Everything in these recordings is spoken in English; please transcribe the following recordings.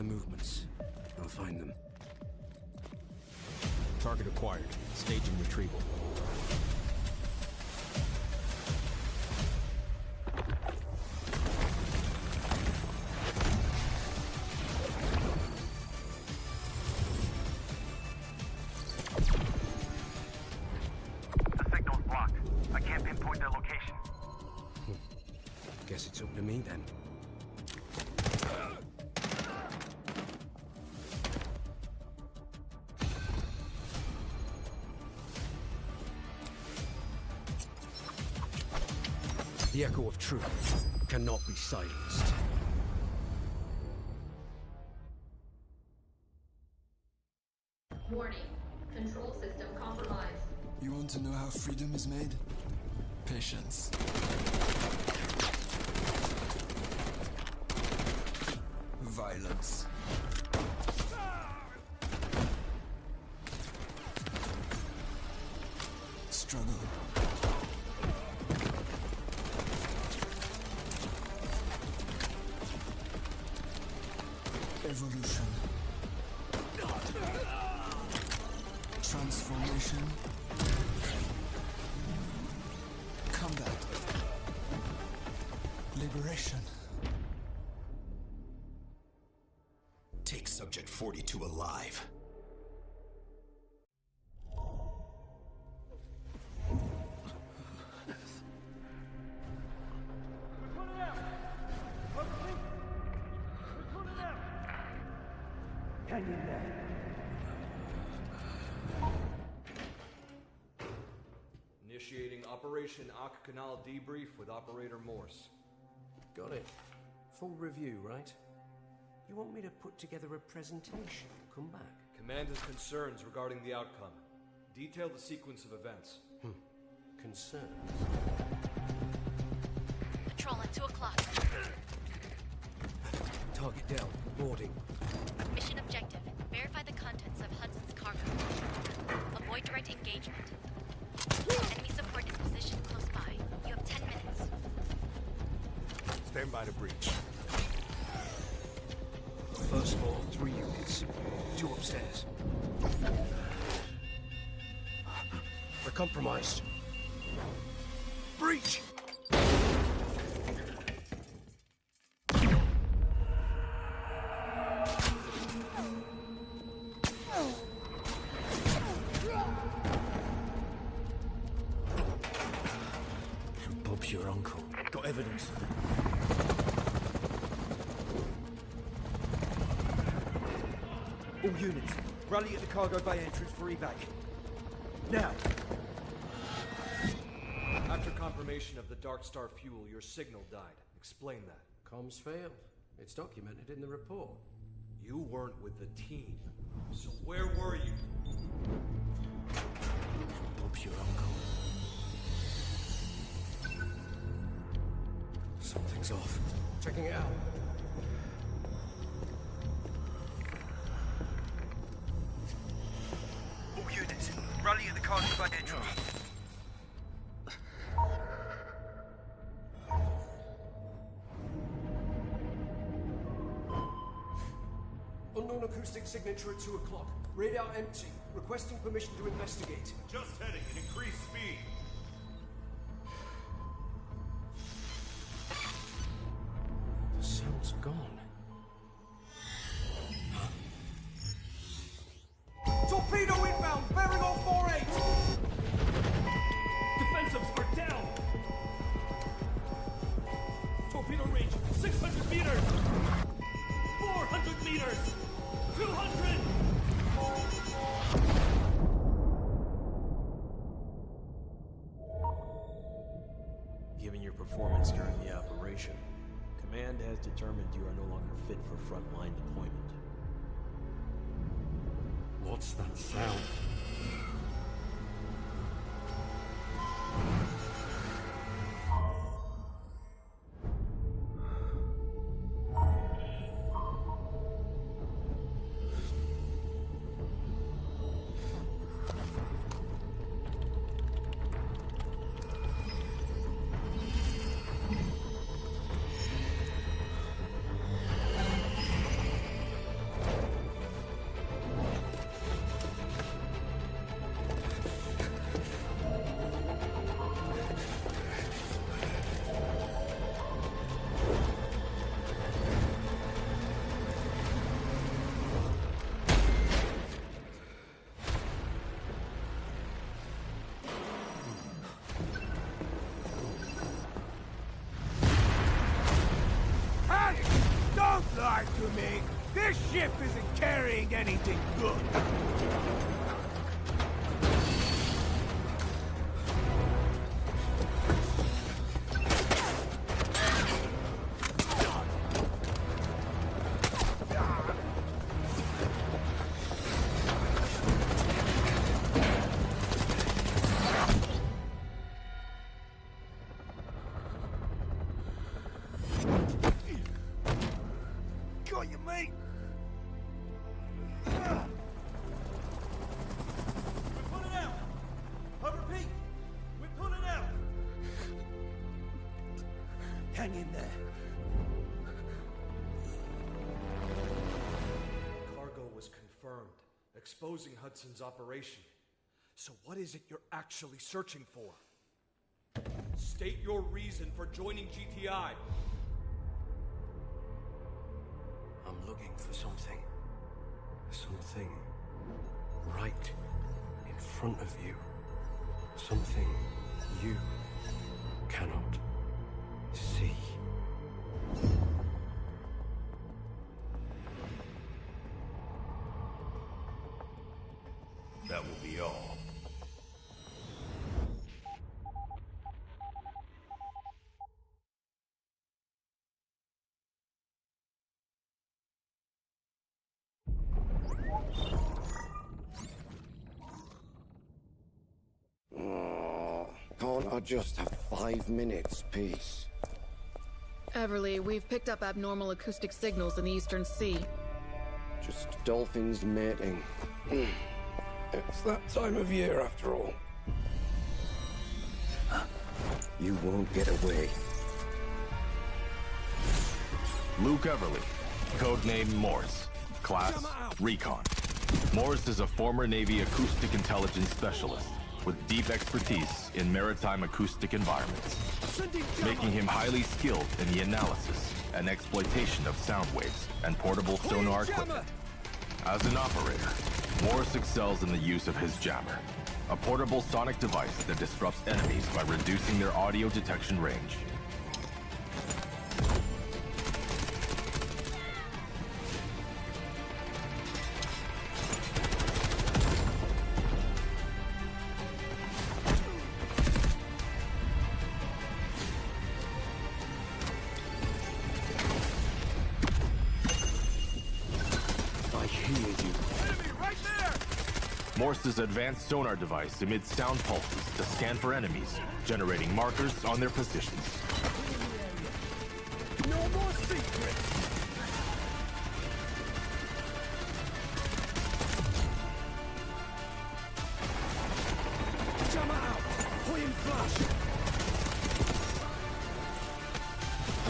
their movements. I'll find them. Target acquired. Staging retrieval. The signal's blocked. I can't pinpoint their location. Guess it's up to me then. The echo of truth cannot be silenced. Warning. Control system compromised. You want to know how freedom is made? Patience. Violence. Struggle. Evolution. Transformation. Combat. Liberation. Take Subject 42 alive. Initiating Operation Ak Canal debrief with Operator Morse. Got it. Full review, right? You want me to put together a presentation? Come back. Command has concerns regarding the outcome. Detail the sequence of events. Concerns? Patrol at 2 o'clock. Target down. Boarding. Mission objective. Verify the contents of Hudson's cargo. Avoid direct engagement. Enemy support is positioned close by. You have 10 minutes. Stand by to breach. First floor, 3 units. 2 upstairs. We're compromised. Breach! Bob's your uncle. Got evidence. All units, rally at the cargo bay entrance for evac. Now! After confirmation of the Dark Star fuel, your signal died. Explain that. Comms failed. It's documented in the report. You weren't with the team. So where were you? Bob's your uncle. Something's off. Checking it out. All units, rally at the cargo bay entrance. Unknown acoustic signature at 2 o'clock. Radar empty. Requesting permission to investigate. Just heading at increased speed. The sound's gone. Torpedo inbound! Bearing on 48! Defensives are down! Torpedo range, 600 meters! 400 meters! 200! Given your performance during the operation, Command has determined you are no longer fit for frontline deployment. What's that sound? ship isn't carrying anything good. Got you, mate. We're pulling out! I repeat, we're pulling out! Hang in there. Cargo was confirmed, exposing Hudson's operation. So what is it you're actually searching for? State your reason for joining GTI. I'm looking for something. Something right in front of you. Something you cannot see. That will be all. Can't I just have 5 minutes, peace? Everly, we've picked up abnormal acoustic signals in the Eastern Sea. Just dolphins mating. It's that time of year, after all. You won't get away. Luke Everly, codename Morse. Class, Recon. Morse is a former Navy acoustic intelligence specialist with deep expertise in maritime acoustic environments, making him highly skilled in the analysis and exploitation of sound waves and portable sonar equipment. As an operator, Morse excels in the use of his jammer, a portable sonic device that disrupts enemies by reducing their audio detection range. Morse's advanced sonar device emits sound pulses to scan for enemies, generating markers on their positions. No more secrets! Jammer out! Point flash!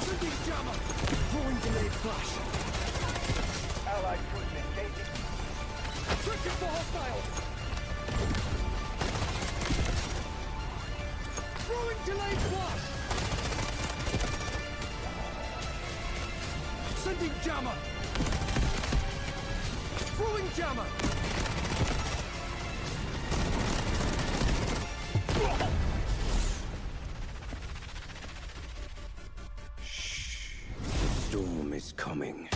Sending jammer! Throwing delayed flash! Allied cruiser engaging! Searching for hostiles! Throwing delayed flash! Sending jammer! Throwing jammer! Shh. The storm is coming.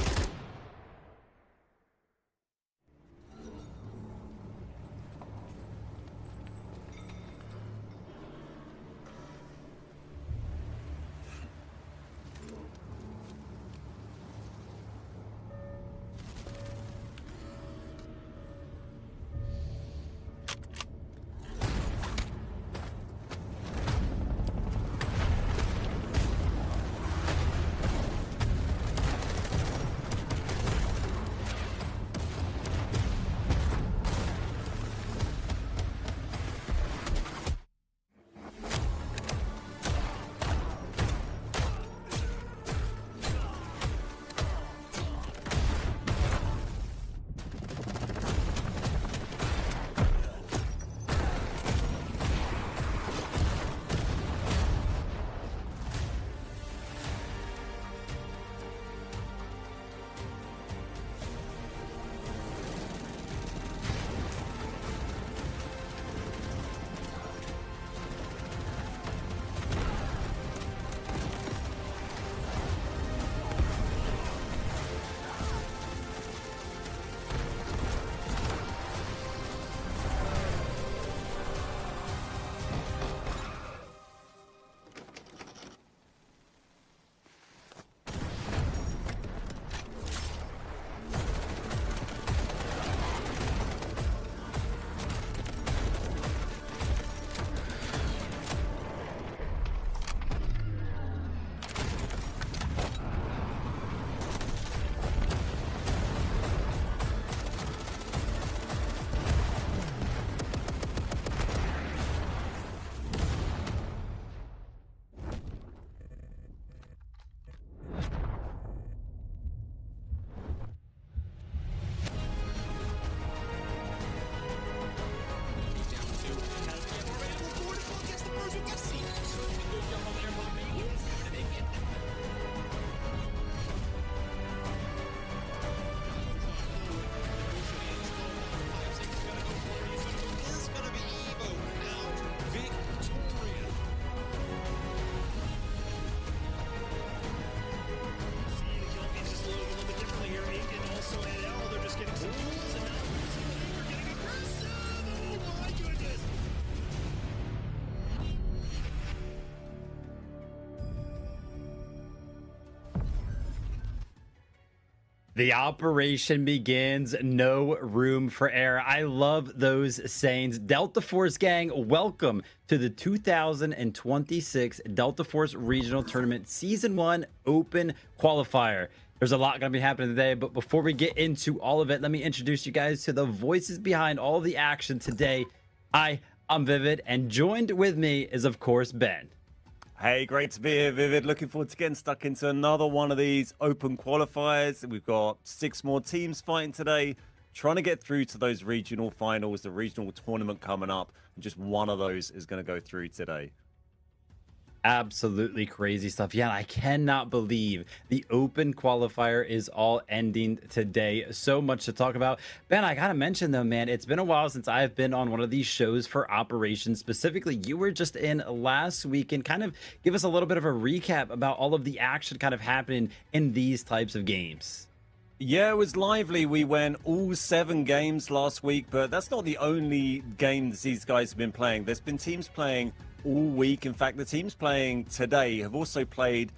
The operation begins, no room for error. I love those sayings. Delta Force gang, welcome to the 2026 Delta Force Regional Tournament Season 1 Open Qualifier. There's a lot going to be happening today, but before we get into all of it, let me introduce you guys to the voices behind all the action today. I'm Vivid, and joined with me is, of course, Ben. Hey, great to be here, Vivid. Looking forward to getting stuck into another one of these open qualifiers. We've got 6 more teams fighting today, trying to get through to those regional finals, the regional tournament coming up, and just one of those is going to go through today. Absolutely crazy stuff. Yeah, I cannot believe the open qualifier is all ending today. So much to talk about. Ben, I gotta mention though, man, it's been a while since I've been on one of these shows for operations. Specifically, you were just in last week, and kind of give us a little bit of a recap about all of the action kind of happening in these types of games. Yeah, it was lively. We went all 7 games last week, but that's not the only games these guys have been playing. There's been teams playing all week. In fact, the teams playing today have also played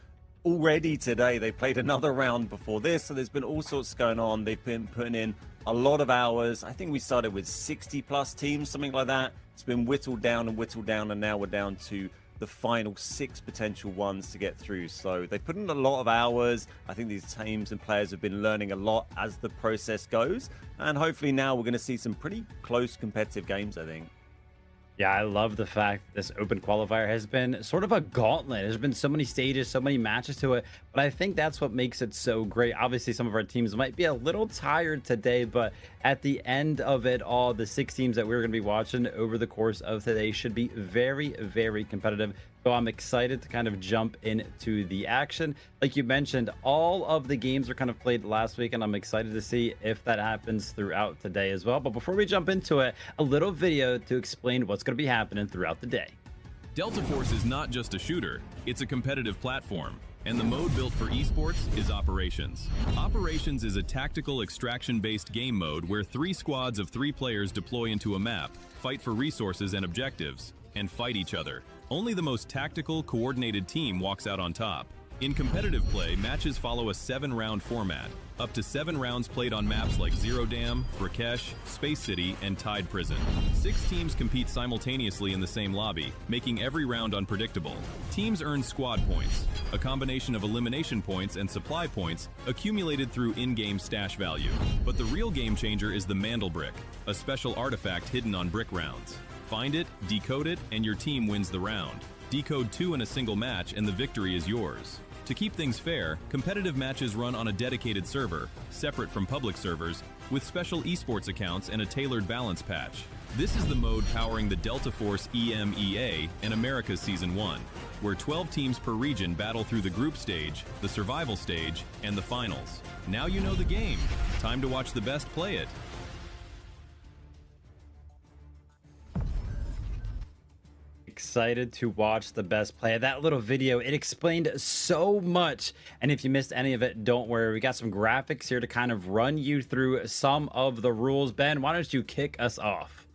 already today. They played another round before this, so there's been all sorts going on. They've been putting in a lot of hours. I think we started with 60 plus teams, something like that. It's been whittled down, and now we're down to the final 6 potential ones to get through. So they put in a lot of hours. I think these teams and players have been learning a lot as the process goes, and hopefully now we're going to see some pretty close competitive games, I think. Yeah, I love the fact that this open qualifier has been sort of a gauntlet. There's been so many stages, so many matches to it, but I think that's what makes it so great. Obviously, some of our teams might be a little tired today, but at the end of it all, the 6 teams that we're going to be watching over the course of today should be very, very competitive. So I'm excited to kind of jump into the action. Like you mentioned, all of the games are kind of played last week, and I'm excited to see if that happens throughout today as well. But before we jump into it, a little video to explain what's going to be happening throughout the day. Delta Force is not just a shooter, it's a competitive platform. And the mode built for esports is Operations. Operations is a tactical extraction-based game mode where 3 squads of 3 players deploy into a map, fight for resources and objectives, and fight each other. Only the most tactical, coordinated team walks out on top. In competitive play, matches follow a 7-round format, up to 7 rounds played on maps like Zero Dam, Brakkesh, Space City, and Tide Prison. 6 teams compete simultaneously in the same lobby, making every round unpredictable. Teams earn squad points, a combination of elimination points and supply points accumulated through in-game stash value. But the real game changer is the Mandel Brick, a special artifact hidden on brick rounds. Find it, decode it, and your team wins the round. Decode 2 in a single match and the victory is yours. To keep things fair, competitive matches run on a dedicated server, separate from public servers, with special esports accounts and a tailored balance patch. This is the mode powering the Delta Force AM&EMEA and America's Season 1, where 12 teams per region battle through the group stage, the survival stage, and the finals. Now you know the game. Time to watch the best play it. Excited to watch the best play. That little video, it explained so much, and if you missed any of it, don't worry, we got some graphics here to kind of run you through some of the rules. Ben, why don't you kick us off?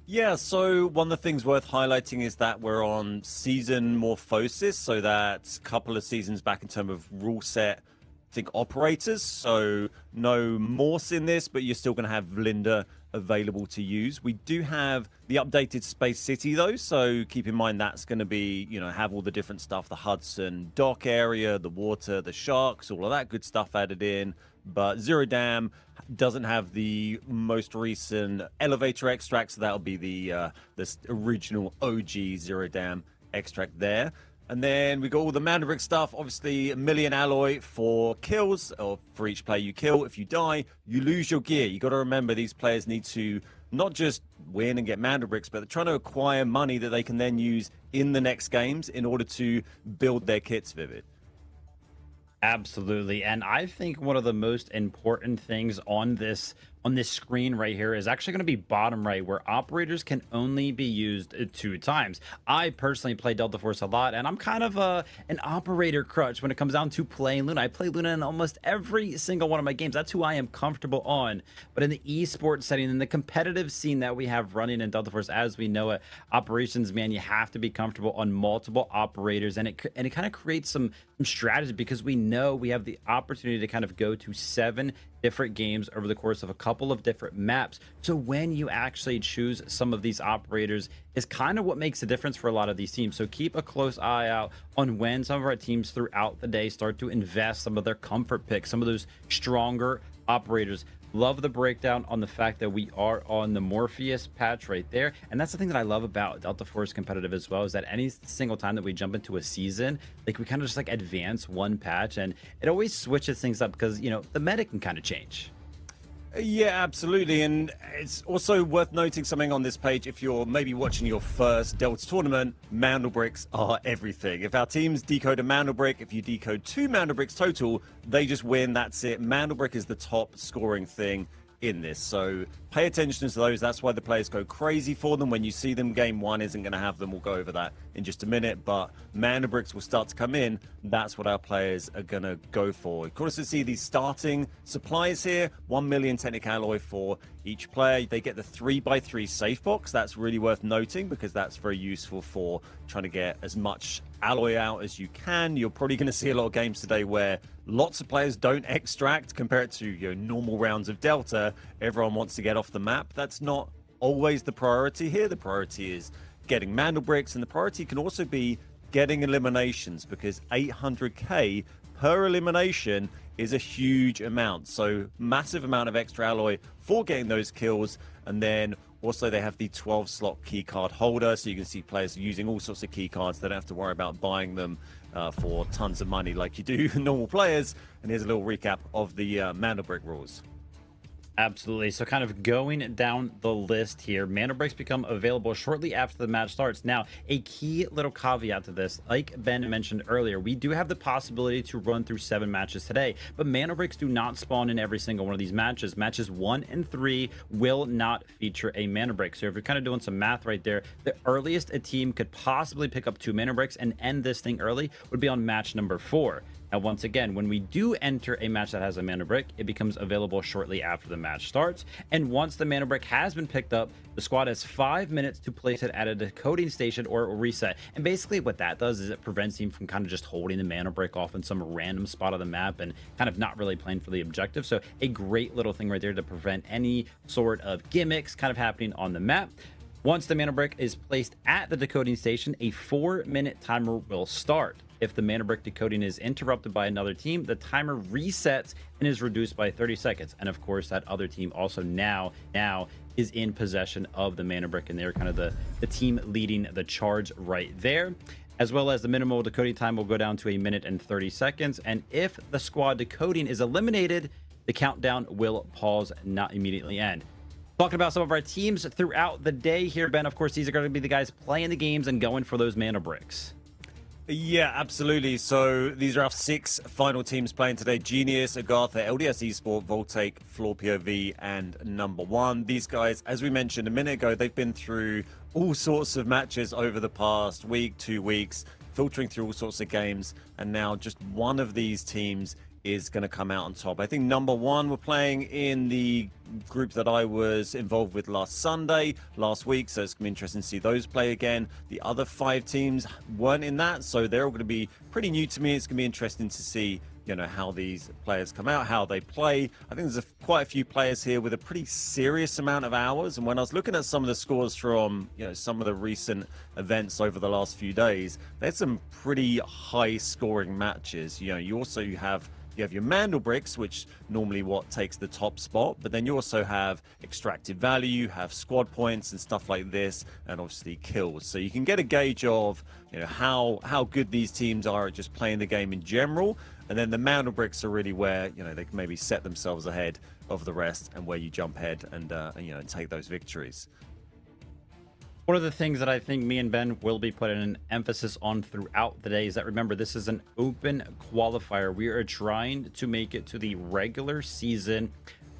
Yeah, so one of the things worth highlighting is that we're on season morphosis, so that's a couple of seasons back in terms of rule set, I think, operators. So no Morse in this, but you're still going to have Linda available to use. We do have the updated Space City though, so keep in mind that's going to be, you know, have all the different stuff, the Hudson dock area, the water, the sharks, all of that good stuff added in. But Zero Dam doesn't have the most recent elevator extract, so that'll be the this original OG Zero Dam extract there. And then we got all the Mandarin stuff, obviously a million alloy for kills, or for each player you kill. If you die, you lose your gear. You got to remember these players need to not just win and get Mandabricks, but they're trying to acquire money that they can then use in the next games in order to build their kits, Vivid. Absolutely. And I think one of the most important things on this screen right here is actually going to be bottom right, where operators can only be used 2 times. I personally play Delta Force a lot, and I'm kind of an operator crutch when it comes down to playing Luna. I play Luna in almost every single one of my games. That's who I am comfortable on. But in the esports setting, in the competitive scene that we have running in Delta Force as we know it, operations, man, you have to be comfortable on multiple operators, and it kind of creates some strategy, because we know we have the opportunity to kind of go to 7 different games over the course of a couple of different maps. So when you actually choose some of these operators is kind of what makes a difference for a lot of these teams. So keep a close eye out on when some of our teams throughout the day start to invest some of their comfort picks, some of those stronger operators. Love the breakdown on the fact that we are on the Morpheus patch right there. And that's the thing that I love about Delta Force competitive as well, is that any single time that we jump into a season, like we kind of just like advance one patch, and it always switches things up because, you know, the meta can kind of change. Yeah, absolutely. And it's also worth noting something on this page. If you're maybe watching your first Delta tournament, Mandel bricks are everything. If our teams decode a Mandel brick, if you decode 2 Mandel bricks total, they just win. That's it. Mandel brick is the top scoring thing in this. So pay attention to those. That's why the players go crazy for them. When you see them, game one isn't going to have them. We'll go over that in just a minute. But Mandel bricks will start to come in. That's what our players are going to go for. Of course, to see these starting supplies here, 1 million technic alloy for each player. They get the 3x3 safe box. That's really worth noting because that's very useful for trying to get as much alloy out as you can. You're probably going to see a lot of games today where lots of players don't extract compared to, you know, normal rounds of Delta. Everyone wants to get off the map. That's not always the priority here. The priority is getting Mandel bricks, and the priority can also be getting eliminations, because 800k per elimination is a huge amount. So massive amount of extra alloy for getting those kills. And then also they have the 12 slot keycard holder, so you can see players using all sorts of keycards. They don't have to worry about buying them for tons of money like you do normal players. And here's a little recap of the Mandelbrick rules. Absolutely. So kind of going down the list here, Mandel bricks become available shortly after the match starts. Now, a key little caveat to this, like Ben mentioned earlier, we do have the possibility to run through 7 matches today, but Mandel bricks do not spawn in every single one of these matches. Matches 1 and 3 will not feature a Mandel brick. So if you're kind of doing some math right there, the earliest a team could possibly pick up 2 Mandel bricks and end this thing early would be on match number 4. Now, once again, when we do enter a match that has a Mandel brick, it becomes available shortly after the match starts. And once the Mandel brick has been picked up, the squad has 5 minutes to place it at a decoding station or a reset. And basically what that does is it prevents him from kind of just holding the Mandel brick off in some random spot of the map and kind of not really playing for the objective. So a great little thing right there to prevent any sort of gimmicks kind of happening on the map. Once the Mandel brick is placed at the decoding station, a 4-minute timer will start. If the Mandel brick decoding is interrupted by another team, the timer resets and is reduced by 30 seconds. And of course, that other team also now is in possession of the Mandel brick, and they're kind of the team leading the charge right there. As well as the minimal decoding time will go down to 1 minute and 30 seconds. And if the squad decoding is eliminated, the countdown will pause, not immediately end. Talking about some of our teams throughout the day here, Ben, of course, these are going to be the guys playing the games and going for those Mandel bricks. Yeah, absolutely. So these are our 6 final teams playing today. Genius, Agatha, LDS Esport, Voltaic, Floor POV, and Number 1. These guys, as we mentioned a minute ago, they've been through all sorts of matches over the past week, 2 weeks, filtering through all sorts of games, and now just one of these teams is going to come out on top. I think Number 1 were playing in the group that I was involved with last week, so it's going to be interesting to see those play again. The other 5 teams weren't in that, so they're all going to be pretty new to me. It's going to be interesting to see, you know, how these players come out, how they play. I think there's quite a few players here with a pretty serious amount of hours, and when I was looking at some of the scores from, you know, some of the recent events over the last few days, there's some pretty high scoring matches. You know, you have your Mandel bricks, which normally what takes the top spot, but then you also have extracted value, you have squad points and stuff like this, and obviously kills. So you can get a gauge of, you know, how good these teams are at just playing the game in general. And then the Mandel bricks are really where, you know, they can maybe set themselves ahead of the rest, and where you jump ahead and you know, take those victories. One of the things that I think me and Ben will be putting an emphasis on throughout the day is that, remember, this is an open qualifier. We are trying to make it to the regular season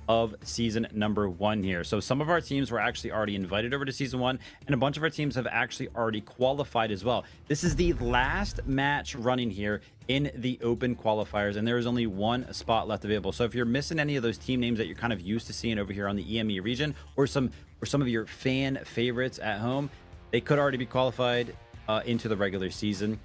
of season number 1 here. So some of our teams were actually already invited over to season 1, and a bunch of our teams have actually already qualified as well. This is the last match running here in the open qualifiers, and there is only 1 spot left available. So if you're missing any of those team names that you're kind of used to seeing over here on the EMEA region, or some of your fan favorites at home, they could already be qualified into the regular season.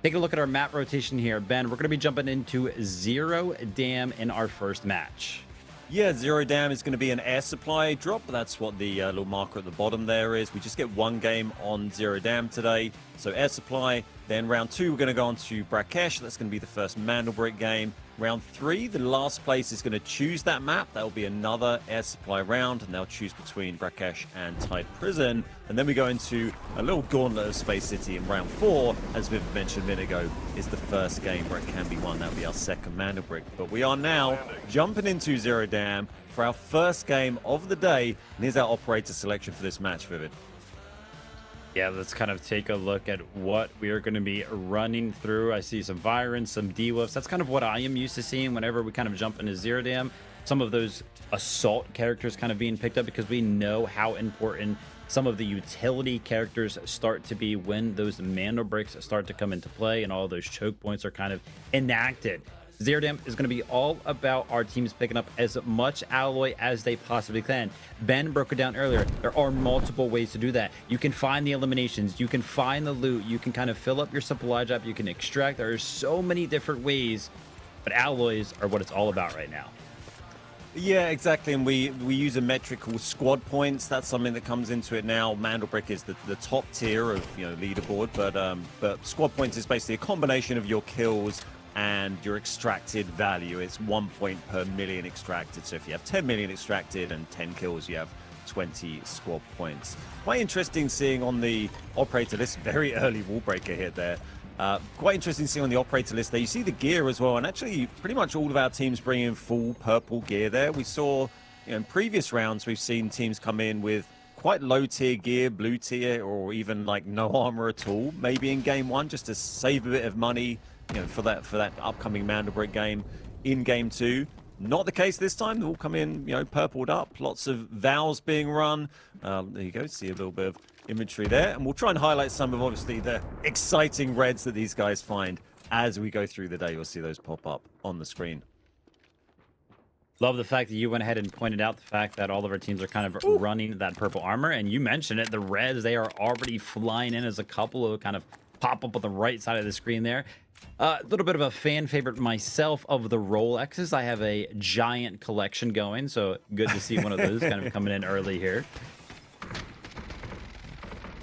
Take a look at our map rotation here. Ben, we're going to be jumping into Zero Dam in our first match. Yeah, Zero Dam is going to be an air supply drop. That's what the little marker at the bottom there is. We just get one game on Zero Dam today. So air supply. Then round 2, we're going to go on to Brakkesh. That's going to be the first Mandelbrick game. Round 3, the last place is going to choose that map. That will be another air supply round, and they'll choose between Brakkesh and Tide Prison. And then we go into a little gauntlet of Space City in round 4, as Viv mentioned a minute ago, is the first game where it can be won. That'll be our second Mandelbrick. But we are now jumping into Zero Dam for our first game of the day. And here's our operator selection for this match, Vivid. Yeah, let's kind of take a look at what we are going to be running through. I see some Virons, some D-Wolves. That's kind of what I am used to seeing whenever we kind of jump into Zero Dam. Some of those assault characters kind of being picked up because we know how important some of the utility characters start to be when those Mandelbricks start to come into play and all those choke points are kind of enacted. Zero Dam is going to be all about our teams picking up as much alloy as they possibly can. Ben broke it down earlier. There are multiple ways to do that. You can find the eliminations. You can find the loot. You can kind of fill up your supply drop. You can extract. There are so many different ways, but alloys are what it's all about right now. Yeah, exactly. And we use a metric called squad points. That's something that comes into it now. Mandelbrick is the top tier of leaderboard, but squad points is basically a combination of your kills and your extracted value. It's 1 point per million extracted. So if you have 10 million extracted and 10 kills, you have 20 squad points. Quite interesting seeing on the operator list, very early wall breaker hit there. Quite interesting seeing on the operator list there. You see the gear as well, and actually pretty much all of our teams bring in full purple gear there. We saw, in previous rounds, we've seen teams come in with quite low tier gear, blue tier, or even like no armor at all. Maybe in game 1 just to save a bit of money, for that upcoming Mandelbrick game in game 2. Not the case this time. They'll all come in, purpled up. Lots of vows being run. There you go. See a little bit of inventory there. And we'll try and highlight some of, obviously, the exciting reds that these guys find as we go through the day. You'll see those pop up on the screen. Love the fact that you went ahead and pointed out the fact that all of our teams are kind of running that purple armor. And you mentioned it. The reds, they are already flying in as a couple of kind of pop up on the right side of the screen there. A little bit of a fan favorite myself of the Rolexes. I have a giant collection going, so good to see one of those kind of coming in early here.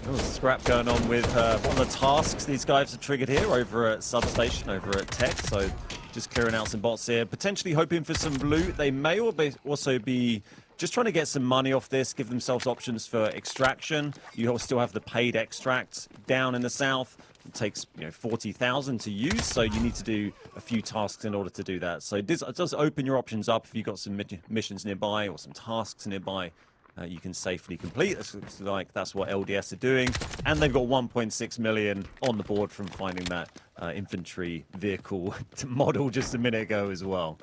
There's a scrap going on with one of the tasks these guys have triggered here over at Substation, over at Tech. So just clearing out some bots here, potentially hoping for some loot. They may also be just trying to get some money off this, give themselves options for extraction. You still have the paid extract down in the south. It takes 40,000 to use, so you need to do a few tasks in order to do that. So it does open your options up if you've got some missions nearby or some tasks nearby. You can safely complete. Looks like that's what LDS are doing, and they've got 1.6 million on the board from finding that infantry vehicle model just a minute ago as well.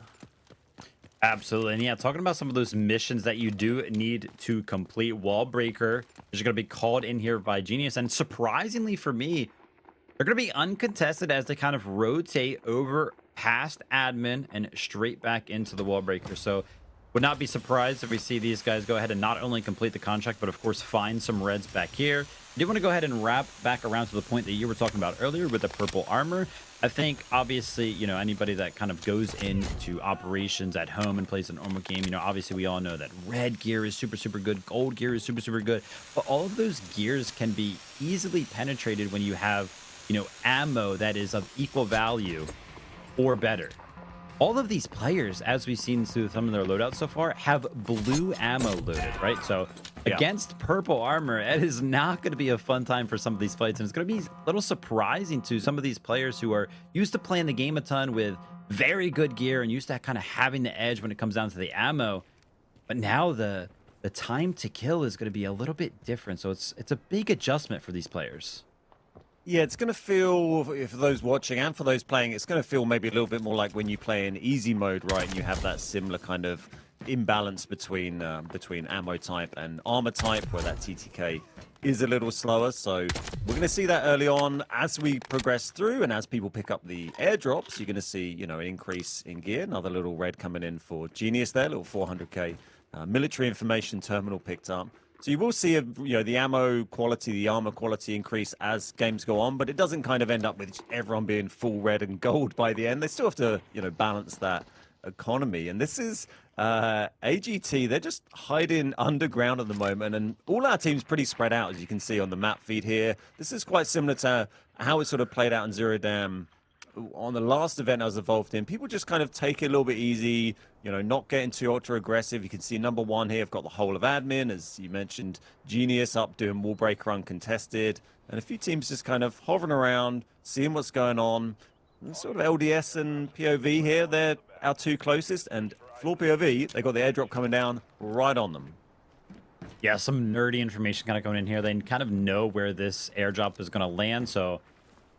Absolutely. And yeah, talking about some of those missions that you do need to complete. Wall breaker is going to be called in here by Genius, and surprisingly for me, they're going to be uncontested as they kind of rotate over past admin and straight back into the wall breaker. So would not be surprised if we see these guys go ahead and not only complete the contract, but of course find some reds back here. I do want to go ahead and wrap back around to the point that you were talking about earlier with the purple armor. I think obviously, anybody that kind of goes into operations at home and plays a normal game, obviously we all know that red gear is super, super good. Gold gear is super, super good. But all of those gears can be easily penetrated when you have ammo that is of equal value or better. All of these players, as we've seen through some of their loadouts so far, have blue ammo loaded, right? So against purple armor, it is not going to be a fun time for some of these fights. And it's going to be a little surprising to some of these players who are used to playing the game a ton with very good gear and used to kind of having the edge when it comes down to the ammo. But now the time to kill is going to be a little bit different. So it's a big adjustment for these players. Yeah, it's going to feel, for those watching and for those playing, it's going to feel maybe a little bit more like when you play in easy mode, right? And you have that similar kind of imbalance between ammo type and armor type, where that TTK is a little slower. So we're going to see that early on as we progress through, and as people pick up the airdrops, you're going to see, an increase in gear. Another little red coming in for Genius there, little 400k military information terminal picked up. So you will see, the ammo quality, the armor quality increase as games go on, but it doesn't kind of end up with everyone being full red and gold by the end. They still have to, balance that economy. And this is AGT. They're just hiding underground at the moment, and all our teams pretty spread out, as you can see on the map feed here. This is quite similar to how it sort of played out in Zero Dam on the last event I was involved in. People just kind of take it a little bit easy, you know, not getting too ultra aggressive. You can see number one here, I've got the whole of admin, as you mentioned, Genius up doing wall breaker uncontested, and a few teams just kind of hovering around, seeing what's going on. And sort of LDS and POV here, they're our two closest, and Floor POV, they got the airdrop coming down right on them. Yeah, some nerdy information kind of going in here. They kind of know where this airdrop is going to land, so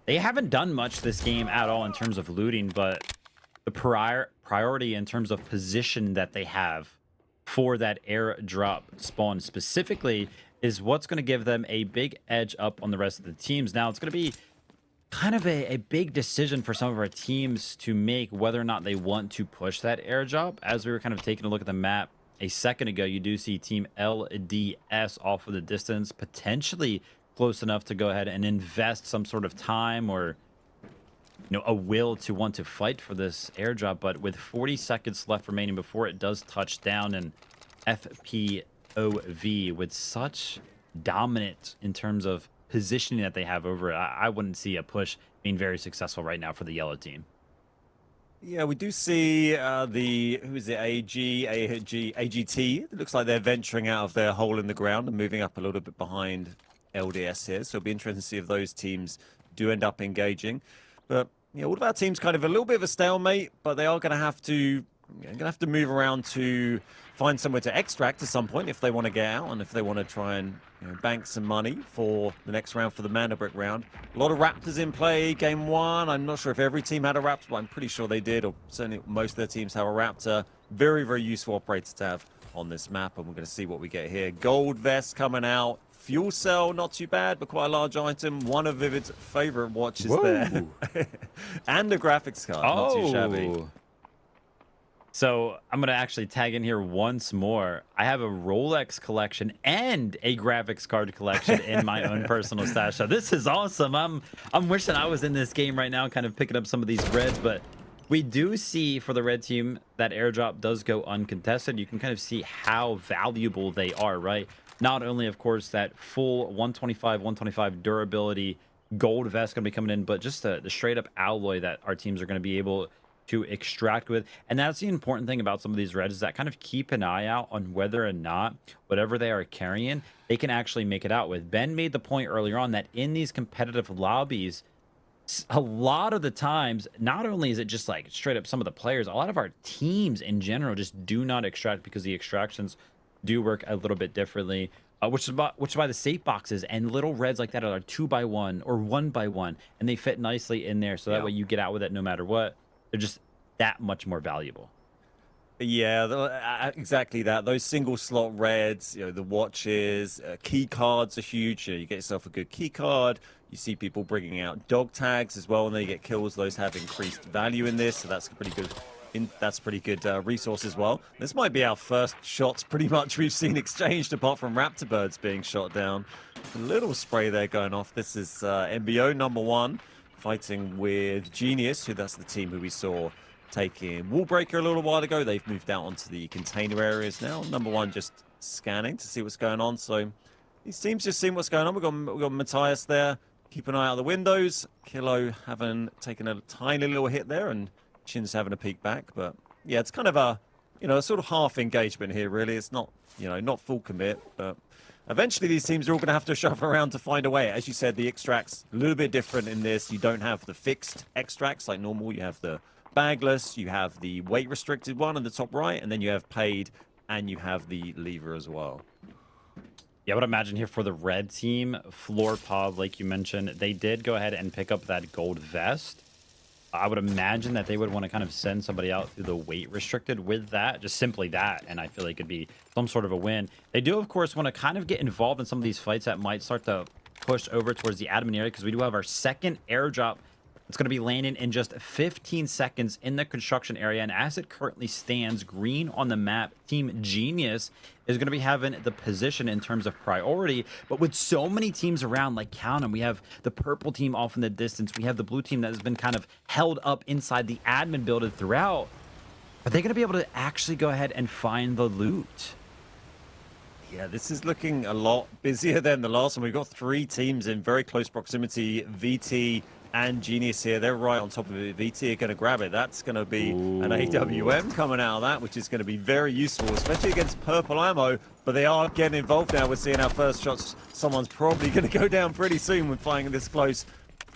they haven't done much this game at all in terms of looting, but the priority in terms of position that they have for that airdrop spawn specifically is what's going to give them a big edge up on the rest of the teams. Now, it's going to be kind of a big decision for some of our teams to make whether or not they want to push that airdrop. As we were kind of taking a look at the map a second ago, you do see Team LDS off of the distance, potentially close enough to go ahead and invest some sort of time or, you know, a will to want to fight for this airdrop. But with 40 seconds left remaining before it does touch down, and FPOV with such dominant in terms of positioning that they have over it, I wouldn't see a push being very successful right now for the yellow team. Yeah, we do see who is it, AGT. It looks like they're venturing out of their hole in the ground and moving up a little bit behind LDS here. So it'll be interesting to see if those teams do end up engaging. But yeah, all of our teams kind of a little bit of a stalemate, but they are going to have to move around to find somewhere to extract at some point if they want to get out and if they want to try and, you know, bank some money for the next round, for the Mana Brick round. A lot of Raptors in play game one. I'm not sure if every team had a Raptor, but I'm pretty sure they did, or certainly most of their teams have a Raptor. Very, very useful operator to have on this map, and we're going to see what we get here. Gold vest coming out. Fuel cell, not too bad, but quite a large item. One of Vivid's favorite watches there. And a graphics card, not too shabby. So I'm going to actually tag in here once more. I have a Rolex collection and a graphics card collection in my own personal stash. So this is awesome. I'm wishing I was in this game right now, kind of picking up some of these reds. But we do see for the red team that airdrop does go uncontested. You can kind of see how valuable they are, right? Not only, of course, that full 125 durability gold vest going to be coming in, but just the straight up alloy that our teams are going to be able to extract with. And that's the important thing about some of these reds, is that kind of keep an eye out on whether or not whatever they are carrying, they can actually make it out with. Ben made the point earlier on that in these competitive lobbies, a lot of the times, not only is it just like straight up some of the players, a lot of our teams in general just do not extract because the extractions do work a little bit differently, which is why the safe boxes and little reds like that are 2x1 or 1x1, and they fit nicely in there, so that way you get out with it no matter what. They're just that much more valuable. Yeah, exactly that. Those single slot reds, you know, the watches, key cards are huge. You know, you get yourself a good key card. You see people bringing out dog tags as well when they get kills. Those have increased value in this, so that's pretty good. That's a pretty good resource as well. This might be our first shots pretty much we've seen exchanged, apart from Raptor Birds being shot down. A little spray there going off. This is MBO number one fighting with Genius, that's the team who we saw taking Wallbreaker a little while ago. They've moved out onto the container areas now. Number one just scanning to see what's going on. So these teams just seeing what's going on. We've got Matthias there. Keep an eye out the windows. Kilo having taken a tiny little hit there, and Chin's having a peek back. But yeah, it's kind of a, you know, a sort of half engagement here, really. It's not, you know, not full commit, but eventually these teams are all going to have to shuffle around to find a way. As you said, the extracts a little bit different in this. You don't have the fixed extracts like normal. You have the bagless, you have the weight restricted one in the top right, and then you have paid, and you have the lever as well. Yeah, I would imagine here for the red team, Floor Pod, like you mentioned, they did go ahead and pick up that gold vest. I would imagine that they would want to kind of send somebody out through the weight restricted with that, just simply that, and I feel like it'd be some sort of a win. They do, of course, want to kind of get involved in some of these fights that might start to push over towards the admin area, because we do have our second airdrop. It's going to be landing in just 15 seconds in the construction area. And as it currently stands, green on the map, Team Genius is going to be having the position in terms of priority. But with so many teams around, like count them, we have the purple team off in the distance. We have the blue team that has been kind of held up inside the admin building throughout. Are they going to be able to actually go ahead and find the loot? Yeah, this is looking a lot busier than the last one. We've got 3 teams in very close proximity. VT and Genius here. They're right on top of it. VT are going to grab it. That's going to be an AWM coming out of that, which is going to be very useful, especially against purple ammo. But they are getting involved now. We're seeing our first shots. Someone's probably going to go down pretty soon when flying this close.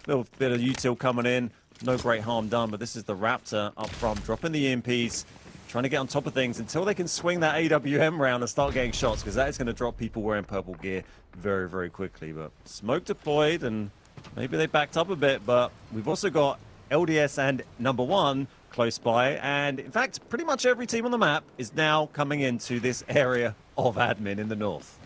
A little bit of util coming in. No great harm done, but this is the Raptor up front, dropping the EMPs, trying to get on top of things until they can swing that AWM round and start getting shots, because that is going to drop people wearing purple gear very, very quickly. But smoke deployed, and maybe they backed up a bit, but we've also got LDS and number 1 close by, and in fact, pretty much every team on the map is now coming into this area of admin in the north.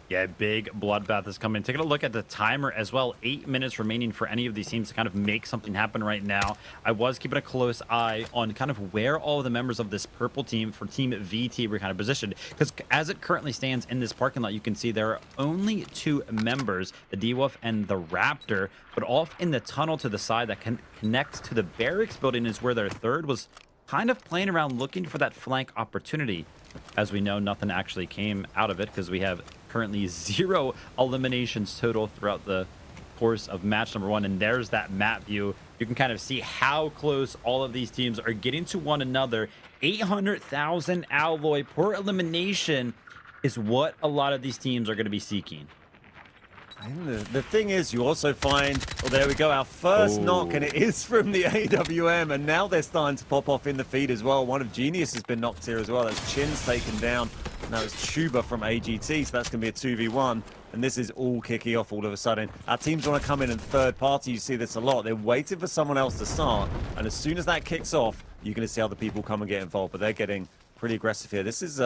Yeah, big bloodbath is coming. Taking a look at the timer as well. 8 minutes remaining for any of these teams to kind of make something happen right now. I was keeping a close eye on kind of where all of the members of this purple team for Team VT were kind of positioned. Because as it currently stands in this parking lot, you can see there are only 2 members, the D-Wolf and the Raptor. But off in the tunnel to the side that connects to the barracks building is where their third was kind of playing around looking for that flank opportunity. As we know, nothing actually came out of it because we have currently 0 eliminations total throughout the course of match number 1. And there's that map view. You can kind of see how close all of these teams are getting to one another. 800,000 alloy per elimination is what a lot of these teams are going to be seeking. And the thing is, you also find, well, there we go, our first knock, and it is from the AWM, and now they're starting to pop off in the feed as well. One of Genius has been knocked here as well. That's Chin's taken down. Now it's Tuba from AGT, so that's going to be a 2v1, and this is all kicking off all of a sudden. Our teams want to come in third party. You see this a lot. They're waiting for someone else to start, and as soon as that kicks off, you're going to see other people come and get involved, but they're getting pretty aggressive here. This is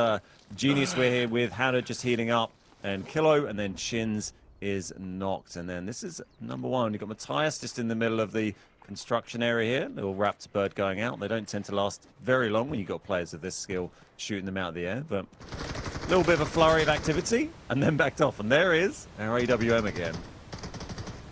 Genius. We're here with Hannah just healing up, and Kilo, and then Chin's is knocked. And then this is number 1. You've got Matthias just in the middle of the construction area here. Little Raptor bird going out. They don't tend to last very long when you've got players of this skill shooting them out of the air, but a little bit of a flurry of activity and then backed off. And there is our AWM again.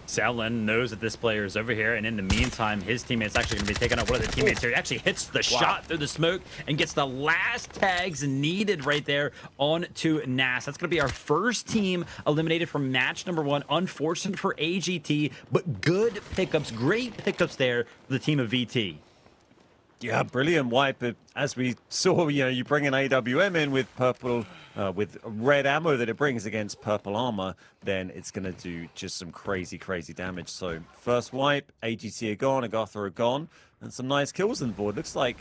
Selen knows that this player is over here, and in the meantime, his teammate's actually going to be taking out one of the teammates here. He actually hits the shot through the smoke and gets the last tags needed right there onto Nas. That's going to be our first team eliminated from match number 1. Unfortunate for AGT, but good pickups, great pickups there for the team of VT. Yeah, brilliant wipe. As we saw, you bring an AWM in with purple, with red ammo that it brings against purple armor, then it's going to do just some crazy, crazy damage. So first wipe, AGT are gone, Agatha are gone, and some nice kills on the board. Looks like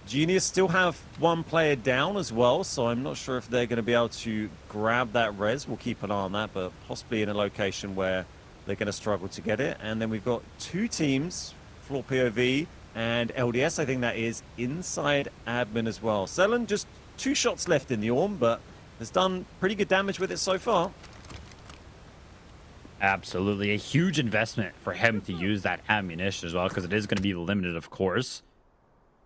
Genius still have 1 player down as well, so I'm not sure if they're going to be able to grab that res. We'll keep an eye on that, but possibly in a location where they're going to struggle to get it. And then we've got 2 teams, Floor POV and LDS, I think that is inside admin as well. Selen, just 2 shots left in the Orm, but has done pretty good damage with it so far. Absolutely. A huge investment for him to use that ammunition as well, because it is going to be limited, of course.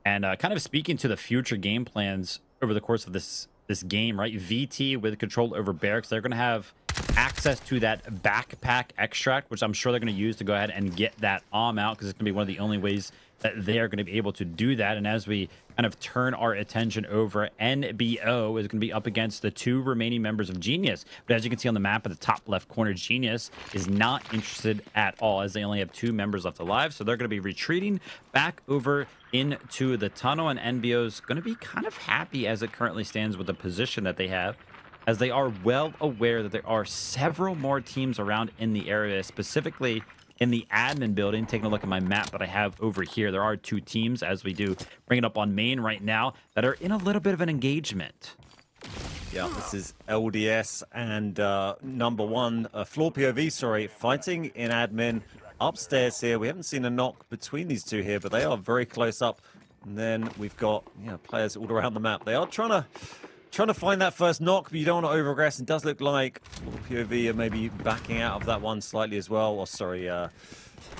And kind of speaking to the future game plans over the course of this game, right? VT with control over barracks, they're going to have access to that backpack extract, which I'm sure they're going to use to go ahead and get that arm out, because it's going to be one of the only ways that they are going to be able to do that. And as we kind of turn our attention over, NBO is going to be up against the 2 remaining members of Genius. But as you can see on the map at the top left corner, Genius is not interested at all, as they only have 2 members left alive. So they're going to be retreating back over into the tunnel, and NBO is going to be kind of happy as it currently stands with the position that they have, as they are well aware that there are several more teams around in the area, specifically in the admin building. Taking a look at my map that I have over here, there are 2 teams, as we do bring it up on main right now, that are in a little bit of an engagement. Yeah, this is LDS and number 1, Floor POV, sorry, fighting in admin upstairs here. We haven't seen a knock between these 2 here, but they are very close up. And then we've got players all around the map. They are trying to find that first knock, but you don't want to over-aggress. It does look like POV are maybe backing out of that one slightly as well. Or sorry, Floor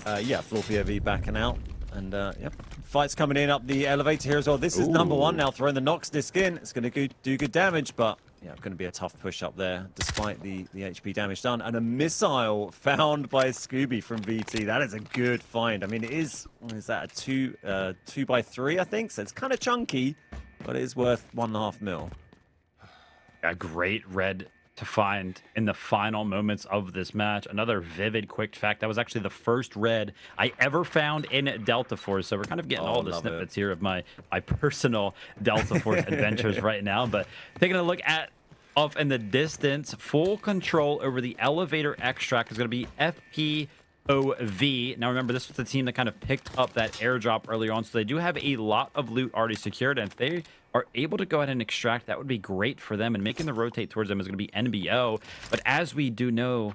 POV backing out. And yep, fights coming in up the elevator here as well. This is number 1 now, throwing the Nox disc in. It's going to do good damage, but yeah, going to be a tough push up there, despite the HP damage done. And a missile found by Scooby from VT. That is a good find. I mean, it is that a 2x3, I think? So it's kind of chunky, but it is worth 1.5 mil. A great red to find in the final moments of this match. Another vivid quick fact, that was actually the first red I ever found in Delta Force. So we're kind of getting all the snippets here of my personal Delta Force adventures right now. But taking a look at off in the distance, full control over the elevator extract is going to be FPOV. Now remember, this was the team that kind of picked up that airdrop earlier on, so they do have a lot of loot already secured, and if they are able to go ahead and extract, that would be great for them, and making the rotate towards them is going to be NBO. But as we do know,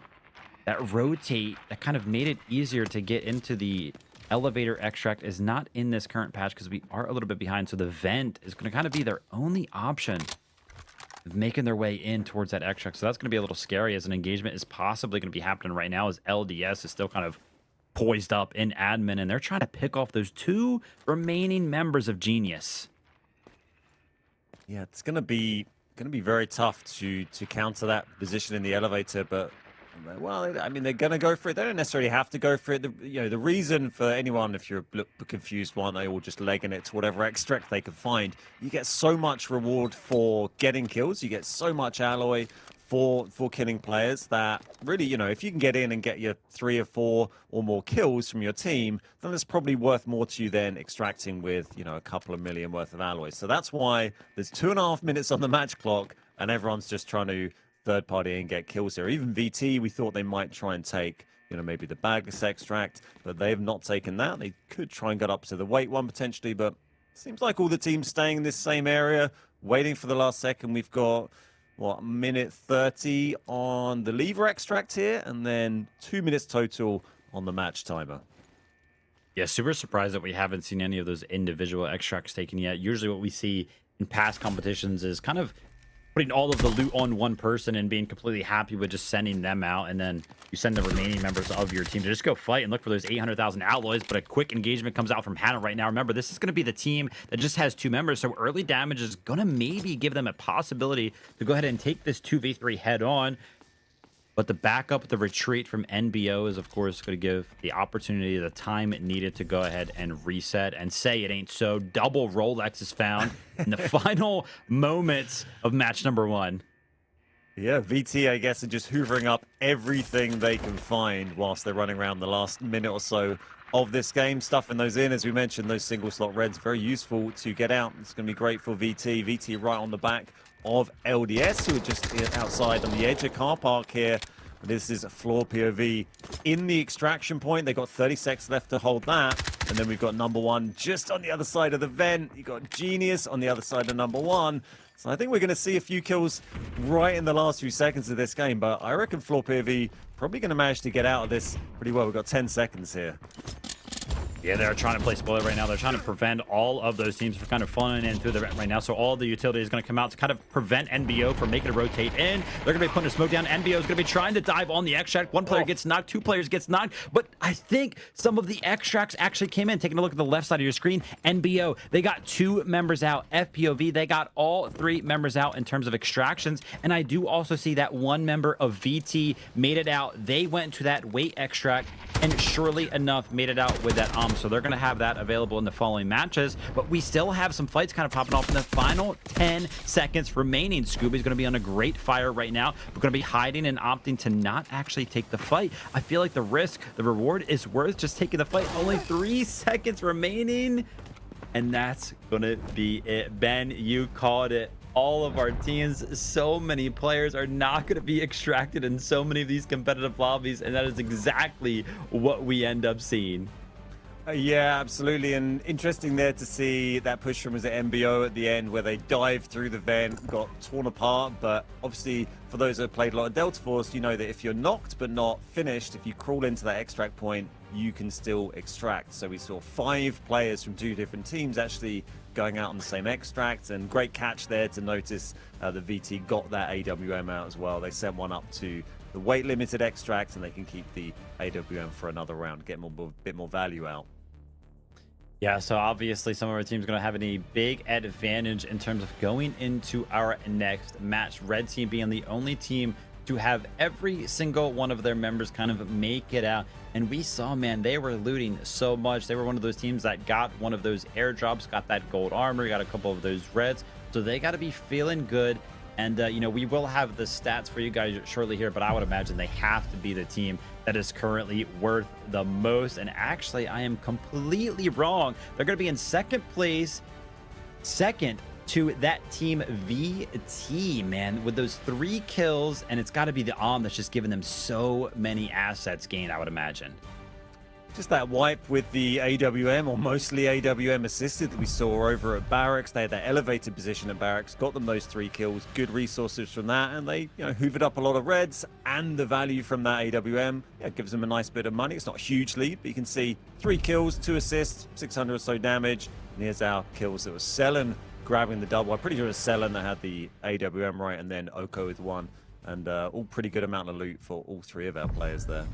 that rotate that kind of made it easier to get into the elevator extract is not in this current patch because we are a little bit behind, so the vent is going to kind of be their only option of making their way in towards that extract. So that's going to be a little scary, as an engagement is possibly going to be happening right now, as LDS is still kind of poised up in admin, and they're trying to pick off those 2 remaining members of Genius. Yeah, it's going to be very tough to counter that position in the elevator, but well, I mean, they're going to go for it. They don't necessarily have to go for it. The reason for anyone, if you're confused, why aren't they all just legging it to whatever extract they can find? You get so much reward for getting kills. You get so much alloy for killing players that really, if you can get in and get your 3 or 4 or more kills from your team, then it's probably worth more to you than extracting with, a couple of million worth of alloy. So that's why there's 2.5 minutes on the match clock, and everyone's just trying to third party and get kills here. Even VT, we thought they might try and take, maybe the bagless extract, but they've not taken that. They could try and get up to the weight one potentially, but it seems like all the teams staying in this same area, waiting for the last second. We've got, what, minute 30 on the lever extract here, and then 2 minutes total on the match timer. Yeah, super surprised that we haven't seen any of those individual extracts taken yet. Usually what we see in past competitions is kind of putting all of the loot on one person and being completely happy with just sending them out, and then you send the remaining members of your team to just go fight and look for those 800,000 alloys. But a quick engagement comes out from Hannah right now. Remember, this is going to be the team that just has 2 members, so early damage is going to maybe give them a possibility to go ahead and take this 2v3 head on. But the backup, the retreat from NBO is, of course, going to give the opportunity, the time needed to go ahead and reset and say it ain't so. Double Rolex is found in the final moments of match number 1. Yeah, VT, I guess, are just hoovering up everything they can find whilst they're running around the last minute or so of this game, stuffing those in. As we mentioned, those single slot reds, very useful to get out. It's going to be great for VT. VT right on the back of LDS, who are just outside on the edge of car park here. This is a floor POV in the extraction point. They've got 30 seconds left to hold that. And then we've got number 1 just on the other side of the vent. You've got Genius on the other side of number 1. So I think we're going to see a few kills right in the last few seconds of this game. But I reckon floor POV probably going to manage to get out of this pretty well. We've got 10 seconds here. Yeah, they're trying to play spoiler right now. They're trying to prevent all of those teams from kind of falling in through the vent right now. So all the utility is going to come out to kind of prevent NBO from making a rotate in. They're going to be putting a smoke down. NBO is going to be trying to dive on the extract. 1 player gets knocked, 2 players gets knocked. But I think some of the extracts actually came in. Taking a look at the left side of your screen, NBO, they got 2 members out. FPOV, they got all 3 members out in terms of extractions. And I do also see that 1 member of VT made it out. They went to that weight extract and surely enough made it out with that so they're going to have that available in the following matches. But we still have some fights kind of popping off in the final 10 seconds remaining. Scooby's going to be on a great fire right now. We're going to be hiding and opting to not actually take the fight. I feel like the risk, the reward is worth just taking the fight. Only 3 seconds remaining, and that's going to be it. Ben, you called it. All of our teams, so many players are not going to be extracted in so many of these competitive lobbies, and that is exactly what we end up seeing. Yeah, absolutely. And interesting there to see that push from, was it MBO at the end, where they dived through the vent, got torn apart. But obviously, for those that have played a lot of Delta Force, you know that if you're knocked but not finished, if you crawl into that extract point, you can still extract. So we saw 5 players from 2 different teams actually going out on the same extract, and great catch there to notice the VT got that AWM out as well. They sent one up to the weight limited extract, and they can keep the AWM for another round, get a bit more value out. Yeah, so obviously some of our team's going to have a big advantage in terms of going into our next match. Red team being the only team to have every single one of their members kind of make it out. And we saw, man, they were looting so much. They were one of those teams that got one of those airdrops, got that gold armor, got a couple of those reds. So they got to be feeling good. And, you know, we will have the stats for you guys shortly here, but I would imagine they have to be the team that is currently worth the most. And actually, I am completely wrong. They're going to be in second place, second to that team VT, man, with those 3 kills. And it's got to be the ARM that's just giving them so many assets gained, I would imagine. Just that wipe with the AWM, or mostly AWM assisted, that we saw over at Barracks. They had that elevated position at Barracks, got them those 3 kills, good resources from that, and they, you know, hoovered up a lot of reds, and the value from that AWM, yeah, gives them a nice bit of money. It's not a huge lead, but you can see 3 kills, 2 assists, 600 or so damage. And here's our kills. It was Selen grabbing the double. I'm pretty sure it was Selen that had the AWM right, and then Oko with 1. And all pretty good amount of loot for all 3 of our players there.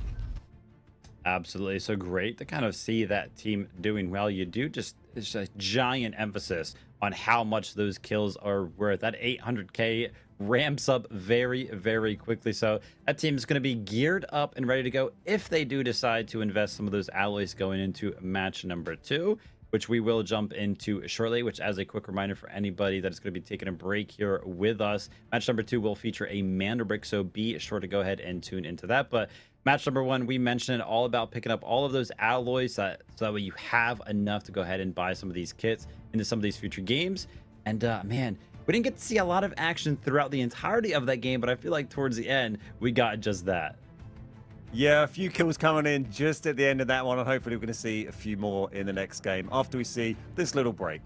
Absolutely. So great to kind of see that team doing well. You do just, it's a giant emphasis on how much those kills are worth. That 800k ramps up very, very quickly. So that team is going to be geared up and ready to go if they do decide to invest some of those alloys going into match number 2, which we will jump into shortly, which, as a quick reminder for anybody that is going to be taking a break here with us, match number 2 will feature a Manda brick, so be sure to go ahead and tune into that. But match number 1, we mentioned all about picking up all of those alloys so that way you have enough to go ahead and buy some of these kits into some of these future games. And man, we didn't get to see a lot of action throughout the entirety of that game, but I feel like towards the end, we got just that. Yeah, a few kills coming in just at the end of that one, and hopefully we're going to see a few more in the next game after we see this little break.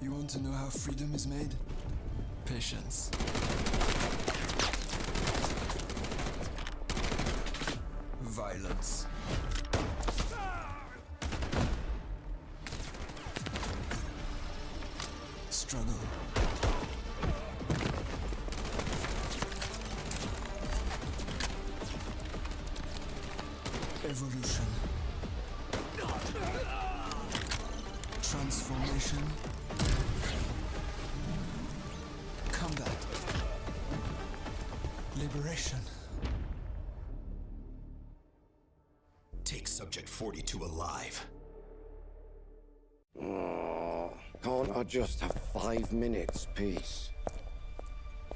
You want to know how freedom is made? Patience. Violence. Struggle. Evolution. Transformation. Combat. Liberation. Take Subject 42 alive. Oh, can't I just have 5 minutes, peace?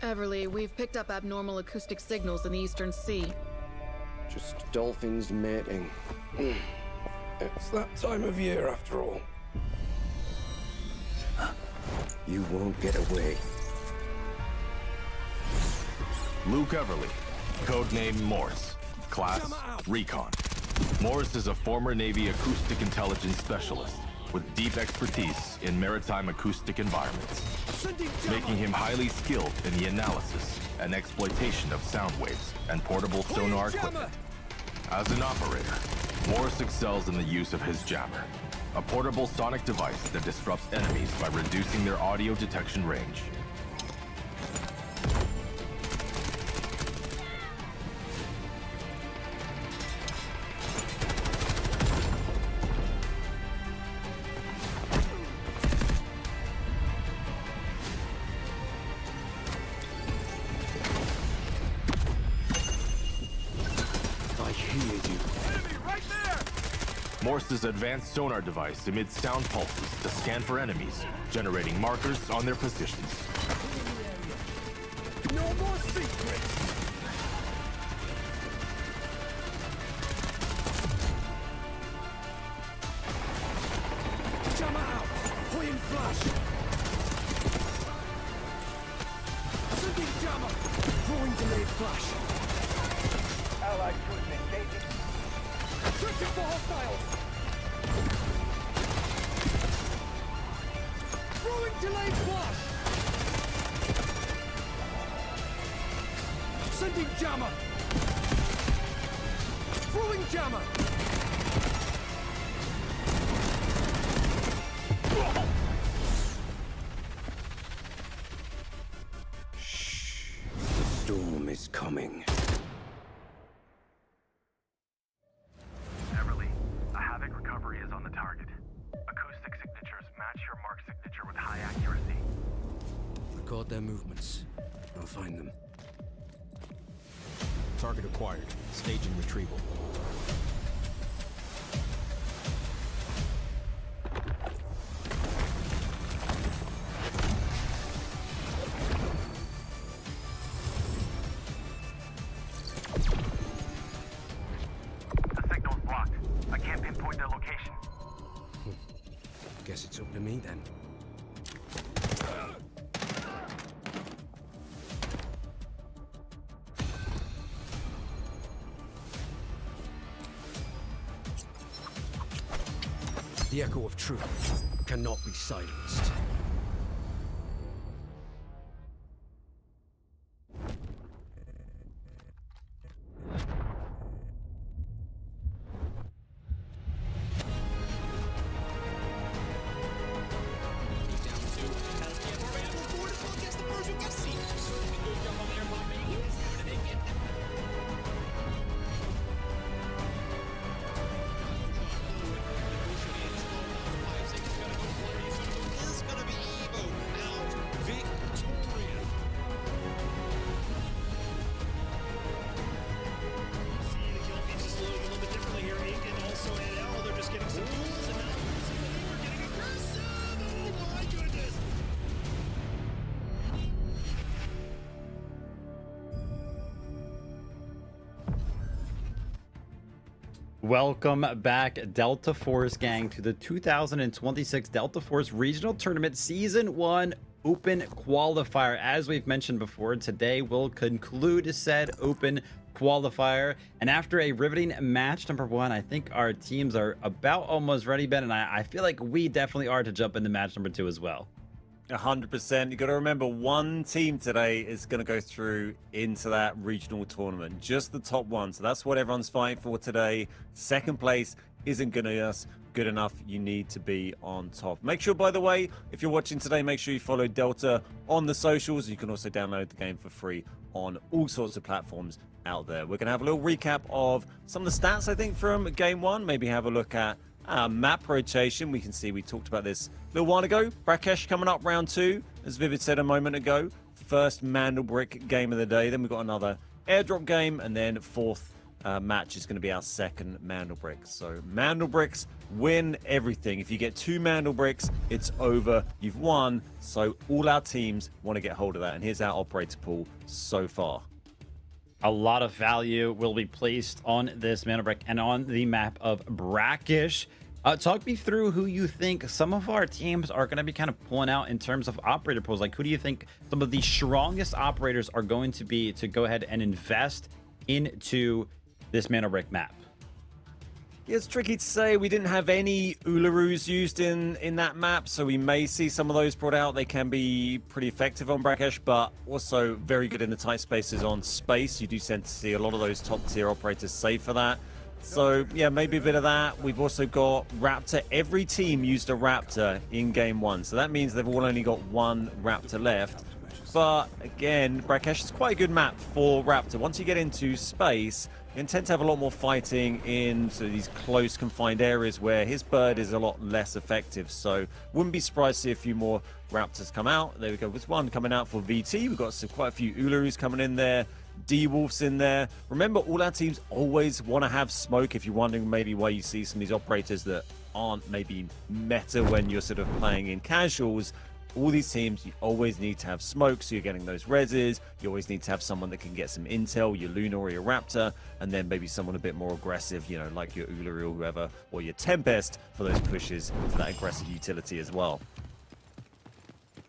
Everly, we've picked up abnormal acoustic signals in the Eastern Sea. Just dolphins mating. It's that time of year, after all. You won't get away. Luke Everly, codename Morse, class Recon. Morse is a former Navy acoustic intelligence specialist with deep expertise in maritime acoustic environments, making him highly skilled in the analysis and exploitation of sound waves and portable sonar equipment. As an operator, Morse excels in the use of his jammer, a portable sonic device that disrupts enemies by reducing their audio detection range. Morse's advanced sonar device emits sound pulses to scan for enemies, generating markers on their positions. No more secrets! Jammer out! Point flash! Sending jammer! Throwing delayed flash! Allied troops engaging. Searching for hostiles! Throwing delayed flash! Sending jammer! Throwing jammer! Shh. The storm is coming. Everly, a Havoc recovery is on the target. Acoustic signatures match your mark signature with high accuracy. Record their movements. I'll find them. Target acquired. Staging retrieval. The signal's blocked. I can't pinpoint their location. Guess it's up to me then. The echo of truth cannot be silenced. Welcome back, Delta Force gang, to the 2026 Delta Force Regional Tournament Season 1 Open Qualifier. As we've mentioned before, today will conclude said Open Qualifier. And after a riveting match number 1, I think our teams are about almost ready, Ben, and I feel like we definitely are to jump into match number 2 as well. 100%. You got to remember, one team today is going to go through into that regional tournament, just the top one. So that's what everyone's fighting for today. Second place isn't going to be good enough. You need to be on top. Make sure, by the way, if you're watching today, make sure you follow Delta on the socials. You can also download the game for free on all sorts of platforms out there. We're going to have a little recap of some of the stats, I think, from game 1. Maybe have a look at map rotation. We can see we talked about this a little while ago. Brakkesh coming up round 2, as Vivid said a moment ago. First Mandelbrick game of the day. Then we've got another airdrop game, and then fourth match is going to be our second Mandelbrick. So Mandelbricks win everything. If you get 2 Mandelbricks, it's over. You've won. So all our teams want to get hold of that. And here's our operator pool so far. A lot of value will be placed on this Mandelbrick and on the map of Brakkesh. Talk me through who you think some of our teams are going to be kind of pulling out in terms of operator pools. Like, who do you think some of the strongest operators are going to be to go ahead and invest into this Mandelbrick map? Yeah, it's tricky to say. We didn't have any Ulurus used in that map, so we may see some of those brought out. They can be pretty effective on Brakkesh, but also very good in the tight spaces on space. You do tend to see a lot of those top-tier operators save for that. So, yeah, maybe a bit of that. We've also got Raptor. Every team used a Raptor in Game 1, so that means they've all only got 1 Raptor left. But, again, Brakkesh is quite a good map for Raptor. Once you get into space, you tend to have a lot more fighting in sort of these close, confined areas where his bird is a lot less effective. So, wouldn't be surprised to see a few more Raptors come out. There we go. With one coming out for VT. We've got quite a few Ulurus coming in there. D-Wolf's in there. Remember, all our teams always want to have smoke. If you're wondering maybe why you see some of these operators that aren't maybe meta when you're sort of playing in casuals, all these teams, you always need to have smoke, so you're getting those reses. You always need to have someone that can get some intel, your Luna or your Raptor, and then maybe someone a bit more aggressive, you know, like your Uluru or whoever, or your Tempest for those pushes for that aggressive utility as well.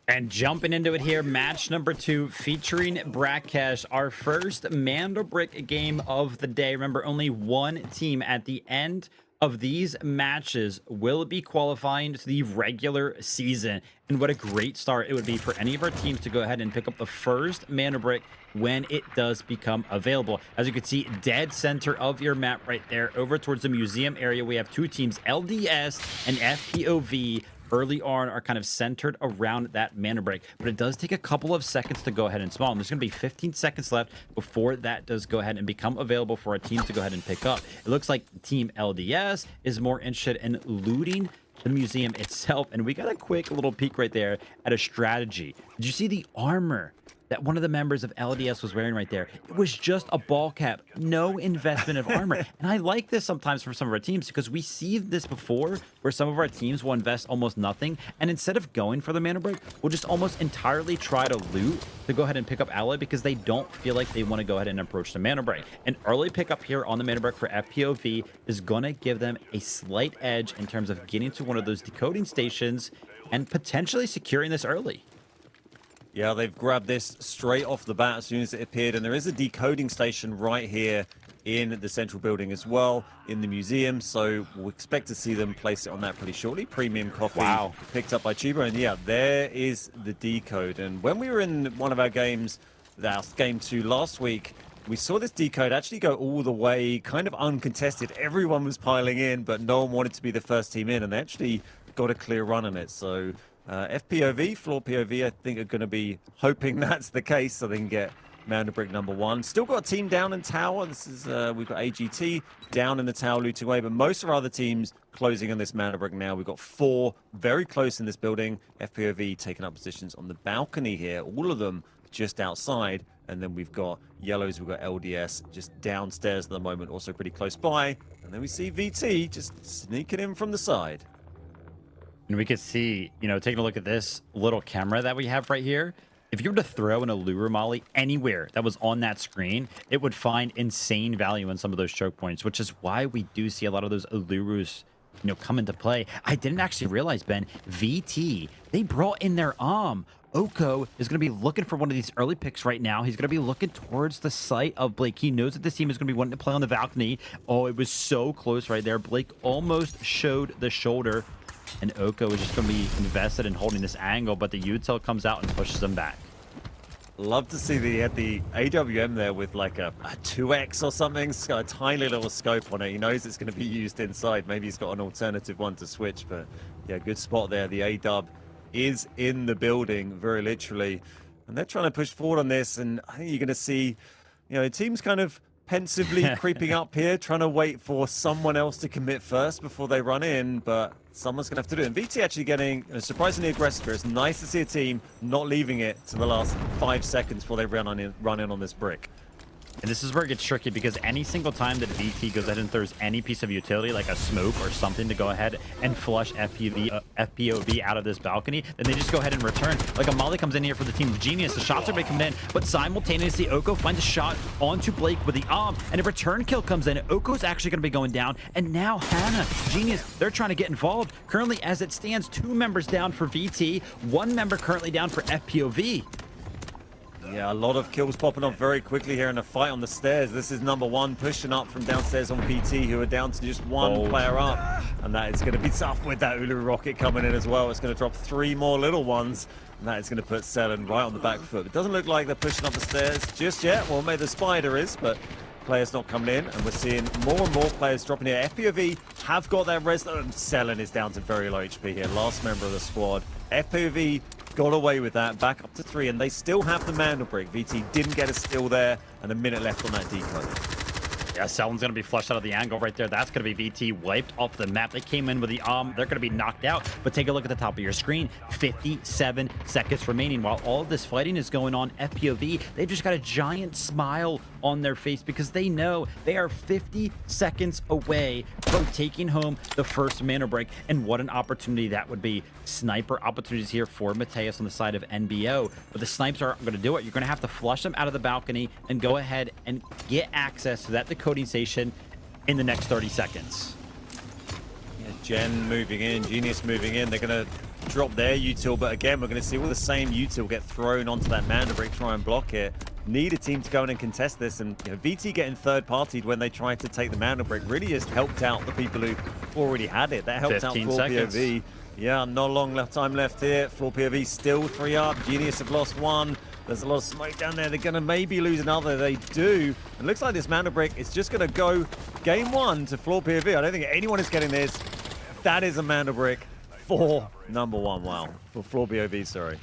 And jumping into it here, match number 2 featuring Brakkesh, our first Mandelbrick game of the day. Remember, only one team at the end of these matches will be qualifying to the regular season. And what a great start it would be for any of our teams to go ahead and pick up the first Mandelbrick when it does become available. As you can see, dead center of your map right there, over towards the museum area, we have two teams, LDS and FPOV. Early on are kind of centered around that Mandelbrick, but it does take a couple of seconds to go ahead and spawn. There's going to be 15 seconds left before that does go ahead and become available for our team to go ahead and pick up. It looks like Team LDS is more interested in looting the museum itself, and we got a quick little peek right there at a strategy. Did you see the armor that one of the members of LDS was wearing right there? It was just a ball cap, no investment of armor. And I like this sometimes for some of our teams, because we see this before where some of our teams will invest almost nothing, and instead of going for the Mandelbrick, we'll just almost entirely try to loot to go ahead and pick up alloy, because they don't feel like they want to go ahead and approach the Mandelbrick. An early pickup here on the Mandelbrick for FPOV is going to give them a slight edge in terms of getting to one of those decoding stations and potentially securing this early. Yeah, they've grabbed this straight off the bat as soon as it appeared, and there is a decoding station right here in the central building as well, in the museum, so we'll expect to see them place it on that pretty shortly. Premium coffee picked up by Chiba, and yeah, there is the decode. And when we were in one of our games, that game 2 last week, we saw this decode actually go all the way, kind of uncontested. Everyone was piling in, but no one wanted to be the first team in, and they actually got a clear run on it. So FPOV, floor POV, I think are going to be hoping that's the case so they can get Mandelbrick number 1. Still got a team down in tower. This is we've got AGT down in the tower looting away, but most of our other teams closing on this Mandelbrick now. We've got 4 very close in this building. FPOV taking up positions on the balcony here, all of them just outside. And then we've got yellows, we've got LDS just downstairs at the moment, also pretty close by. And then we see VT just sneaking in from the side. And we could see, you know, taking a look at this little camera that we have right here. If you were to throw an Allure Molly anywhere that was on that screen, it would find insane value in some of those choke points, which is why we do see a lot of those Allures, you know, come into play. I didn't actually realize, Ben, VT, they brought in their Oko is going to be looking for one of these early picks right now. He's going to be looking towards the site of Blake. He knows that this team is going to be wanting to play on the balcony. Oh, it was so close right there. Blake almost showed the shoulder. And Oko is just going to be invested in holding this angle, but the util comes out and pushes them back. Love to see the AWM there with like a 2x or something. It's got a tiny little scope on it. He knows it's going to be used inside. Maybe he's got an alternative one to switch, but yeah, good spot there. The A-dub is in the building, very literally. And they're trying to push forward on this, and I think you're going to see, you know, the team's kind of pensively creeping up here, trying to wait for someone else to commit first before they run in, but someone's going to have to do it. And VT actually getting surprisingly aggressive. It's nice to see a team not leaving it to the last 5 seconds before they run in on this brick. And this is where it gets tricky, because any single time that VT goes ahead and throws any piece of utility, like a smoke or something, to go ahead and flush FPOV out of this balcony, then they just go ahead and return. Like a Molly comes in here for the team of Genius. The shots are coming in, but simultaneously Oko finds a shot onto Blake with the and a return kill comes in. Oko's actually going to be going down, and now Hannah, Genius, they're trying to get involved. Currently, as it stands, 2 members down for VT, 1 member currently down for FPOV. Yeah, a lot of kills popping off very quickly here in a fight on the stairs. This is number 1 pushing up from downstairs on VT, who are down to just 1 player up. And that is going to be tough with that Ulu rocket coming in as well. It's going to drop 3 more little ones. And that is going to put Selen right on the back foot. It doesn't look like they're pushing up the stairs just yet. Well, maybe the spider is, but players not coming in. And we're seeing more and more players dropping here. FPOV have got that res. Selen is down to very low HP here. Last member of the squad. FPOV got away with that, back up to 3, and they still have the Mandelbrick. VT didn't get a steal there, and a minute left on that decode. Yeah, Selen's going to be flushed out of the angle right there. That's going to be VT wiped off the map. They came in with the they're going to be knocked out. But take a look at the top of your screen. 57 seconds remaining. While all of this fighting is going on, FPOV, they've just got a giant smile on their face, because they know they are 50 seconds away from taking home the first Mandelbrick. And what an opportunity that would be. Sniper opportunities here for Mateus on the side of NBO. But the snipers aren't going to do it. You're going to have to flush them out of the balcony and go ahead and get access to that decoding station in the next 30 seconds. Yeah, Jen moving in, Genius moving in. They're going to drop their util, but again, we're going to see all the same util get thrown onto that Manda Brick, try and block it. Need a team to go in and contest this, and VT getting third-partied when they tried to take the Manda Brick really just helped out the people who already had it. That helped out Floor POV. Yeah, not a long time left here. Floor POV still 3 up. Genius have lost 1. There's a lot of smoke down there. They're going to maybe lose another. They do. It looks like this Manda Brick is just going to go game 1 to Floor POV. I don't think anyone is getting this. That is a Manda Brick for number 1. Wow. For Floor POV, sorry.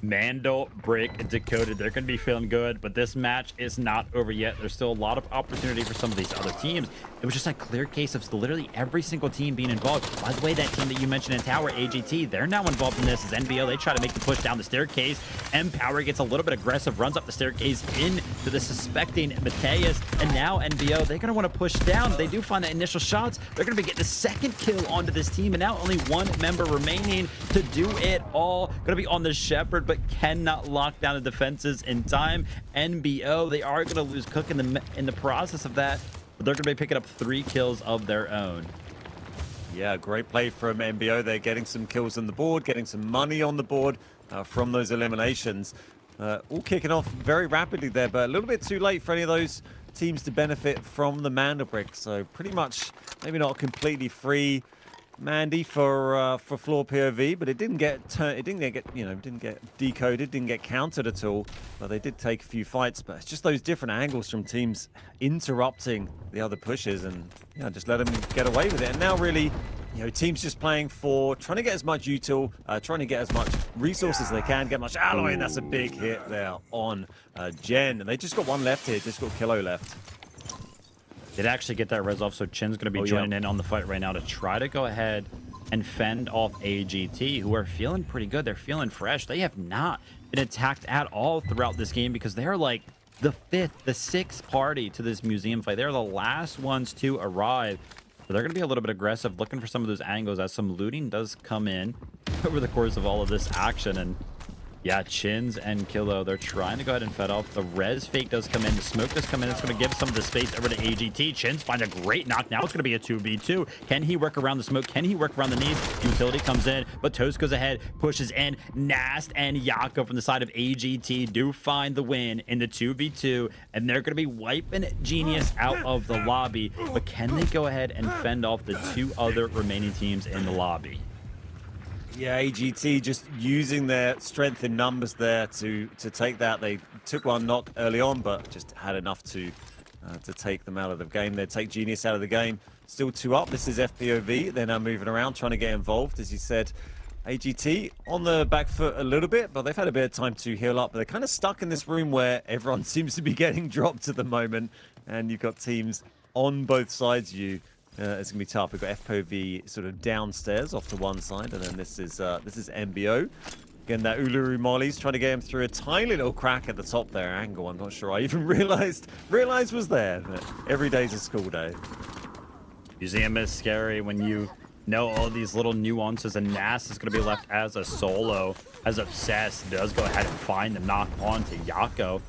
Mando Brick decoded. They're going to be feeling good, but this match is not over yet. There's still a lot of opportunity for some of these other teams. It was just a clear case of literally every single team being involved. By the way, that team that you mentioned in Tower, AGT, they're now involved in this as NBO. They try to make the push down the staircase. Empower gets a little bit aggressive, runs up the staircase into the suspecting Mateus, and now NBO, they're going to want to push down. They do find the initial shots. They're going to be getting the second kill onto this team, and now only 1 member remaining to do it all. Going to be on the Shepherd, but cannot lock down the defenses in time. NBO, they are going to lose Cook in the process of that, but they're going to be picking up 3 kills of their own. Yeah, great play from NBO. They're getting some kills on the board, getting some money on the board from those eliminations. All kicking off very rapidly there, but a little bit too late for any of those teams to benefit from the Manda Brick. So pretty much maybe not completely free Mandy for Floor POV, but it didn't get decoded, didn't get countered at all. But they did take a few fights. But it's just those different angles from teams interrupting the other pushes, and just let them get away with it. And now really, teams just playing for trying to get as much util, trying to get as much resources as they can, get much alloy, and that's a big hit there on Gen. And they just got 1 left here, just got Kilo left. Did actually get that res off, so Chin's going to be joining in on the fight right now to try to go ahead and fend off AGT, who are feeling pretty good. They're feeling fresh. They have not been attacked at all throughout this game because they're like the 6th party to this museum fight. They're the last ones to arrive. So they're going to be a little bit aggressive, looking for some of those angles as some looting does come in over the course of all of this action. And yeah, Chins and Kilo, they're trying to go ahead and fed off. The res fake does come in. The smoke does come in. It's going to give some of the space over to AGT. Chins finds a great knock. Now it's going to be a 2v2. Can he work around the smoke? Can he work around the knees? Utility comes in, but Toast goes ahead, pushes in. Nast and Yako from the side of AGT do find the win in the 2v2, and they're going to be wiping Genius out of the lobby. But can they go ahead and fend off the 2 other remaining teams in the lobby? Yeah, AGT just using their strength in numbers there to take that. They took 1 knock early on, but just had enough to take them out of the game. They take Genius out of the game. Still 2 up. This is FPOV. They're now moving around, trying to get involved. As you said, AGT on the back foot a little bit, but they've had a bit of time to heal up. But they're kind of stuck in this room where everyone seems to be getting dropped at the moment, and you've got teams on both sides of you. It's gonna be tough. We've got FPOV sort of downstairs off to one side, and then this is NBO. Again, that Uluru Molly's trying to get him through a tiny little crack at the top there. Angle, I'm not sure I even realized was there. But every day's a school day. Museum is scary when you know all these little nuances, and Nas is going to be left as a solo, as Obsessed does go ahead and find the knock on to Yako.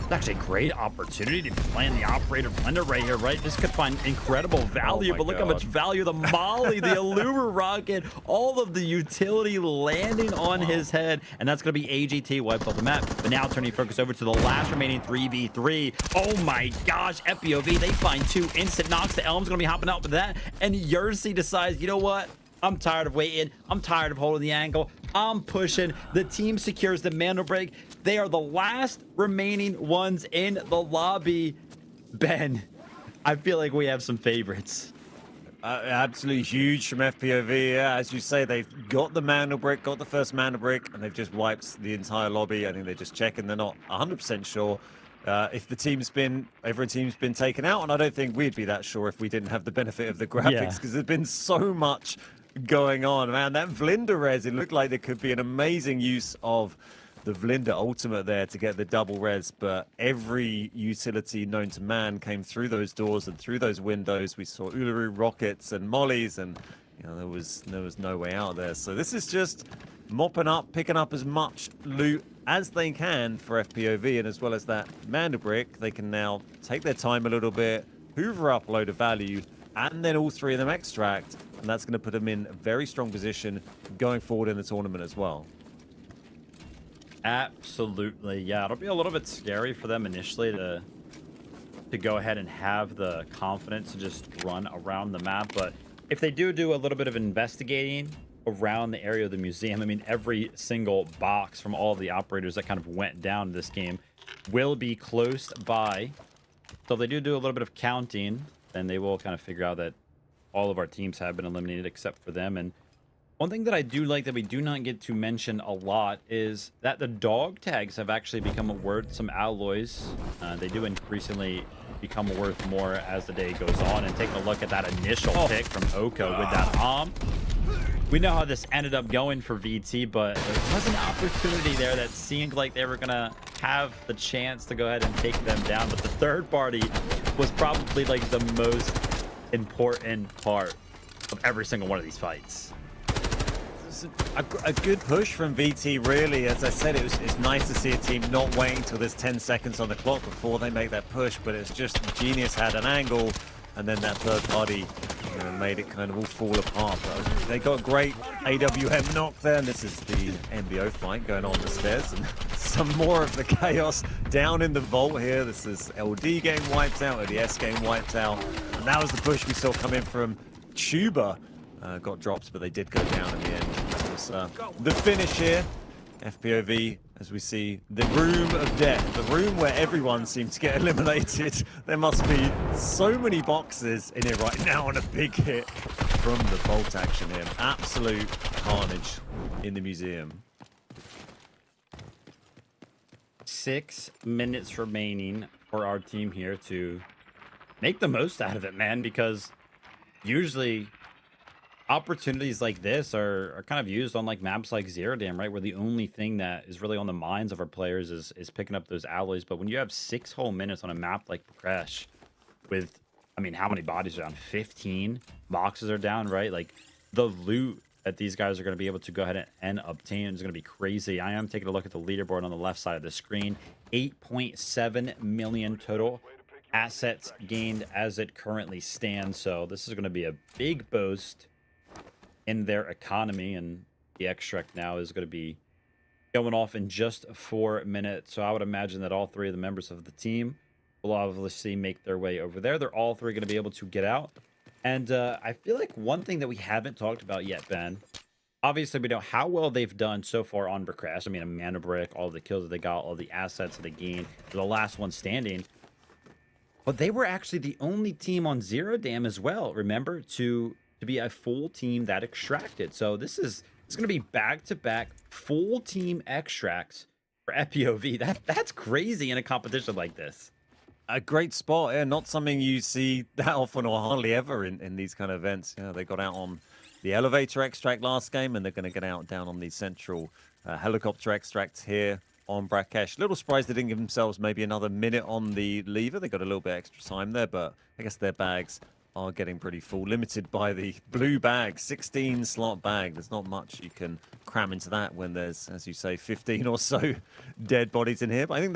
It's actually a great opportunity to be playing the operator blender right here, right? This could find incredible value, but look how much value the Molly, the Allure Rocket, all of the utility landing on his head, and that's going to be AGT wiped off the map. But now turning focus over to the last remaining 3v3. Oh my gosh, FPOV, they find 2 instant knocks. The Elm's going to be hopping out with that, and Yersey decides, you know what? I'm tired of waiting. I'm tired of holding the angle. I'm pushing. The team secures the Manda Break. They are the last remaining ones in the lobby. Ben, I feel like we have some favorites. Absolutely huge from FPOV. Yeah, as you say, they've got the Manda Brick, got the first Manda Brick, and they've just wiped the entire lobby. I think they're just checking. They're not 100% sure if every team's been taken out, and I don't think we'd be that sure if we didn't have the benefit of the graphics, because there's been so much going on. Man, that Vlinda res, it looked like there could be an amazing use of the Vlinda ultimate there to get the double res, but every utility known to man came through those doors and through those windows. We saw Uluru rockets and mollies, and there was no way out there. So this is just mopping up, picking up as much loot as they can for FPOV, and as well as that Manda Brick, they can now take their time a little bit, hoover up a load of value, and then all 3 of them extract. and that's going to put them in a very strong position going forward in the tournament as well. Absolutely, yeah. It'll be a little bit scary for them initially to go ahead and have the confidence to just run around the map, but if they do a little bit of investigating around the area of the museum, I mean, every single box from all of the operators that kind of went down in this game will be close by. So if they do a little bit of counting, then they will kind of figure out that all of our teams have been eliminated except for them. And one thing that I do like that we do not get to mention a lot is that the dog tags have actually become worth some alloys. They do increasingly become worth more as the day goes on. And taking a look at that initial pick from Oko with that we know how this ended up going for VT, but there was an opportunity there that seemed like they were gonna have the chance to go ahead and take them down, but the third party was probably like the most important part of every single one of these fights. A good push from VT, really. As I said, it's nice to see a team not waiting until there's 10 seconds on the clock before they make that push, but it's just Genius had an angle, and then that third party made it kind of all fall apart. But they got a great AWM knock there, and this is the MBO fight going on the stairs, and some more of the chaos down in the vault here. This is LD getting wiped out, ODS getting wiped out, and that was the push we saw come in from Tuba. Got dropped, but they did go down in the end. That was the finish here. FPOV, as we see, the room of death, the room where everyone seems to get eliminated. There must be so many boxes in here right now, and a big hit from the bolt action here. Absolute carnage in the museum. 6 minutes remaining for our team here to make the most out of it, man, because usually opportunities like this are kind of used on like maps like Zero Dam, right, where the only thing that is really on the minds of our players is picking up those alloys. But when you have 6 whole minutes on a map like Brakkesh with, I mean, how many bodies are down? 15 boxes are down, right? Like the loot that these guys are going to be able to go ahead and obtain is going to be crazy. I am taking a look at the leaderboard on the left side of the screen. 8.7 million total assets gained as it currently stands. So this is going to be a big boost in their economy, and the extract now is going to be going off in just 4 minutes. So I would imagine that all 3 of the members of the team will obviously make their way over there. They're all 3 going to be able to get out. And I feel like one thing that we haven't talked about yet, Ben, obviously we know how well they've done so far on Brakkesh. I mean, a mana brick, all the kills that they got, all the assets that they gained, the last one standing. But they were actually the only team on Zero Dam as well, remember, to be a full team that extracted. So it's going to be back-to-back full team extracts for FPOV. That's crazy in a competition like this. A great spot, yeah. Not something you see that often or hardly ever in these kind of events. You know, they got out on the elevator extract last game, and they're going to get out down on the central helicopter extract here on Brakkesh. Little surprised they didn't give themselves maybe another minute on the lever. They got a little bit extra time there, but I guess their bags are getting pretty full, limited by the blue bag, 16 slot bag. There's not much you can cram into that when there's, as you say, 15 or so dead bodies in here. But I think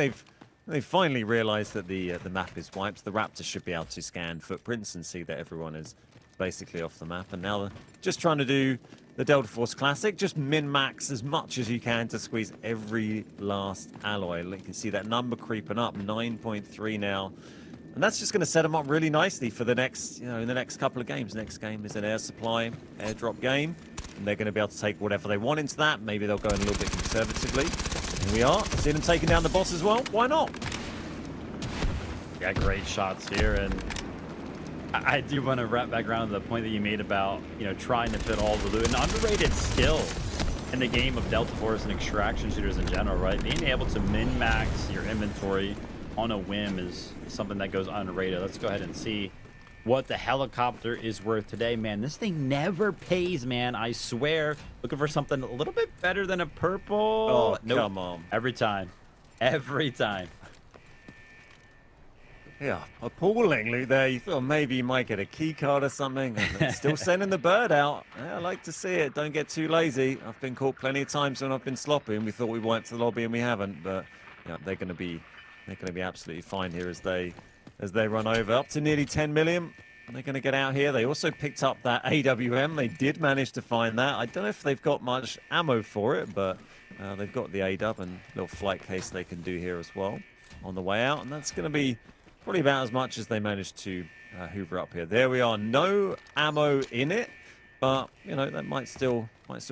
they've finally realized that the map is wiped. The Raptors should be able to scan footprints and see that everyone is basically off the map. And now they're just trying to do the Delta Force Classic, just min-max as much as you can to squeeze every last alloy. You can see that number creeping up, 9.3 now. And that's just going to set them up really nicely for the next, in the next couple of games. Next game is an air supply, airdrop game. And they're going to be able to take whatever they want into that. Maybe they'll go in a little bit conservatively. Here we are. See them taking down the boss as well. Why not? Got great shots here. And I do want to wrap back around to the point that you made about, trying to fit all the loot. An underrated skill in the game of Delta Force and extraction shooters in general, right? Being able to min-max your inventory on a whim is something that goes underrated. Let's go ahead and see what the helicopter is worth today. Man, this thing never pays, man. I swear. Looking for something a little bit better than a purple. Oh, nope. Come on. Every time. Every time. Yeah, appalling loot there. You thought maybe you might get a key card or something. Still sending the bird out. Yeah, I like to see it. Don't get too lazy. I've been caught plenty of times when I've been sloppy and we thought we went to the lobby and we haven't. But yeah, they're going to be absolutely fine here as they run over up to nearly 10 million. they're going to get out here. They also picked up that AWM. They did manage to find that. I don't know if they've got much ammo for it, but they've got the AW and little flight case they can do here as well on the way out. And that's going to be probably about as much as they managed to hoover up here. There we are. No ammo in it, but, you know, that might still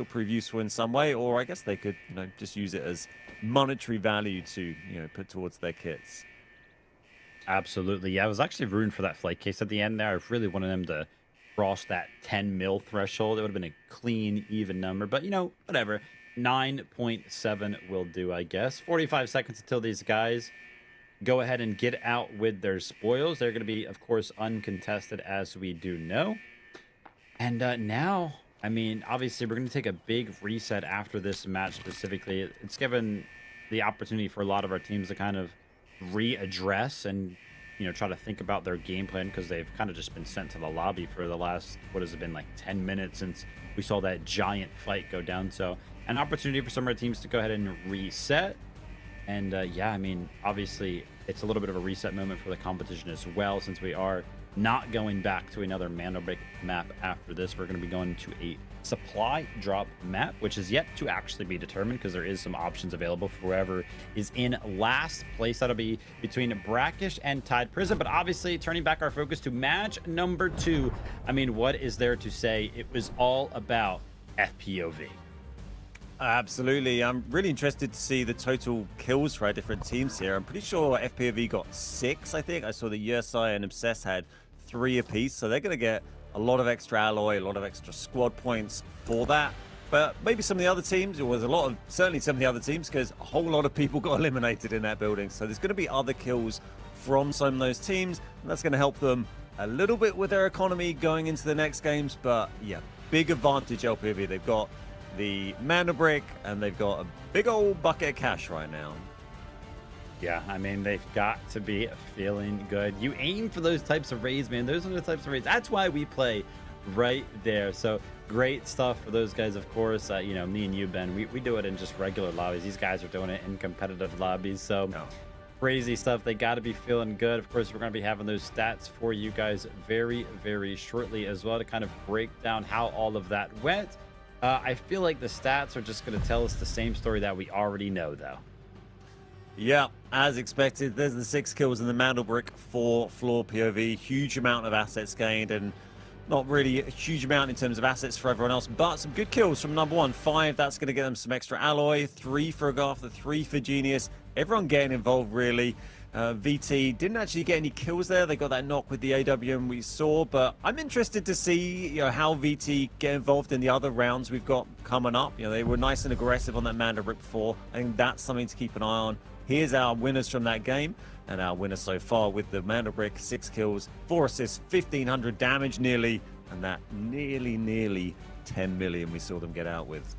prove useful in some way. Or I guess they could, you know, just use it as monetary value to, you know, put towards their kits. Absolutely. Yeah, I was actually rooting for that flight case at the end there. I really wanted them to cross that 10 mil threshold. It would have been a clean, even number. But, you know, whatever. 9.7 will do, I guess. 45 seconds until these guys go ahead and get out with their spoils. They're going to be, of course, uncontested, as we do know. And now, I mean, obviously, we're going to take a big reset after this match specifically. It's given the opportunity for a lot of our teams to kind of readdress and, you know, try to think about their game plan, because they've kind of just been sent to the lobby for the last, what has it been, like 10 minutes since we saw that giant fight go down. So an opportunity for some of our teams to go ahead and reset. And yeah, I mean, obviously it's a little bit of a reset moment for the competition as well, since we are not going back to another Mandelbrot map after this. We're going to be going to a supply drop map, which is yet to actually be determined, because there is some options available for whoever is in last place. That'll be between Brakkesh and Tide Prison. But obviously, turning back our focus to match number 2, I mean, what is there to say? It was all about FPOV. Absolutely. I'm really interested to see the total kills for our different teams here. I'm pretty sure FPOV got 6, I think. I saw that USI and Obsess had 3 apiece, so they're going to get a lot of extra alloy, a lot of extra squad points for that. But maybe some of the other teams, or was a lot of, certainly some of the other teams, because a whole lot of people got eliminated in that building. So there's going to be other kills from some of those teams, and that's going to help them a little bit with their economy going into the next games. But yeah, big advantage LPV. They've got the Mandelbrot, and they've got a big old bucket of cash right now. Yeah, I mean, they've got to be feeling good. You aim for those types of raids, man. Those are the types of raids. That's why we play right there. So great stuff for those guys, of course. You know, me and you, Ben, we do it in just regular lobbies. These guys are doing it in competitive lobbies. So crazy stuff. They got to be feeling good. Of course, we're going to be having those stats for you guys very, very shortly as well, to kind of break down how all of that went. I feel like the stats are just going to tell us the same story that we already know, though. Yeah, as expected, there's the 6 kills in the Mandelbrot for floor POV. Huge amount of assets gained, and not really a huge amount in terms of assets for everyone else, but some good kills from number 1. 5, that's going to get them some extra alloy. 3 for Agartha, 3 for Genius. Everyone getting involved, really. VT didn't actually get any kills there. They got that knock with the AWM we saw, but I'm interested to see, you know, how VT get involved in the other rounds we've got coming up. You know, they were nice and aggressive on that Mandelbrot before. I think that's something to keep an eye on. Here's our winners from that game, and our winner so far with the Mandelbrot: 6 kills, 4 assists, 1,500 damage nearly, and that nearly 10 million we saw them get out with.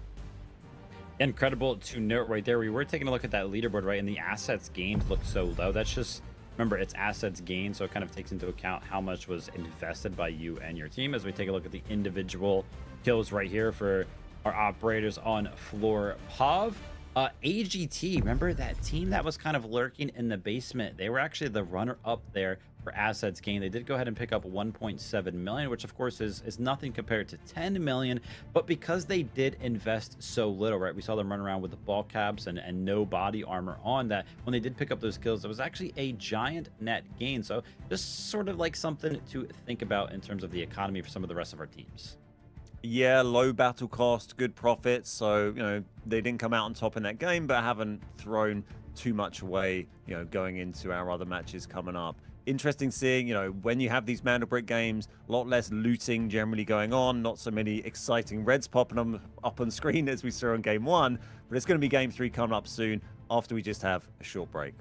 Incredible to note right there. We were taking a look at that leaderboard, right, and the assets gained looked so low. That's just, remember, it's assets gained, so it kind of takes into account how much was invested by you and your team. As we take a look at the individual kills right here for our operators on floor POV. AGT, remember that team that was kind of lurking in the basement? They were actually the runner-up there for assets gained. They did go ahead and pick up 1.7 million, which of course is nothing compared to 10 million, but because they did invest so little, right? We saw them run around with the ball caps and no body armor on, that when they did pick up those kills, it was actually a giant net gain. So just sort of like something to think about in terms of the economy for some of the rest of our teams. Yeah, low battle cost, good profits. So, you know, they didn't come out on top in that game, but haven't thrown too much away, you know, going into our other matches coming up. Interesting seeing, you know, when you have these Mandelbrot games, a lot less looting generally going on, not so many exciting reds popping up on screen as we saw in game 1, but it's going to be game 3 coming up soon after we just have a short break.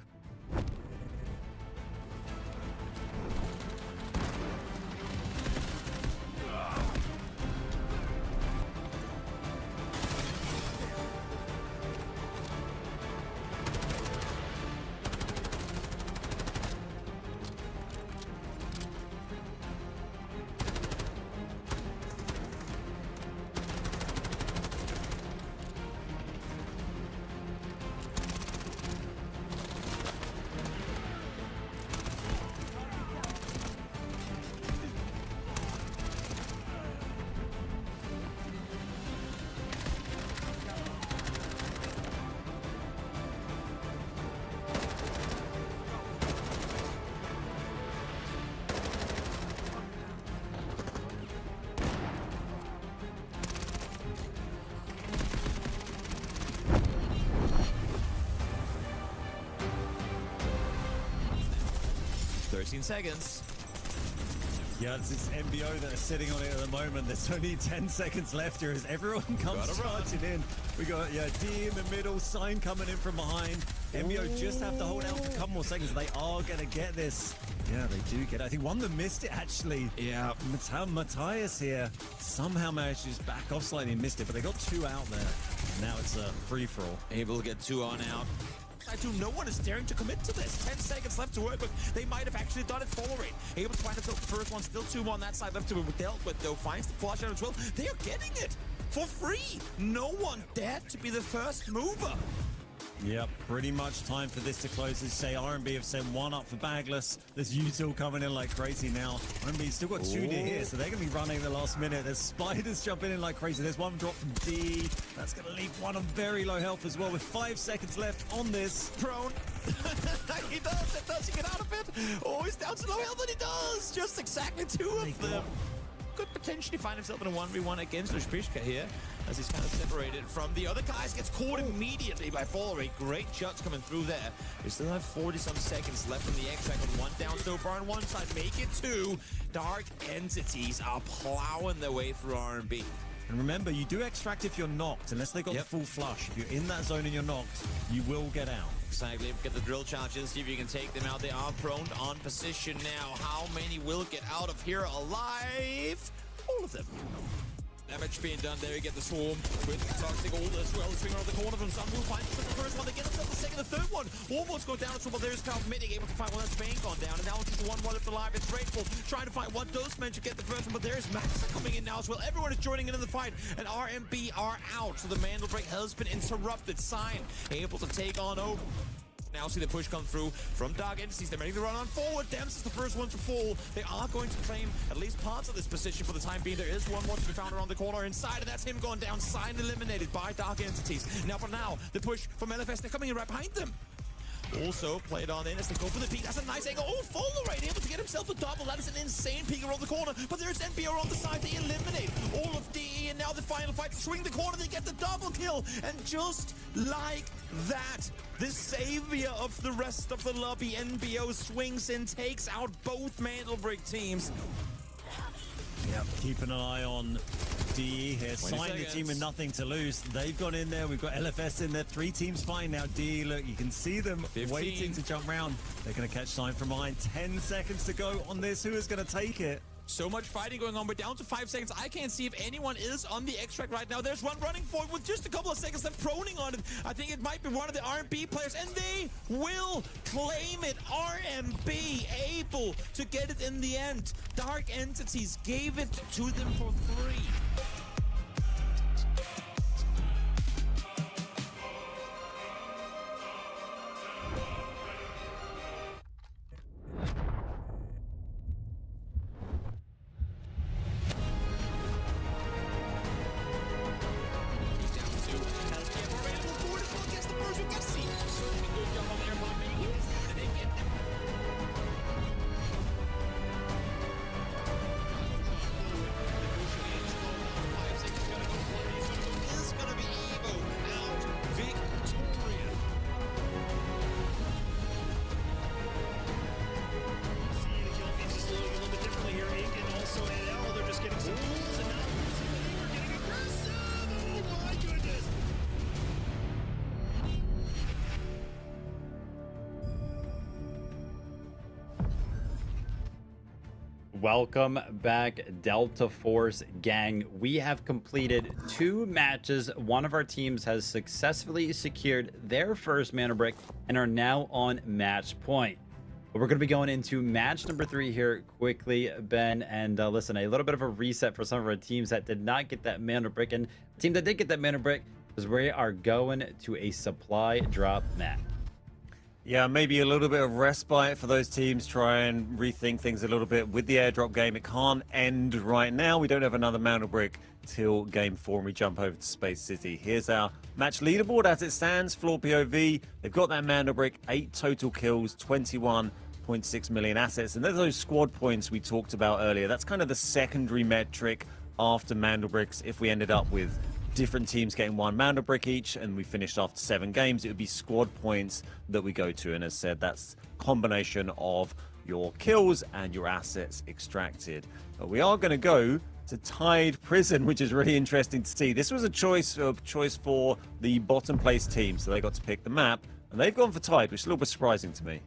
13 seconds. Yeah, it's this MBO that are sitting on it at the moment. There's only 10 seconds left here as everyone comes charging in. We got, D in the middle, Sign coming in from behind. MBO just have to hold out for a couple more seconds. They are going to get this. Yeah, they do get it. I think one of them missed it, actually. Yeah. Matthias here somehow managed to just back off slightly and missed it, but they got 2 out there. Now it's a free-for-all. Able to get 2 on out. No one is daring to commit to this. 10 seconds left to work with. They might have actually done it fall rate. Able to find themselves the first one. Still 2 on that side left to be dealt with, though. Finds the flush out as well. They are getting it for free. No one dared to be the first mover. Yep, pretty much time for this to close. As say, R&B have sent 1 up for Bagless. There's Util coming in like crazy now. R&B's still got 2 to here, so they're going to be running the last minute. There's Spiders jumping in like crazy. There's 1 drop from D. That's going to leave 1 on very low health as well with 5 seconds left on this. Prone. He does. Does he get out of it? Oh, he's down to low health, and he does. Just exactly 2 of them. Could potentially find himself in a 1v1 against Ushpishka here, as he's kind of separated from the other guys. Gets caught immediately by fall rate. Great shots coming through there. We still have 40-some seconds left from the extract with 1 down so far on one side. Make it 2. Dark Entities are plowing their way through R&B. And remember, you do extract if you're knocked, unless they got the full flush. If you're in that zone and you're knocked, you will get out. Exactly. Get the drill charge in, see if you can take them out. They are prone on position now. How many will get out of here alive? All of them. Damage being done there. You get the swarm with Toxic Ult as well. Swing around the corner from Sun. Will find the first one. They get themselves the second, the third one. Almost go down as well. There's Cosmetic able to find one. That's Bane gone down. And now it's just 1 left alive. It's Grateful trying to find what those men should get the first one. But there's Max coming in now as well. Everyone is joining in the fight. And RMB are out. So the Mandel break has been interrupted. Sign able to take on over. Now see the push come through from Dark Entities. They're ready to run on forward. Dems is the first one to fall. They are going to claim at least parts of this position for the time being. There is 1 more to be found around the corner inside, and that's him going down. Sign eliminated by Dark Entities. Now for now, the push from LFS. They're coming in right behind them. Also played on in as they go for the peek. That's a nice angle. Oh, fall right, able to get himself a double. That is an insane peek around the corner. But there's NBO on the side. They eliminate all of DE, and now the final fight. Swing the corner, they get the double kill. And just like that, the savior of the rest of the lobby, NBO swings in, takes out both Mandelbrick teams. Yep, keeping an eye on DE here. Sign the team with nothing to lose. They've gone in there. We've got LFS in there. 3 teams fine now. DE, look, you can see them 15. Waiting to jump round. They're going to catch Sign from behind. 10 seconds to go on this. Who is going to take it? So much fighting going on. We're down to 5 seconds. I can't see if anyone is on the extract right now. There's one running forward with just a couple of seconds left, proning on it. I think it might be one of the RMB players, and they will claim it. RMB able to get it in the end. Dark Entities gave it to them for free. Welcome back, Delta Force gang. We have completed 2 matches. One of our teams has successfully secured their first mana brick and are now on match point. But we're going to be going into match number 3 here quickly, Ben. And listen, a little bit of a reset for some of our teams that did not get that mana brick. And the team that did get that mana brick, is we are going to a supply drop map. Yeah, maybe a little bit of respite for those teams. Try and rethink things a little bit with the airdrop game. It can't end right now. We don't have another Mandel brick till game 4 and we jump over to Space City. Here's our match leaderboard as it stands. Floor POV. They've got that Mandel brick. 8 total kills, 21.6 million assets. And there's those squad points we talked about earlier. That's kind of the secondary metric after Mandel bricks. If we ended up with different teams getting 1 Mandel brick each and we finished after 7 games, it would be squad points that we go to. And as said, that's combination of your kills and your assets extracted. But we are going to go to Tide Prison, which is really interesting to see. This was a choice for the bottom place team, so they got to pick the map, and they've gone for Tide, which is a little bit surprising to me.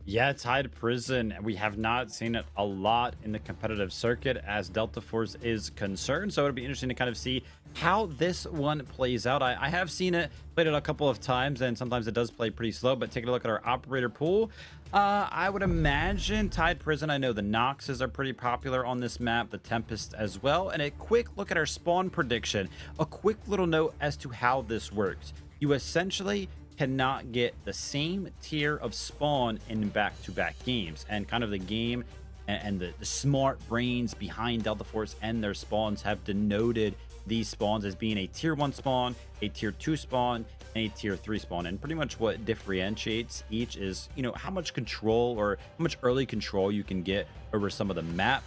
Yeah, Tide Prison. We have not seen it a lot in the competitive circuit as Delta Force is concerned. So it'll be interesting to kind of see how this one plays out. I have seen it, played it a couple of times, and sometimes it does play pretty slow. But taking a look at our operator pool, I would imagine Tide Prison. I know the Noxes are pretty popular on this map, the Tempest as well. And a quick look at our spawn prediction. A quick little note as to how this works. You essentially cannot get the same tier of spawn in back-to-back games, and kind of the game and the smart brains behind Delta Force and their spawns have denoted these spawns as being a tier 1 spawn, a tier 2 spawn, and a tier 3 spawn. And pretty much what differentiates each is, you know, how much control or how much early control you can get over some of the map.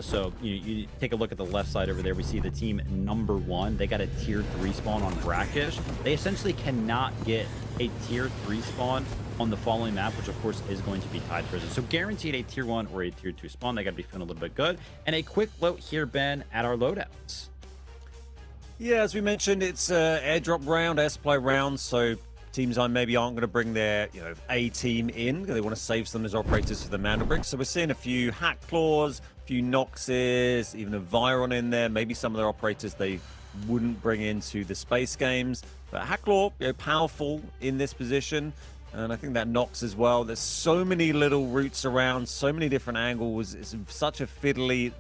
So you take a look at the left side over there. We see the team number 1. They got a tier 3 spawn on Brakkesh. They essentially cannot get a tier 3 spawn on the following map, which of course is going to be Tide Prison. So guaranteed a tier 1 or a tier 2 spawn. They got to be feeling a little bit good. And a quick look here, Ben, at our loadouts. Yeah, as we mentioned, it's airdrop round, air supply round, so teams maybe aren't going to bring their A team in. They want to save some as operators for the Mana Bricks. So we're seeing a few Hack Claws, a few Noxes, even a Viron in there. Maybe some of their operators they wouldn't bring into the space games. But Hack Claw, powerful in this position. And I think that Nox as well. There's so many little routes around, so many different angles. It's such a fiddly,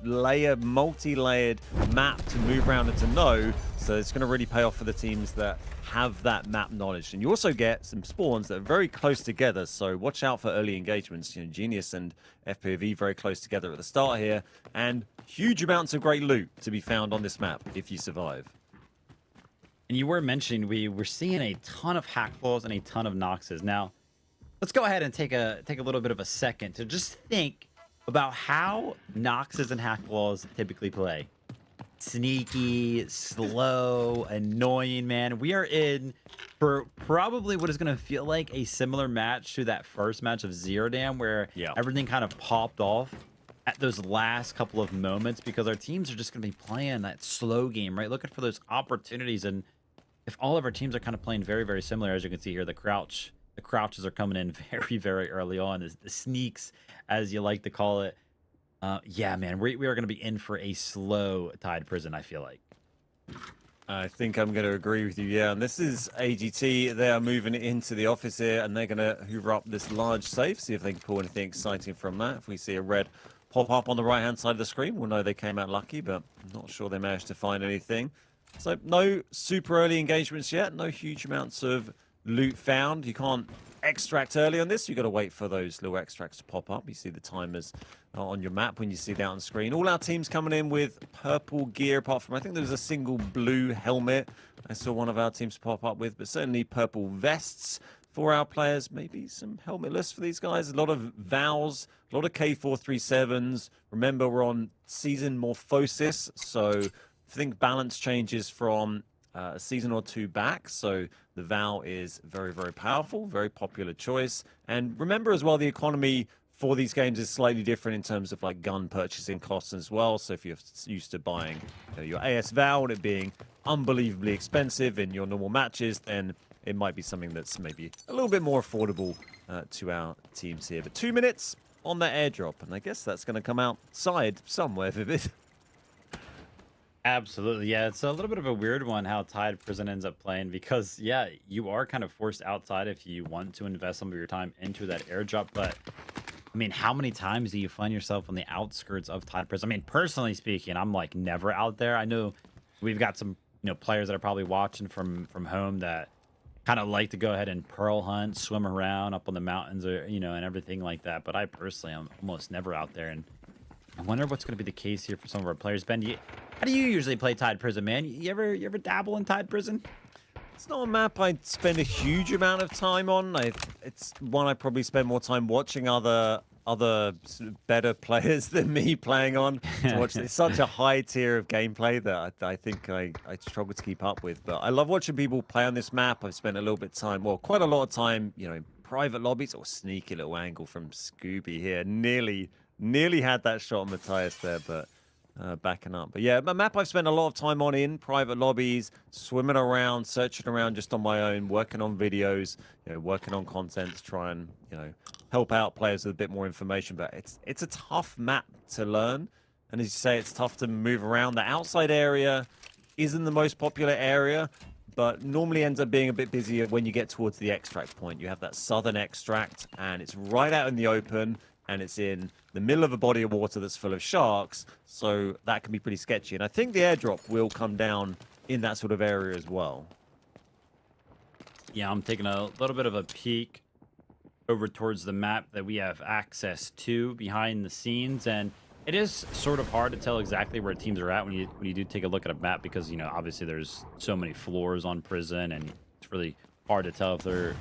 multi-layered map to move around and to know. So it's going to really pay off for the teams that have that map knowledge. And you also get some spawns that are very close together. So watch out for early engagements. Genius and FPV very close together at the start here. And huge amounts of great loot to be found on this map if you survive. And you were mentioning we're seeing a ton of Hack Claws and a ton of Noxes. Now, let's go ahead and take a little bit of a second to just think about how Noxes and Hack Claws typically play. Sneaky, slow, annoying, man. We are in for probably what is going to feel like a similar match to that first match of Zero Dam, where everything kind of popped off at those last couple of moments because our teams are just going to be playing that slow game, right? Looking for those opportunities. And if all of our teams are kind of playing very, very similar, as you can see here, the crouches are coming in very, very early on. The sneaks, as you like to call it. Yeah, man, we are going to be in for a slow Tide Prison, I feel like. I think I'm going to agree with you, yeah. And this is AGT. They are moving into the office here, and they're going to hoover up this large safe, see if they can pull anything exciting from that. If we see a red pop up on the right-hand side of the screen, we'll know they came out lucky, but I'm not sure they managed to find anything. So no super early engagements yet, no huge amounts of loot found. You can't extract early on this. You've got to wait for those little extracts to pop up. You see the timers on your map when you see that on screen. All our teams coming in with purple gear, apart from I think there was a single blue helmet I saw one of our teams pop up with, but certainly purple vests for our players. Maybe some helmetless for these guys. A lot of Vows, a lot of K437s. Remember, we're on season Morphosis, so I think balance changes from a season or two back. So the Vow is very, very powerful, very popular choice. And remember as well, the economy for these games is slightly different in terms of like gun purchasing costs as well. So if you're used to buying your AS Vow and it being unbelievably expensive in your normal matches, then it might be something that's maybe a little bit more affordable to our teams here. But 2 minutes on that airdrop, and I guess that's going to come outside somewhere, Vivid. Absolutely, yeah. It's a little bit of a weird one how Tide Prison ends up playing because, yeah, you are kind of forced outside if you want to invest some of your time into that airdrop. But, I mean, how many times do you find yourself on the outskirts of Tide Prison? I mean, personally speaking, I'm, like, never out there. I know we've got some, players that are probably watching from home that kind of like to go ahead and pearl hunt, swim around up on the mountains, or and everything like that. But I personally am almost never out there, and I wonder what's going to be the case here for some of our players. Ben, how do you usually play Tide Prison, man? You ever dabble in Tide Prison? It's not a map I spend a huge amount of time on. It's one I probably spend more time watching other sort of better players than me playing on to watch. It's such a high tier of gameplay that I think I struggle to keep up with. But I love watching people play on this map. I've spent a little bit of time, well, quite a lot of time, private lobbies. Oh, sneaky little angle from Scooby here. Nearly had that shot on Matthias there, but backing up. But yeah, a map I've spent a lot of time on in private lobbies, swimming around, searching around just on my own, working on videos, working on content to try and, help out players with a bit more information. But it's a tough map to learn. And as you say, it's tough to move around. The outside area isn't the most popular area, but normally ends up being a bit busier when you get towards the extract point. You have that southern extract, and it's right out in the open, and it's in the middle of a body of water that's full of sharks, so that can be pretty sketchy. And I think the airdrop will come down in that sort of area as well. Yeah, I'm taking a little bit of a peek over towards the map that we have access to behind the scenes, and it is sort of hard to tell exactly where teams are at when you do take a look at a map, because obviously there's so many floors on prison, and it's really hard to tell if they're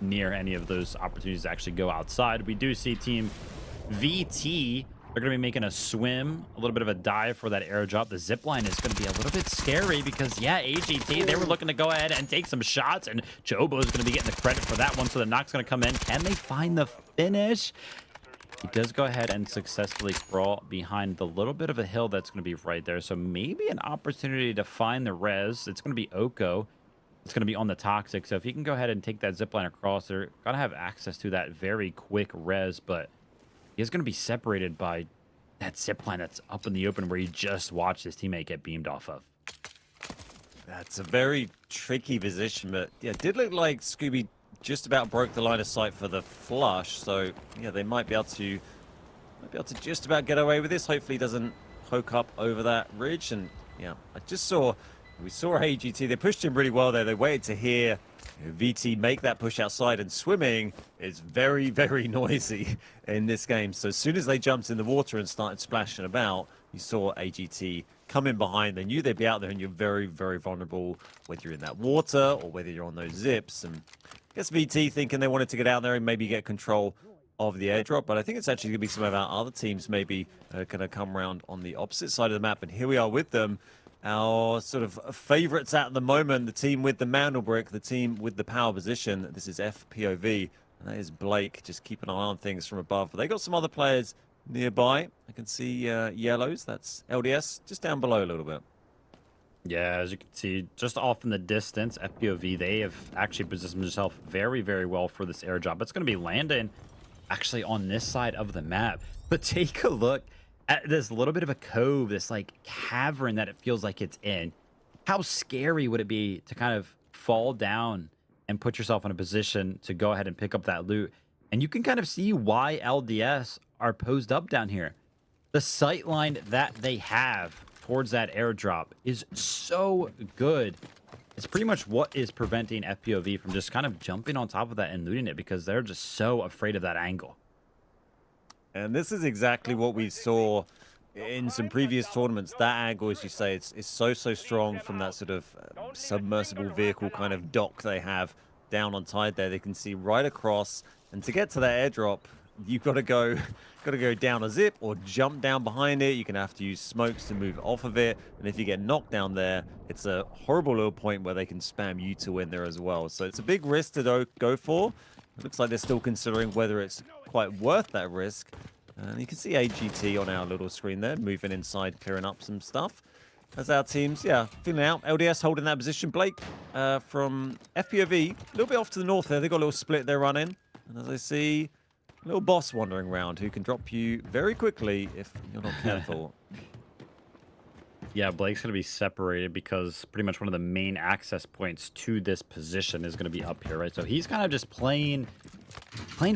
near any of those opportunities to actually go outside. We do see team VT, they're going to be making a swim, a little bit of a dive for that airdrop. The zip line is going to be a little bit scary because, yeah, AGT, they were looking to go ahead and take some shots, and Jobo is going to be getting the credit for that one, so the knock's going to come in. Can they find the finish? He does go ahead and successfully crawl behind the little bit of a hill that's going to be right there, so maybe an opportunity to find the res. It's going to be Oko. It's going to be on the Toxic, so if you can go ahead and take that zip line across, they're going to have access to that very quick res, but he's going to be separated by that zip line that's up in the open where he just watched his teammate get beamed off of. That's a very tricky position, but yeah, it did look like Scooby just about broke the line of sight for the flush, so yeah, they might be able to just about get away with this. Hopefully he doesn't poke up over that ridge. And yeah, we saw AGT, they pushed him really well there. They waited to hear VT make that push outside, and swimming is very, very noisy in this game. So as soon as they jumped in the water and started splashing about, you saw AGT come in behind. They knew they'd be out there, and you're very, very vulnerable, whether you're in that water or whether you're on those zips. And I guess VT thinking they wanted to get out there and maybe get control of the airdrop, but I think it's actually going to be some of our other teams maybe going to come around on the opposite side of the map. And here we are with them. Our sort of favorites at the moment, the team with the Mandelbrick, the team with the power position. This is FPOV, and that is Blake, just keeping an eye on things from above. But they got some other players nearby. I can see yellows, that's LDS, just down below a little bit. Yeah, as you can see, just off in the distance, FPOV, they have actually positioned themselves very, very well for this airdrop. It's going to be landing actually on this side of the map. But take a look at this little bit of a cove, this like cavern that it feels like it's in. How scary would it be to kind of fall down and put yourself in a position to go ahead and pick up that loot? And you can kind of see why LDS are posed up down here. The sight line that they have towards that airdrop is so good. It's pretty much what is preventing FPOV from just kind of jumping on top of that and looting it, because they're just so afraid of that angle. And this is exactly what we saw in some previous tournaments. That angle, as you say, it's so strong from that sort of submersible vehicle kind of dock they have down on tide there. They can see right across, and to get to that airdrop, you've got to go down a zip or jump down behind it. You're going to have to use smokes to move off of it. And if you get knocked down there, it's a horrible little point where they can spam you to win there as well. So it's a big risk to go for. It looks like they're still considering whether it's quite worth that risk. And you can see AGT on our little screen there, moving inside, clearing up some stuff. As our teams, yeah, feeling out. LDS holding that position. Blake from FPOV, a little bit off to the north there. They've got a little split they're running. And as I see, a little boss wandering around who can drop you very quickly if you're not careful. Yeah, Blake's going to be separated because pretty much one of the main access points to this position is going to be up here, right? So he's kind of just playing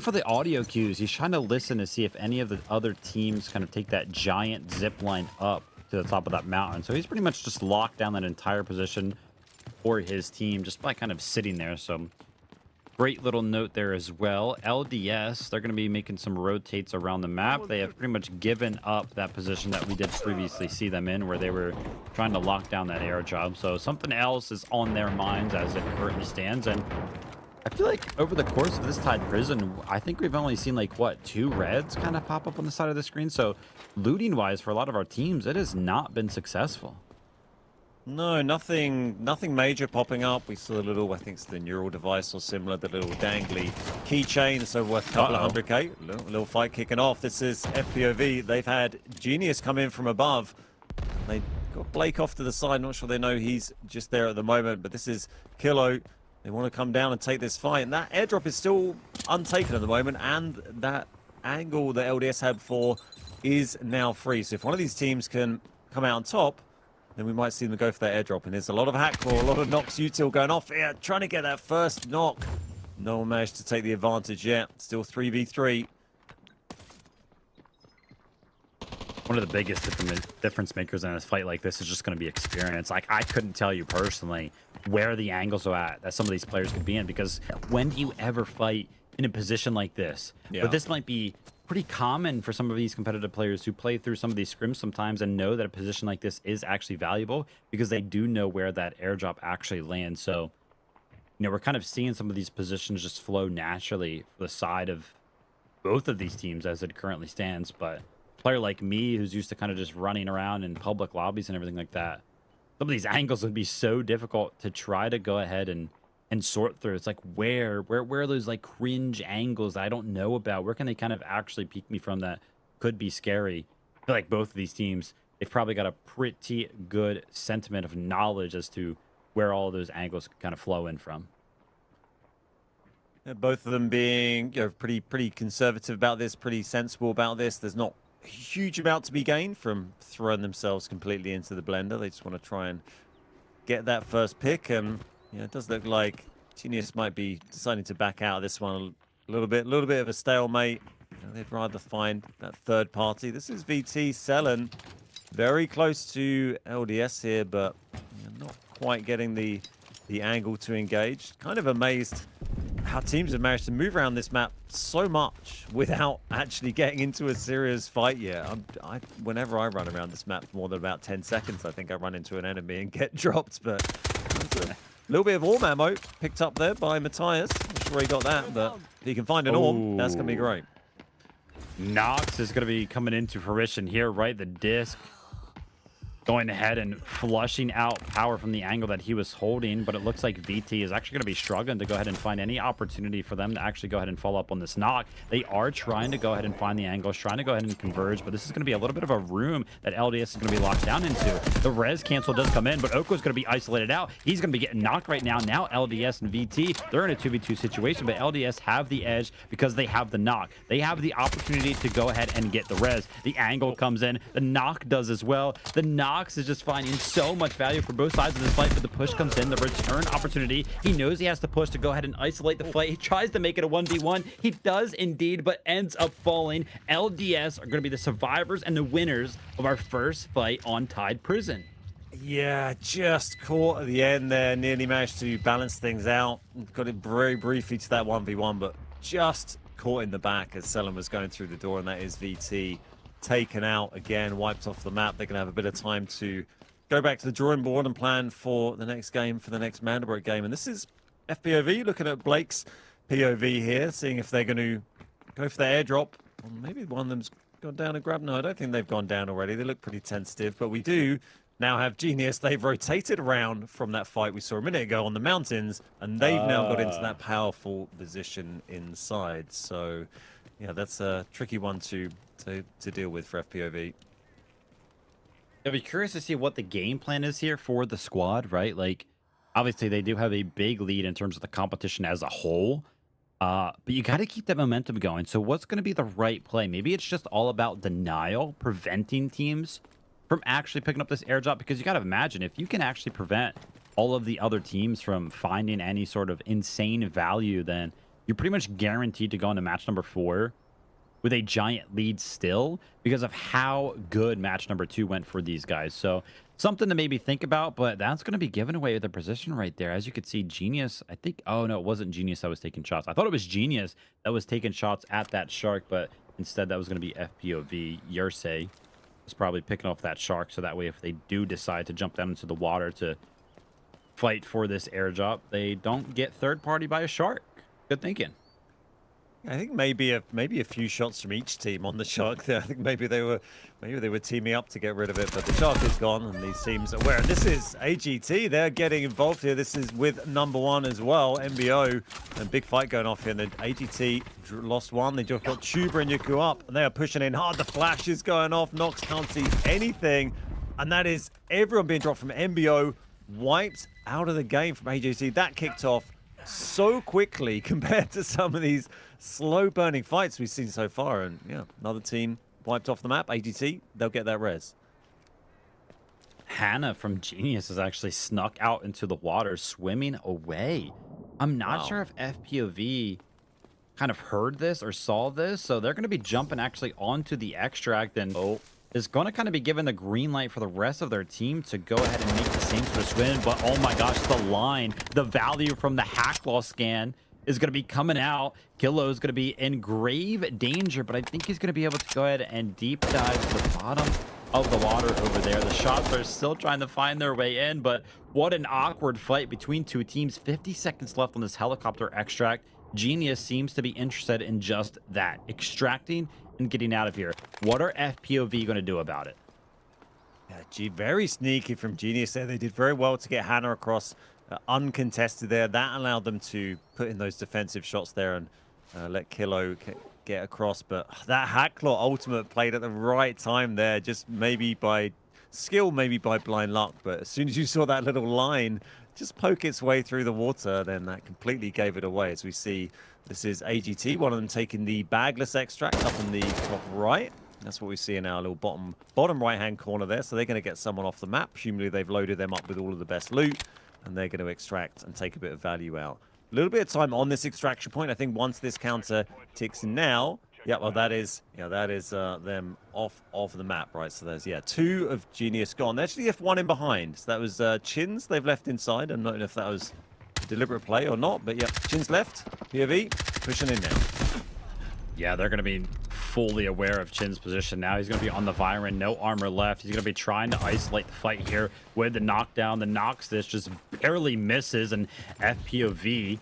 for the audio cues. He's trying to listen to see if any of the other teams kind of take that giant zip line up to the top of that mountain. So he's pretty much just locked down that entire position for his team just by kind of sitting there. So great little note there as well. LDS, they're going to be making some rotates around the map. They have pretty much given up that position that we did previously see them in, where they were trying to lock down that airdrop. So something else is on their minds as it currently stands. And I feel like over the course of this Tide Prison, I think we've only seen like, what, 2 reds kind of pop up on the side of the screen. So looting-wise, for a lot of our teams, it has not been successful. No, nothing major popping up. We saw a little, I think it's the neural device or similar, the little dangly keychain, so worth a couple of 100k. Little fight kicking off. This is FPOV. They've had Genius come in from above. They got Blake off to the side. Not sure they know he's just there at the moment, but this is Kilo. They want to come down and take this fight, and that airdrop is still untaken at the moment, and that angle that LDS had before is now free. So if one of these teams can come out on top, then we might see them go for that airdrop. And there's a lot of hackcore, a lot of knocks util going off here, trying to get that first knock. No one managed to take the advantage yet. Still 3v3. One of the biggest difference makers in a fight like this is just going to be experience. Like, I couldn't tell you personally where the angles are at that some of these players could be in, because when do you ever fight in a position like this? Yeah. But this might be pretty common for some of these competitive players who play through some of these scrims sometimes and know that a position like this is actually valuable because they do know where that airdrop actually lands. So, you know, we're kind of seeing some of these positions just flow naturally for the side of both of these teams as it currently stands. But a player like me, who's used to kind of just running around in public lobbies and everything like that, some of these angles would be so difficult to try to go ahead and sort through. It's like, where are those like cringe angles that I don't know about? Where can they kind of actually peek me from that could be scary? I feel like both of these teams, they've probably got a pretty good sentiment of knowledge as to where all of those angles kind of flow in from. Yeah, both of them being, you know, pretty conservative about this, pretty sensible about this. There's not a huge amount to be gained from throwing themselves completely into the blender. They just want to try and get that first pick, and yeah, it does look like Genius might be deciding to back out of this one a little bit of a stalemate. You know, they'd rather find that third party. This is VT Selen, very close to LDS here, but you know, not quite getting the angle to engage. Kind of amazed how teams have managed to move around this map so much without actually getting into a serious fight yet. Whenever I run around this map for more than about 10 seconds, I think I run into an enemy and get dropped, but a little bit of orb ammo picked up there by Matthias. Not sure he got that, but if he can find an orb, that's going to be great. Nox is going to be coming into fruition here, right? The disc going ahead and flushing out power from the angle that he was holding, but it looks like VT is actually going to be struggling to go ahead and find any opportunity for them to actually go ahead and follow up on this knock. They are trying to go ahead and find the angles, trying to go ahead and converge, but this is going to be a little bit of a room that LDS is going to be locked down into. The res cancel does come in, but Oko's going to be isolated out. He's going to be getting knocked right now. Now LDS and VT, they're in a 2v2 situation, but LDS have the edge because they have the knock. They have the opportunity to go ahead and get the res. The angle comes in. The knock does as well. The Nox is just finding so much value for both sides of this fight, but the push comes in, the return opportunity. He knows he has to push to go ahead and isolate the fight. He tries to make it a 1v1. He does indeed, but ends up falling. LDS are going to be the survivors and the winners of our first fight on Tide Prison. Yeah, just caught at the end there. Nearly managed to balance things out. Got it very briefly to that 1v1, but just caught in the back as Selen was going through the door, and that is VT. Taken out again, wiped off the map. They're going to have a bit of time to go back to the drawing board and plan for the next game, for the next Mandelbrot game. And this is FPOV looking at Blake's POV here, seeing if they're going to go for the airdrop. Or maybe one of them's gone down and grabbed. No, I don't think they've gone down already. They look pretty tentative, but we do now have Genius. They've rotated around from that fight we saw a minute ago on the mountains, and they've now got into that powerful position inside. So, yeah, that's a tricky one to deal with for FPOV. I'll be curious to see what the game plan is here for the squad, right? Like, obviously they do have a big lead in terms of the competition as a whole, but you got to keep that momentum going. So what's going to be the right play? Maybe it's just all about denial, preventing teams from actually picking up this airdrop, because you got to imagine if you can actually prevent all of the other teams from finding any sort of insane value, then you're pretty much guaranteed to go into match number 4 with a giant lead still, because of how good match number 2 went for these guys. So something to maybe think about, but that's going to be giving away their position right there. As you could see, Genius, I think, oh no, it wasn't Genius that was taking shots. I thought it was Genius that was taking shots at that shark, but instead that was going to be FPOV. Yersei was probably picking off that shark, so that way if they do decide to jump down into the water to fight for this airdrop, they don't get third party by a shark. Good thinking. I think maybe a few shots from each team on the Shark there. I think maybe they were teaming up to get rid of it, but the Shark is gone, and these teams are aware. And this is AGT. They're getting involved here. This is with number 1 as well, MBO, and big fight going off here. And the AGT lost one. They just got Tuber and Yaku up, and they are pushing in hard. The flash is going off. Nox can't see anything, and that is everyone being dropped from MBO, wiped out of the game from AGT. That kicked off so quickly compared to some of these slow burning fights we've seen so far. And yeah, another team wiped off the map. AGT, they'll get that res. Hannah from Genius has actually snuck out into the water, swimming away. I'm not sure if FPOV kind of heard this or saw this, so they're going to be jumping actually onto the extract, and is going to kind of be given the green light for the rest of their team to go ahead and make the same sort of swim. But oh my gosh, the line, the value from the hack law scan is going to be coming out. Kilo is going to be in grave danger, but I think he's going to be able to go ahead and deep dive to the bottom of the water over there. The shots are still trying to find their way in, but what an awkward fight between two teams. 50 seconds left on this helicopter extract. Genius seems to be interested in just that, extracting and getting out of here. What are FPOV going to do about it? Yeah, very sneaky from Genius there. They did very well to get Hannah across uncontested there. That allowed them to put in those defensive shots there and let Kilo get across. But that Hacklaw ultimate played at the right time there, just maybe by skill, maybe by blind luck. But as soon as you saw that little line just poke its way through the water, then that completely gave it away. As we see, this is AGT, one of them taking the bagless extract up in the top right. That's what we see in our little bottom right-hand corner there. So they're going to get someone off the map. Presumably they've loaded them up with all of the best loot, and they're going to extract and take a bit of value out. A little bit of time on this extraction point. I think once this counter ticks in now, yeah, well, that is them off the map, right? So there's, 2 of Genius gone. They actually left 1 in behind. So that was Chins they've left inside. I'm not sure if that was a deliberate play or not, but yeah, Chins left. POV pushing in now. Yeah, they're going to be fully aware of Chin's position now. He's going to be on the Viren, no armor left. He's going to be trying to isolate the fight here with the knockdown. The Nox this just barely misses, and FPOV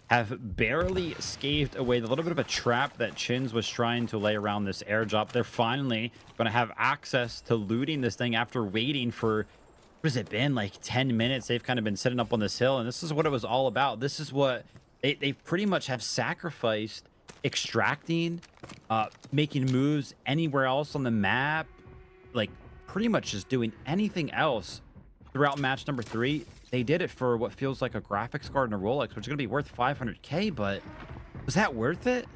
have barely scathed away the little bit of a trap that Chins was trying to lay around this airdrop. They're finally going to have access to looting this thing after waiting for, what has it been, like 10 minutes? They've kind of been sitting up on this hill, and this is what it was all about. This is what they pretty much have sacrificed extracting, making moves anywhere else on the map, like pretty much just doing anything else throughout match number 3. They did it for what feels like a graphics card and a Rolex, which is going to be worth 500k, but was that worth it?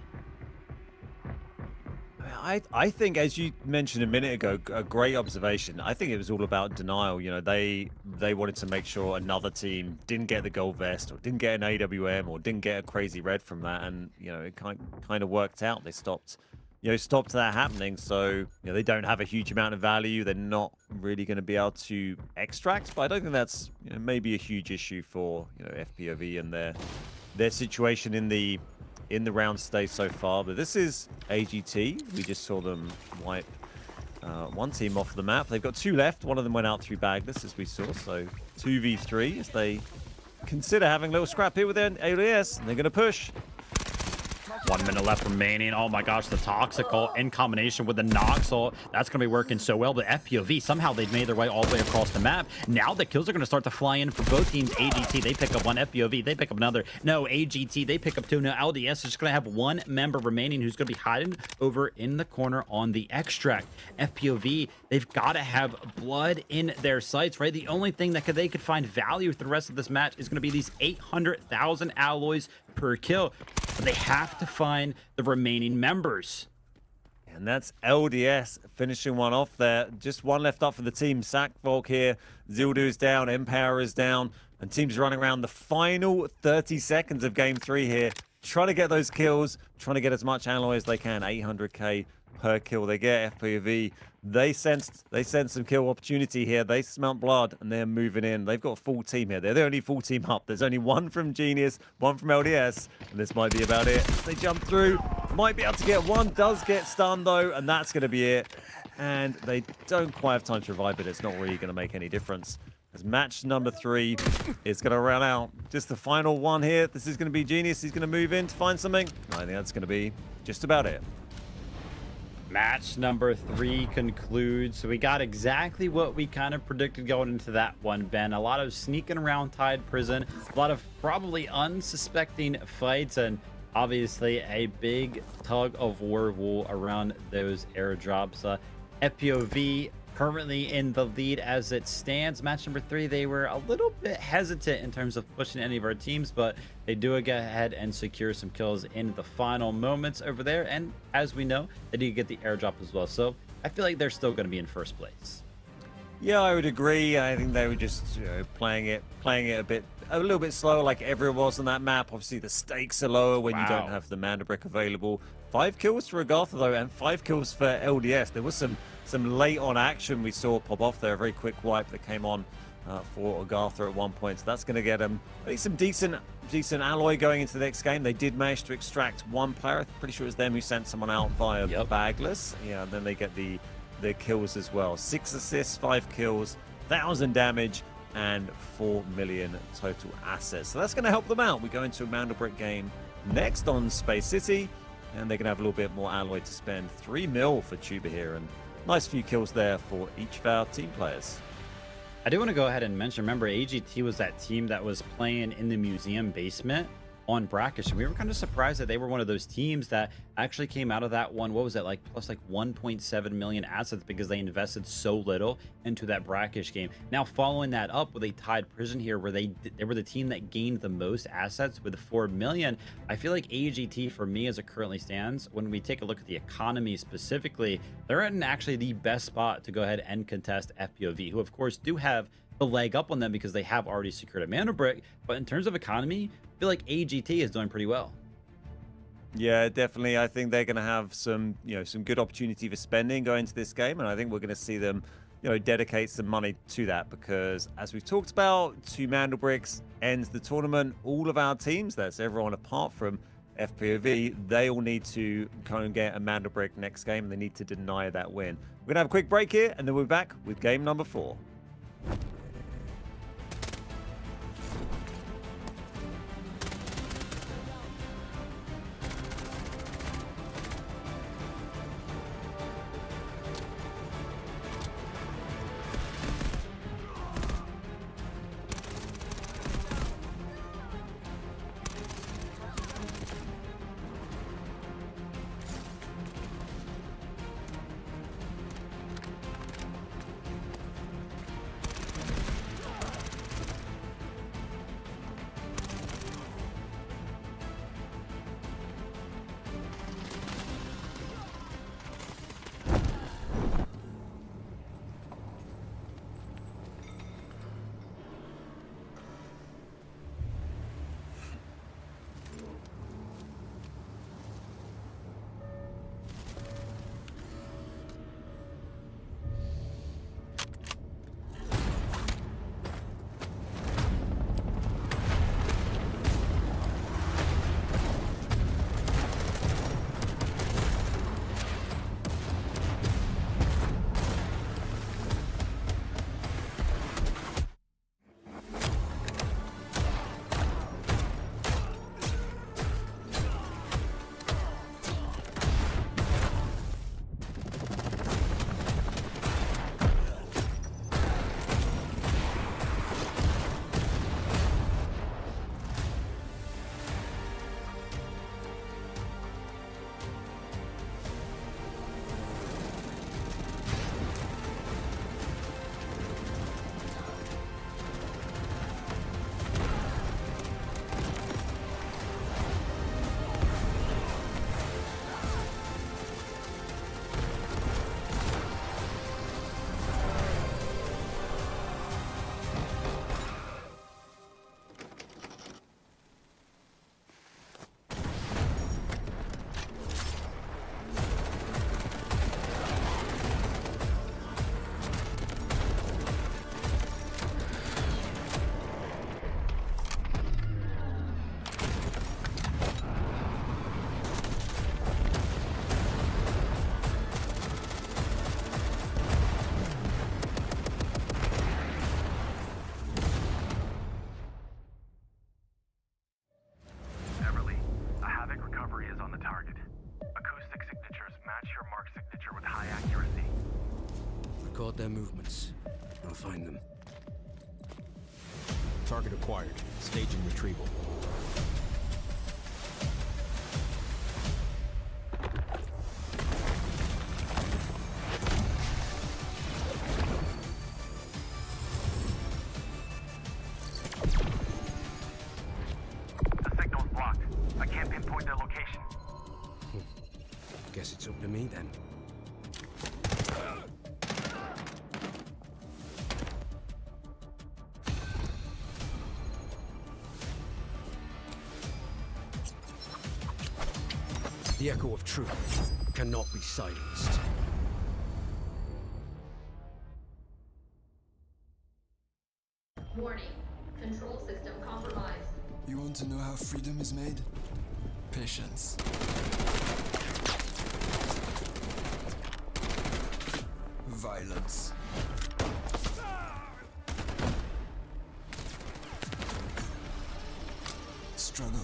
I think, as you mentioned a minute ago, a great observation. I think it was all about denial. You know, they wanted to make sure another team didn't get the gold vest, or didn't get an AWM, or didn't get a crazy red from that, and you know, it kind of worked out. They stopped that happening. So they don't have a huge amount of value. They're not really going to be able to extract, but I don't think that's maybe a huge issue for FPOV and their situation in the round stage so far. But this is AGT. We just saw them wipe one team off the map. They've got 2 left. One of them went out through bagless, as we saw. So 2v3 as they consider having a little scrap here with their alias, and they're going to push. 1 minute left remaining. Oh my gosh, the Toxical in combination with the Noxel. That's going to be working so well. But FPOV, somehow they've made their way all the way across the map. Now the kills are going to start to fly in for both teams. AGT, they pick up 1. FPOV, they pick up another. No, AGT, they pick up 2. Now LDS is just going to have 1 member remaining who's going to be hiding over in the corner on the extract. FPOV, they've got to have blood in their sights, right? The only thing that they could find value for the rest of this match is going to be these 800,000 alloys per kill. But they have to find the remaining members. And that's LDS finishing one off there. Just 1 left up for the team. Sackvolk here. Zildu is down. Empower is down. And teams running around the final 30 seconds of game 3 here. Trying to get those kills. Trying to get as much alloy as they can. 800k per kill they get. FPOV, they sensed some kill opportunity here. They smelt blood and they're moving in. They've got a full team here. They're the only full team up. There's only 1 from Genius, 1 from LDS, and this might be about it. They jump through, might be able to get 1, does get stunned though, and that's going to be it. And they don't quite have time to revive it. It's not really going to make any difference as match number 3 is going to run out. Just the final one here. This is going to be genius. He's going to move in to find something. I think that's going to be just about it. Match number 3 concludes. So we got exactly what we kind of predicted going into that one, Ben. A lot of sneaking around Tide Prison, a lot of probably unsuspecting fights, and obviously a big tug of war around those airdrops. FPOV currently in the lead as it stands. Match number 3, they were a little bit hesitant in terms of pushing any of our teams, but they do go ahead and secure some kills in the final moments over there. And as we know, they did get the airdrop as well. So I feel like they're still going to be in first place. Yeah, I would agree. I think they were just playing it a little bit slower, like everyone was on that map. Obviously, the stakes are lower when you don't have the Manda brick available. 5 kills for Agartha though, and 5 kills for LDS. There was some late on action we saw pop off there. A very quick wipe that came on for Agartha at one point. So that's going to get them at least some decent alloy going into the next game. They did manage to extract one player. I'm pretty sure it was them who sent someone out via bagless. Yeah, and then they get the kills as well. 6 assists, 5 kills, 1,000 damage, and 4 million total assets. So that's going to help them out. We go into a Manda brick game next on Space City, and they're going to have a little bit more alloy to spend. 3 mil for Tuba here, and nice few kills there for each of our team players. I do want to go ahead and mention, remember, AGT was that team that was playing in the museum basement on Brakkesh, and we were kind of surprised that they were one of those teams that actually came out of that one, what was it, like plus like 1.7 million assets, because they invested so little into that Brakkesh game. Now following that up with a Tide Prison here, where they were the team that gained the most assets with 4 million. I feel like AGT, for me as it currently stands, when we take a look at the economy specifically, they're in actually the best spot to go ahead and contest FPOV, who of course do have the leg up on them because they have already secured a Manda brick. But in terms of economy, I feel like AGT is doing pretty well. Yeah, definitely. I think they're going to have some good opportunity for spending going into this game, and I think we're going to see them, dedicate some money to that, because as we've talked about, 2 Manda bricks ends the tournament. All of our teams, that's everyone apart from FPOV, they all need to kind of get a Manda brick next game, and they need to deny that win. We're going to have a quick break here, and then we're back with game number 4. high accuracy. Record their movements. I'll find them. Target acquired. Staging retrieval. The signal's blocked. I can't pinpoint their location. Guess it's up to me then. The echo of truth cannot be silenced. Warning. Control system compromised. You want to know how freedom is made? Patience. Violence. Struggle.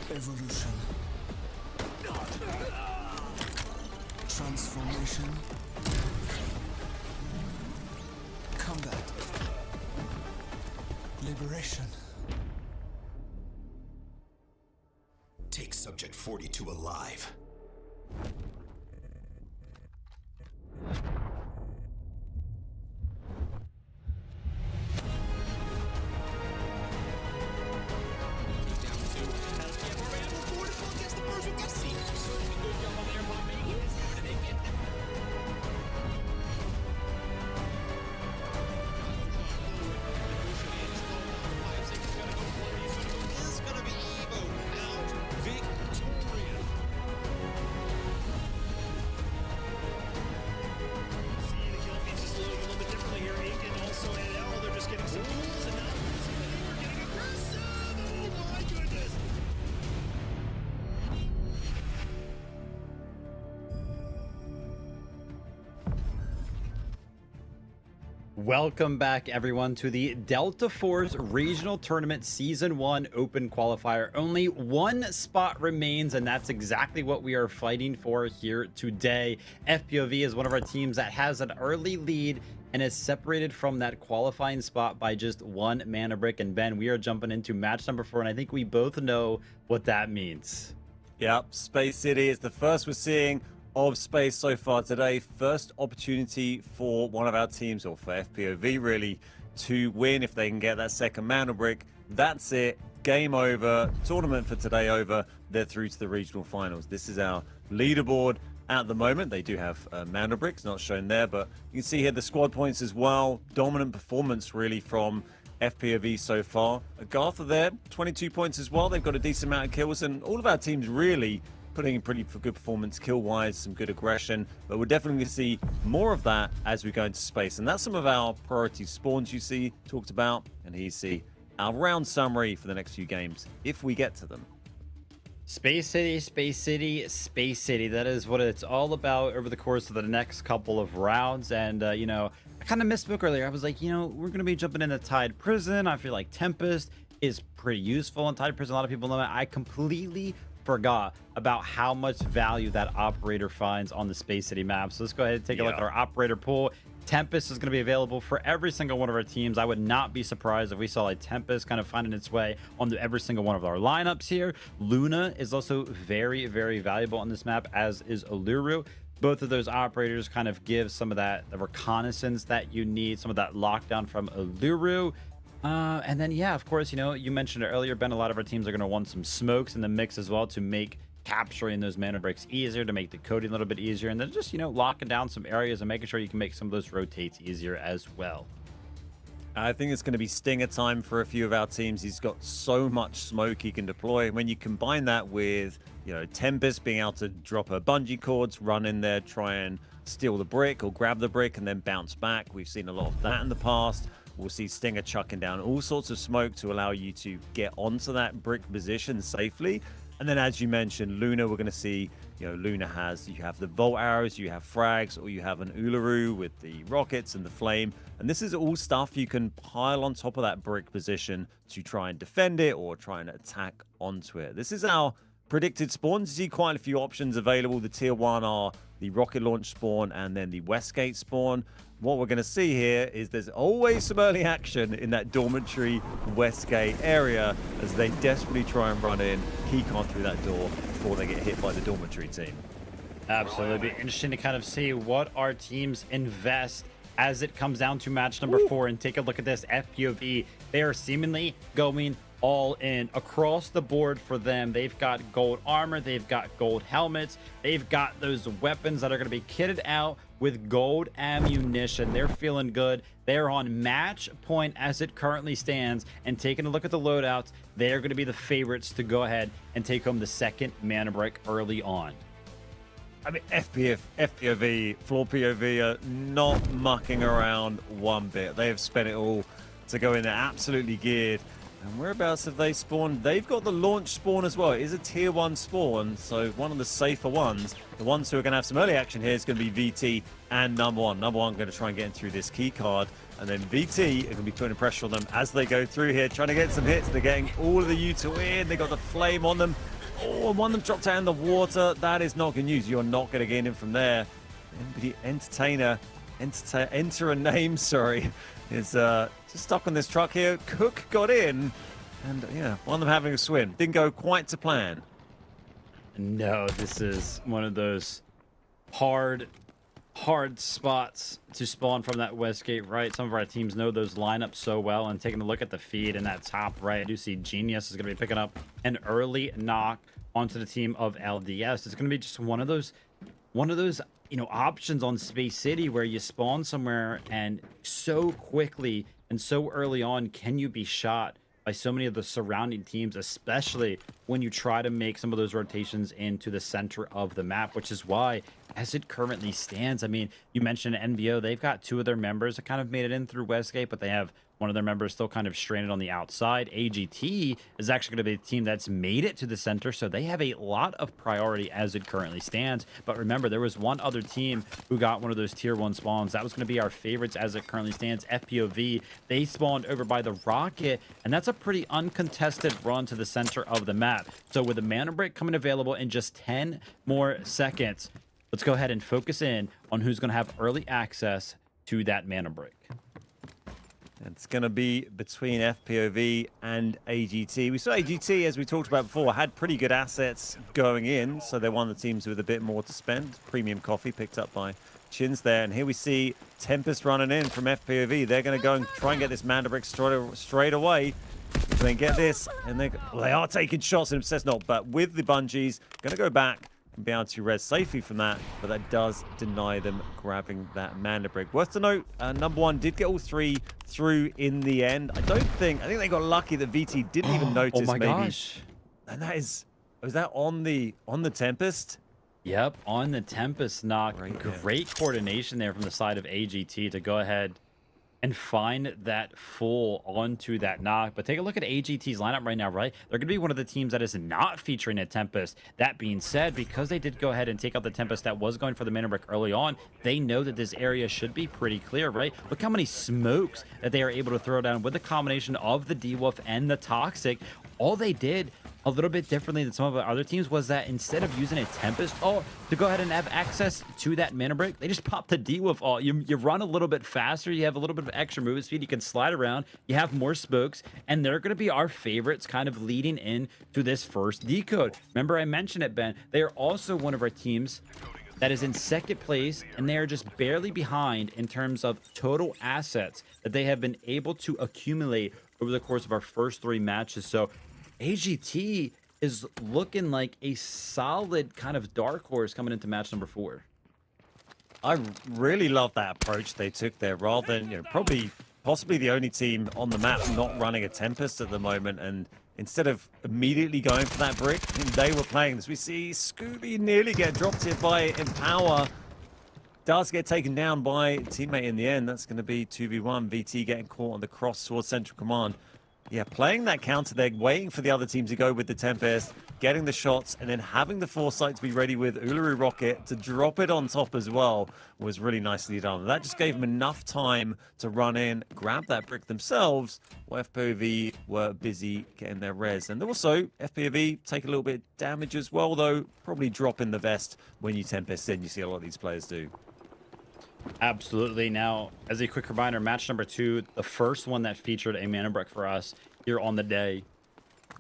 Evolution. Transformation. Combat. Liberation. Take Subject 42 alive. Welcome back, everyone, to the Delta Force Regional Tournament Season 1 Open Qualifier. Only one spot remains, and that's exactly what we are fighting for here today. FPOV is one of our teams that has an early lead and is separated from that qualifying spot by just one mana brick. And Ben, we are jumping into match number 4, and I think we both know what that means. Yep, Space City is the first we're seeing of Space so far today. First opportunity for one of our teams, or for FPOV really, to win. If they can get that second mana brick, that's it. Game over. Tournament for today over. They're through to the regional finals. This is our leaderboard at the moment. They do have mana bricks, not shown there, but you can see here the squad points as well. Dominant performance really from FPOV so far. Agartha there, 22 points as well. They've got a decent amount of kills, and all of our teams really putting in pretty good performance kill-wise, some good aggression, but we're definitely going to see more of that as we go into space. And that's some of our priority spawns you see talked about, and here you see our round summary for the next few games, if we get to them. Space City, Space City, Space City. That is what it's all about over the course of the next couple of rounds. And, you know, I kind of misspoke earlier. I was like, you know, we're going to be jumping into Tide Prison. I feel like Tempest is pretty useful in Tide Prison. A lot of people know it. I completely forgot about how much value that operator finds on the Space City map. So let's go ahead and take a look at our operator pool. Tempest is going to be available for every single one of our teams. I would not be surprised if we saw a Tempest kind of finding its way onto every single one of our lineups here. Luna is also very, very valuable on this map, as is Uluru. Both of those operators kind of give some of that the reconnaissance that you need, some of that lockdown from Uluru. And then, yeah, of course, you know, you mentioned it earlier, Ben, a lot of our teams are going to want some smokes in the mix as well to make capturing those mana breaks easier, to make the coding a little bit easier, and then just, you know, locking down some areas and making sure you can make some of those rotates easier as well. I think it's going to be Stinger time for a few of our teams. He's got so much smoke he can deploy. When you combine that with, you know, Tempest being able to drop her bungee cords, run in there, try and steal the brick or grab the brick and then bounce back. We've seen a lot of that in the past. We'll see Stinger chucking down all sorts of smoke to allow you to get onto that brick position safely. And then, as you mentioned, Luna, we're going to see, Luna you have the Volt Arrows, you have Frags, or you have an Uluru with the rockets and the flame. And this is all stuff you can pile on top of that brick position to try and defend it or try and attack onto it. This is our predicted spawns. You see quite a few options available. The tier 1 are the rocket launch spawn and then the Westgate spawn. What we're going to see here is there's always some early action in that dormitory Westgate area as they desperately try and run in, keycon through that door before they get hit by the dormitory team. Absolutely. It'd be interesting to kind of see what our teams invest as it comes down to match number 4. And take a look at this FPOV. They are seemingly going all in across the board for them. They've got gold armor, they've got gold helmets, they've got those weapons that are going to be kitted out with gold ammunition. They're feeling good. They're on match point as it currently stands, and taking a look at the loadouts, they're going to be the favorites to go ahead and take home the second mana break early on. I mean, FPOV, floor POV are not mucking around one bit. They have spent it all to go in there absolutely geared. And whereabouts have they spawned? They've got the launch spawn as well. It is a tier 1 spawn, so one of the safer ones. The ones who are going to have some early action here is going to be VT and number 1. Number 1 going to try and get in through this key card. And then VT are going to be putting pressure on them as they go through here, trying to get some hits. They're getting all of the U2 in. They got the flame on them. Oh, and one of them dropped out in the water. That is not good news. You're not going to get in from there. Enter a name, sorry, is just stuck on this truck here. Cook got in, and yeah, one of them having a swim. Didn't go quite to plan. No, this is one of those hard spots to spawn from that Westgate right. Some of our teams know those lineups so well, and taking a look at the feed in that top right, I do see Genius is going to be picking up an early knock onto the team of LDS. It's going to be just one of those options on Space City where you spawn somewhere and so quickly and so early on can you be shot by so many of the surrounding teams, especially when you try to make some of those rotations into the center of the map, which is why, as it currently stands, I mean, you mentioned NVO, they've got 2 of their members that kind of made it in through Westgate, but they have one of their members still kind of stranded on the outside. AGT is actually going to be a team that's made it to the center, so they have a lot of priority as it currently stands. But remember, there was one other team who got one of those tier 1 spawns. That was going to be our favorites as it currently stands, FPOV. They spawned over by the rocket, and that's a pretty uncontested run to the center of the map. So with the mana break coming available in just 10 more seconds, let's go ahead and focus in on who's going to have early access to that mana break. It's going to be between FPOV and AGT. We saw AGT, as we talked about before, had pretty good assets going in, so they're one of the teams with a bit more to spend. Premium coffee picked up by Chins there, and here we see Tempest running in from FPOV. They're going to go and try and get this mana brick straight away. So they get this, and they are taking shots, and Obsessed not, but with the bungees, going to go back and be able to res safely from that, but that does deny them grabbing that mana break. Worth to note, number 1 did get all 3 through in the end. I think they got lucky that VT didn't even notice. Oh my maybe. Gosh. And was that on the Tempest? Yep, on the Tempest knock. Great coordination there from the side of AGT to go ahead and find that full onto that knock. But take a look at AGT's lineup right now, right? They're going to be one of the teams that is not featuring a Tempest. That being said, because they did go ahead and take out the Tempest that was going for the mana brick early on, they know that this area should be pretty clear, right? Look how many smokes that they are able to throw down with the combination of the D-Wolf and the Toxic. All they did a little bit differently than some of the other teams was that instead of using a Tempest ult to go ahead and have access to that mana break, they just pop the D-Wolf ult. You run a little bit faster, you have a little bit of extra movement speed, you can slide around, you have more smokes, and they're going to be our favorites kind of leading in to this first decode. Remember I mentioned it, Ben, they are also one of our teams that is in second place, and they are just barely behind in terms of total assets that they have been able to accumulate over the course of our first 3 matches. So AGT is looking like a solid kind of dark horse coming into match number 4. I really love that approach they took there, rather than possibly the only team on the map not running a Tempest at the moment. And instead of immediately going for that brick, they were playing this. We see Scooby nearly get dropped here by Empower. Does get taken down by a teammate in the end. That's going to be 2v1. VT getting caught on the cross towards Central Command. Yeah, playing that counter there, waiting for the other team to go with the Tempest, getting the shots, and then having the foresight to be ready with Uluru Rocket to drop it on top as well was really nicely done. That just gave them enough time to run in, grab that brick themselves, while FPOV were busy getting their res. And also, FPOV take a little bit of damage as well, though, probably drop in the vest when you Tempest in. You see a lot of these players do. Absolutely. Now, as a quick reminder, match number 2, the first one that featured a mana brick for us here on the day,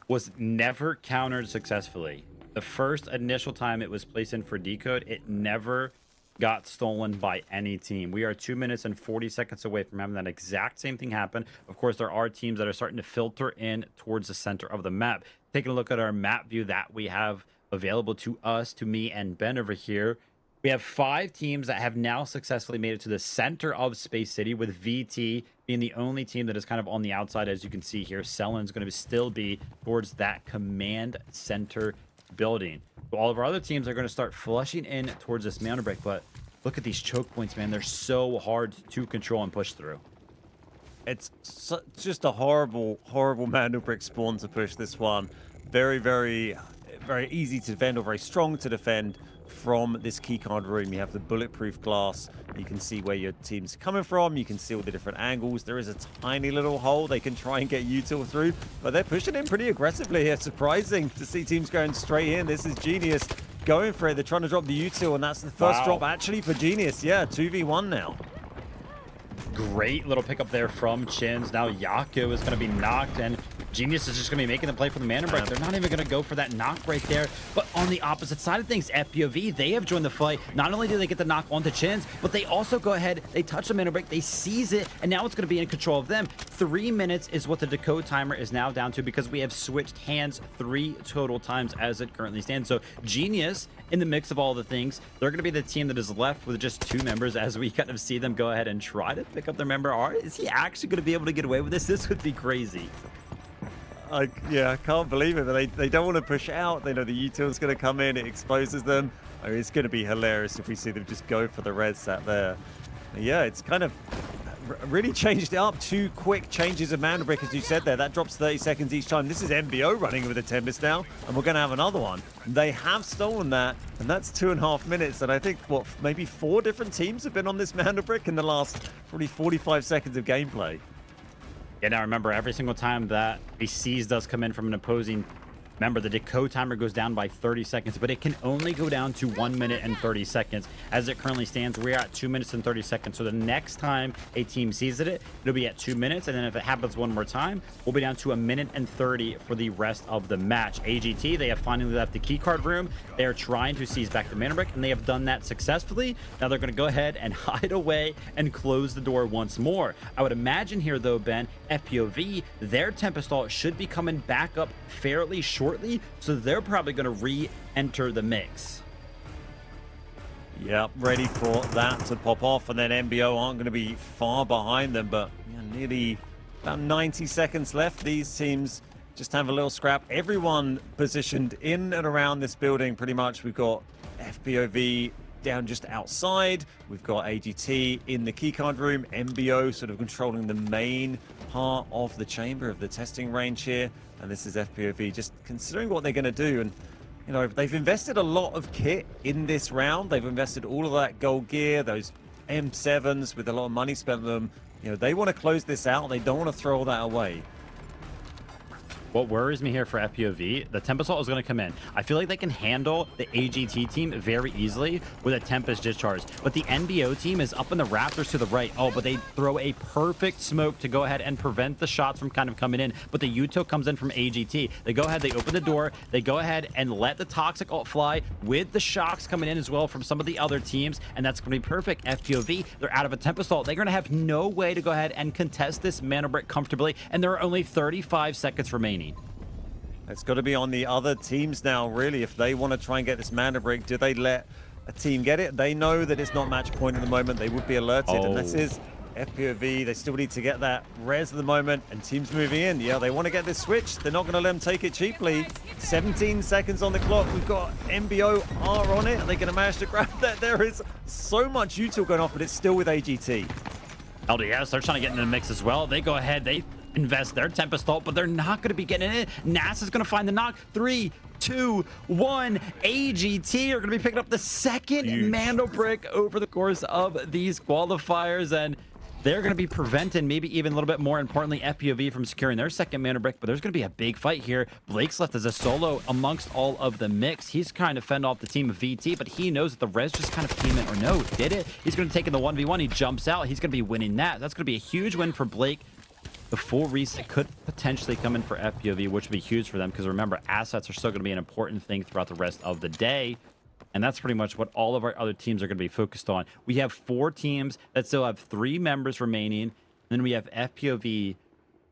was never countered successfully. The first initial time it was placed in for decode, it never got stolen by any team. We are 2 minutes and 40 seconds away from having that exact same thing happen. Of course, there are teams that are starting to filter in towards the center of the map. Taking a look at our map view that we have available to us, to me and Ben over here, we have 5 teams that have now successfully made it to the center of Space City, with VT being the only team that is kind of on the outside. As you can see here, Sellen's going to still be towards that command center building. All of our other teams are going to start flushing in towards this mana break, but look at these choke points, man. They're so hard to control and push through. It's just a horrible, horrible mana brick spawn to push this one. Very, very, very easy to defend, or very strong to defend. From this keycard room, you have the bulletproof glass. You can see where your team's coming from. You can see all the different angles. There is a tiny little hole they can try and get util through, but they're pushing in pretty aggressively here. Surprising to see teams going straight in. This is Genius going for it. They're trying to drop the util, and that's the first drop actually for Genius. Yeah, 2v1 now. Great little pickup there from Chins. Now Yaku is going to be knocked, and Genius is just going to be making the play for the mana break. They're not even going to go for that knock right there. But on the opposite side of things, FPOV, they have joined the fight. Not only do they get the knock onto Chins, but they also go ahead, they touch the mana break, they seize it, and now it's going to be in control of them. 3 minutes is what the decode timer is now down to, because we have switched hands 3 total times as it currently stands. So Genius, in the mix of all the things, they're going to be the team that is left with just 2 members, as we kind of see them go ahead and try to pick up their member. Is he actually going to be able to get away with this? This would be crazy. Yeah, I can't believe it, but they don't want to push out. They know the util's going to come in, it exposes them. I mean, it's going to be hilarious if we see them just go for the red sat there. Yeah, it's kind of really changed it up. 2 quick changes of mana brick, as you said there. That drops 30 seconds each time. This is MBO running with a Tempest now, and we're going to have another one. They have stolen that, and that's 2.5 minutes. And I think, what, maybe 4 different teams have been on this mana brick in the last probably 45 seconds of gameplay. Yeah, now remember, every single time that a seize does come in from an opposing member, the decode timer goes down by 30 seconds, but it can only go down to 1 minute and 30 seconds. As it currently stands, we're at 2 minutes and 30 seconds. So the next time a team sees it, it'll be at 2 minutes. And then if it happens one more time, we'll be down to 1 minute and 30 for the rest of the match. AGT, they have finally left the keycard room. They are trying to seize back the mana brick, and they have done that successfully. Now they're going to go ahead and hide away and close the door once more. I would imagine here, though, Ben, FPOV, their Tempest ult should be coming back up fairly shortly, so they're probably going to re-enter the mix. Yep, ready for that to pop off, and then MBO aren't going to be far behind them, but yeah, nearly about 90 seconds left. These teams just have a little scrap. Everyone positioned in and around this building pretty much. We've got FPOV down just outside. We've got AGT in the keycard room. MBO sort of controlling the main part of the chamber of the testing range here. And this is FPOV just considering what they're going to do. And, you know, they've invested a lot of kit in this round. They've invested all of that gold gear, those M7s with a lot of money spent on them. You know, they want to close this out. They don't want to throw all that away. What worries me here for FPOV, the Tempest ult is going to come in. I feel like they can handle the AGT team very easily with a Tempest discharge. But the NBO team is up in the rafters to the right. Oh, but they throw a perfect smoke to go ahead and prevent the shots from kind of coming in. But the util comes in from AGT. They go ahead, they open the door, they go ahead and let the Toxic ult fly with the shocks coming in as well from some of the other teams. And that's going to be perfect. FPOV, they're out of a Tempest ult. They're going to have no way to go ahead and contest this mana brick comfortably. And there are only 35 seconds remaining. It's got to be on the other teams now, really, if they want to try and get this mana break. Do they let a team get it? They know that it's not match point at the moment. They would be alerted, and this is FPOV. They still need to get that res at the moment, and teams moving in. Yeah, they want to get this switch. They're not going to let them take it cheaply. 17 seconds on the clock. We've got MBO R on it. Are they going to manage to grab that? There is so much util going off, but it's still with AGT. LDS, they're trying to get in the mix as well. They go ahead, they invest their Tempest ult, but they're not going to be getting it. NASA's going to find the knock. 3, 2, 1. AGT are going to be picking up the second Mando brick over the course of these qualifiers, and they're going to be preventing, maybe even a little bit more importantly, FPOV from securing their second Mando brick, but there's going to be a big fight here. Blake's left as a solo amongst all of the mix. He's trying to fend off the team of VT, but he knows that the res just kind of came in, or no, did it? He's going to take in the 1v1. He jumps out. He's going to be winning that. That's going to be a huge win for Blake. The full reset could potentially come in for FPOV, which would be huge for them, because remember, assets are still going to be an important thing throughout the rest of the day. And that's pretty much what all of our other teams are going to be focused on. We have 4 teams that still have 3 members remaining. And then we have FPOV,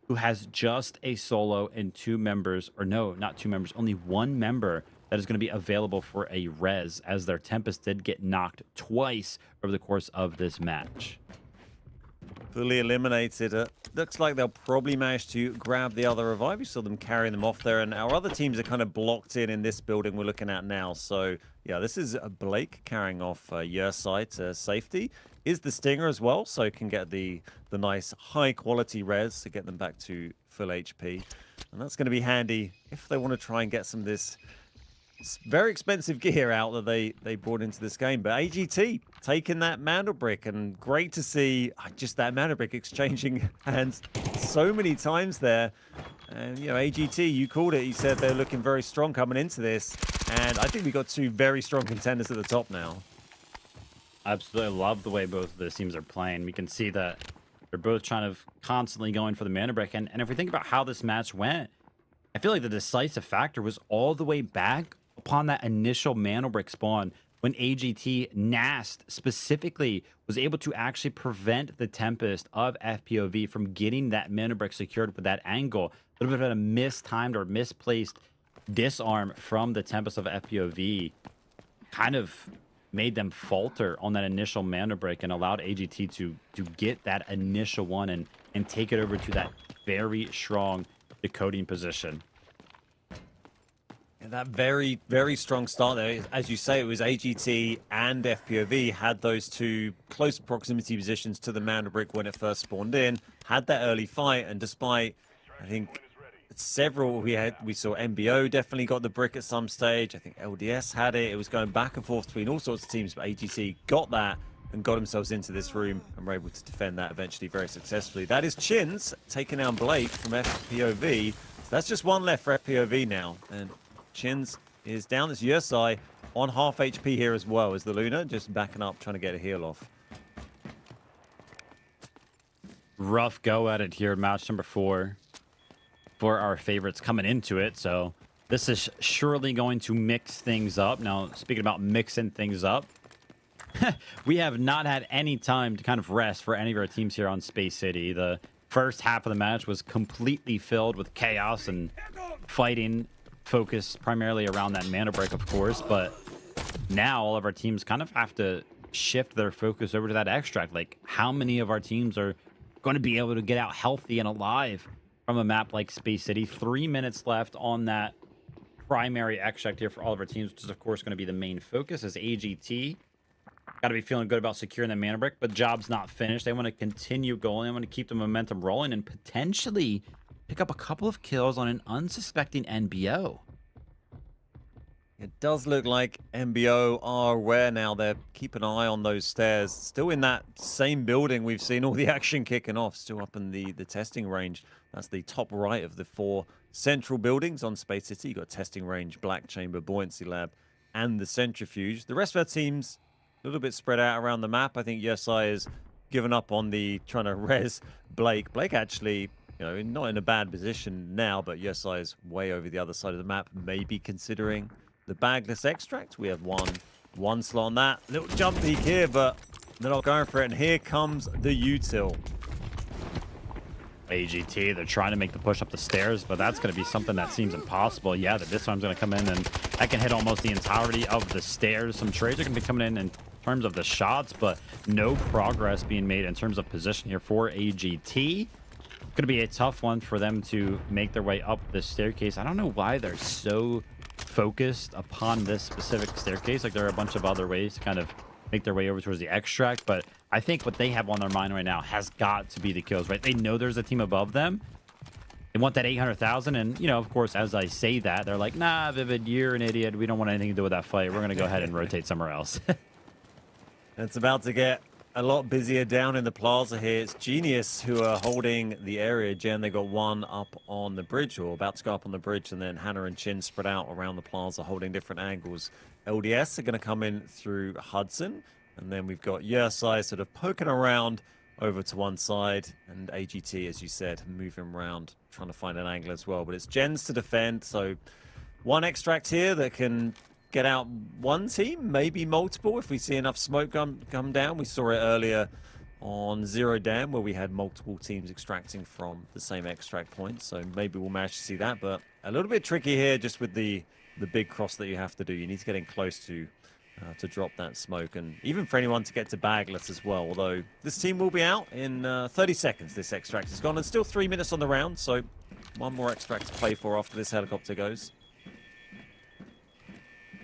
who has just a solo and 2 members, or no, not 2 members, only 1 member that is going to be available for a res, as their Tempest did get knocked twice over the course of this match. Fully eliminated. Looks like they'll probably manage to grab the other revive. You saw them carrying them off there, and our other teams are kind of blocked in this building we're looking at now. So yeah, this is Blake carrying off Yersai to safety. Is the Stinger as well, so can get the nice high quality res to get them back to full HP, and that's going to be handy if they want to try and get some of this very expensive gear out that they brought into this game. But AGT taking that Mando brick, and great to see just that Mando brick exchanging hands so many times there. And you know, AGT, you called it. You said they're looking very strong coming into this, and I think we got 2 very strong contenders at the top now. I absolutely love the way both of those teams are playing. We can see that they're both trying to constantly going for the Mando brick, and if we think about how this match went, I feel like the decisive factor was all the way back upon that initial Mando brick spawn, when AGT NAST specifically was able to actually prevent the Tempest of FPOV from getting that Mando brick secured with that angle. A little bit of a mistimed or misplaced disarm from the Tempest of FPOV kind of made them falter on that initial Mando brick and allowed AGT to get that initial one and take it over to that very strong decoding position. That very, very strong start there. As you say, it was AGT and FPOV had those 2 close proximity positions to the Mando brick when it first spawned in, had that early fight, and despite, I think, several, we saw MBO definitely got the brick at some stage. I think LDS had it. It was going back and forth between all sorts of teams, but AGT got that and got themselves into this room and were able to defend that eventually very successfully. That is Chins taking down Blake from FPOV. So that's just 1 left for FPOV now, and Chins is down. As Yersai on half HP here as well as the Luna, just backing up, trying to get a heal off. Rough go at it here in match number 4 for our favorites coming into it. So this is surely going to mix things up. Now, speaking about mixing things up, we have not had any time to kind of rest for any of our teams here on Space City. The first half of the match was completely filled with chaos and fighting, focused primarily around that Mando break, of course, but now all of our teams kind of have to shift their focus over to that extract. Like, how many of our teams are going to be able to get out healthy and alive from a map like Space City? 3 minutes left on that primary extract here for all of our teams, which is of course going to be the main focus. As AGT got to be feeling good about securing the Mando brick, but job's not finished. They want to continue going. They want to keep the momentum rolling and potentially pick up a couple of kills on an unsuspecting NBO. It does look like NBO are aware now. They're keeping an eye on those stairs. Still in that same building, we've seen all the action kicking off. Still up in the testing range. That's the top right of the 4 central buildings on Space City. You've got testing range, Black Chamber, Buoyancy Lab, and the Centrifuge. The rest of our teams a little bit spread out around the map. I think Yersai has given up on the trying to res Blake. Blake actually, you know, not in a bad position now, but Yersai is way over the other side of the map, maybe considering the bagless extract. We have one slot on that. Little jump peek here, but they're not going for it. And here comes the util. AGT, they're trying to make the push up the stairs, but that's going to be something that seems impossible. Yeah, the disarm's going to come in, and that can hit almost the entirety of the stairs. Some trades are going to be coming in terms of the shots, but no progress being made in terms of position here for AGT. Going to be a tough one for them to make their way up the staircase. I don't know why they're so focused upon this specific staircase. Like, there are a bunch of other ways to kind of make their way over towards the extract, but I think what they have on their mind right now has got to be the kills, right? They know there's a team above them, They want that 800,000, and you know, of course, as I say that, they're like, "Nah, Vivid, you're an idiot. We don't want anything to do with that fight. We're gonna go ahead and rotate somewhere else." It's about to get a lot busier down in the plaza here. It's Genius who are holding the area. Jen, they got one up on the bridge, or about to go up on the bridge, and then Hannah and Chin spread out around the plaza holding different angles. LDS are going to come in through Hudson, and then we've got Yersai sort of poking around over to one side, and AGT, as you said, moving around, trying to find an angle as well. But it's Jen's to defend, so one extract here that can get out one team, maybe multiple, if we see enough smoke come down. We saw it earlier on Zero Dam, where we had multiple teams extracting from the same extract point, so maybe we'll manage to see that. But a little bit tricky here just with the big cross that you have to do. You need to get in close to drop that smoke, and even for anyone to get to bagless as well, although this team will be out in 30 seconds. This extract is gone, and still 3 minutes on the round, so one more extract to play for after this helicopter goes.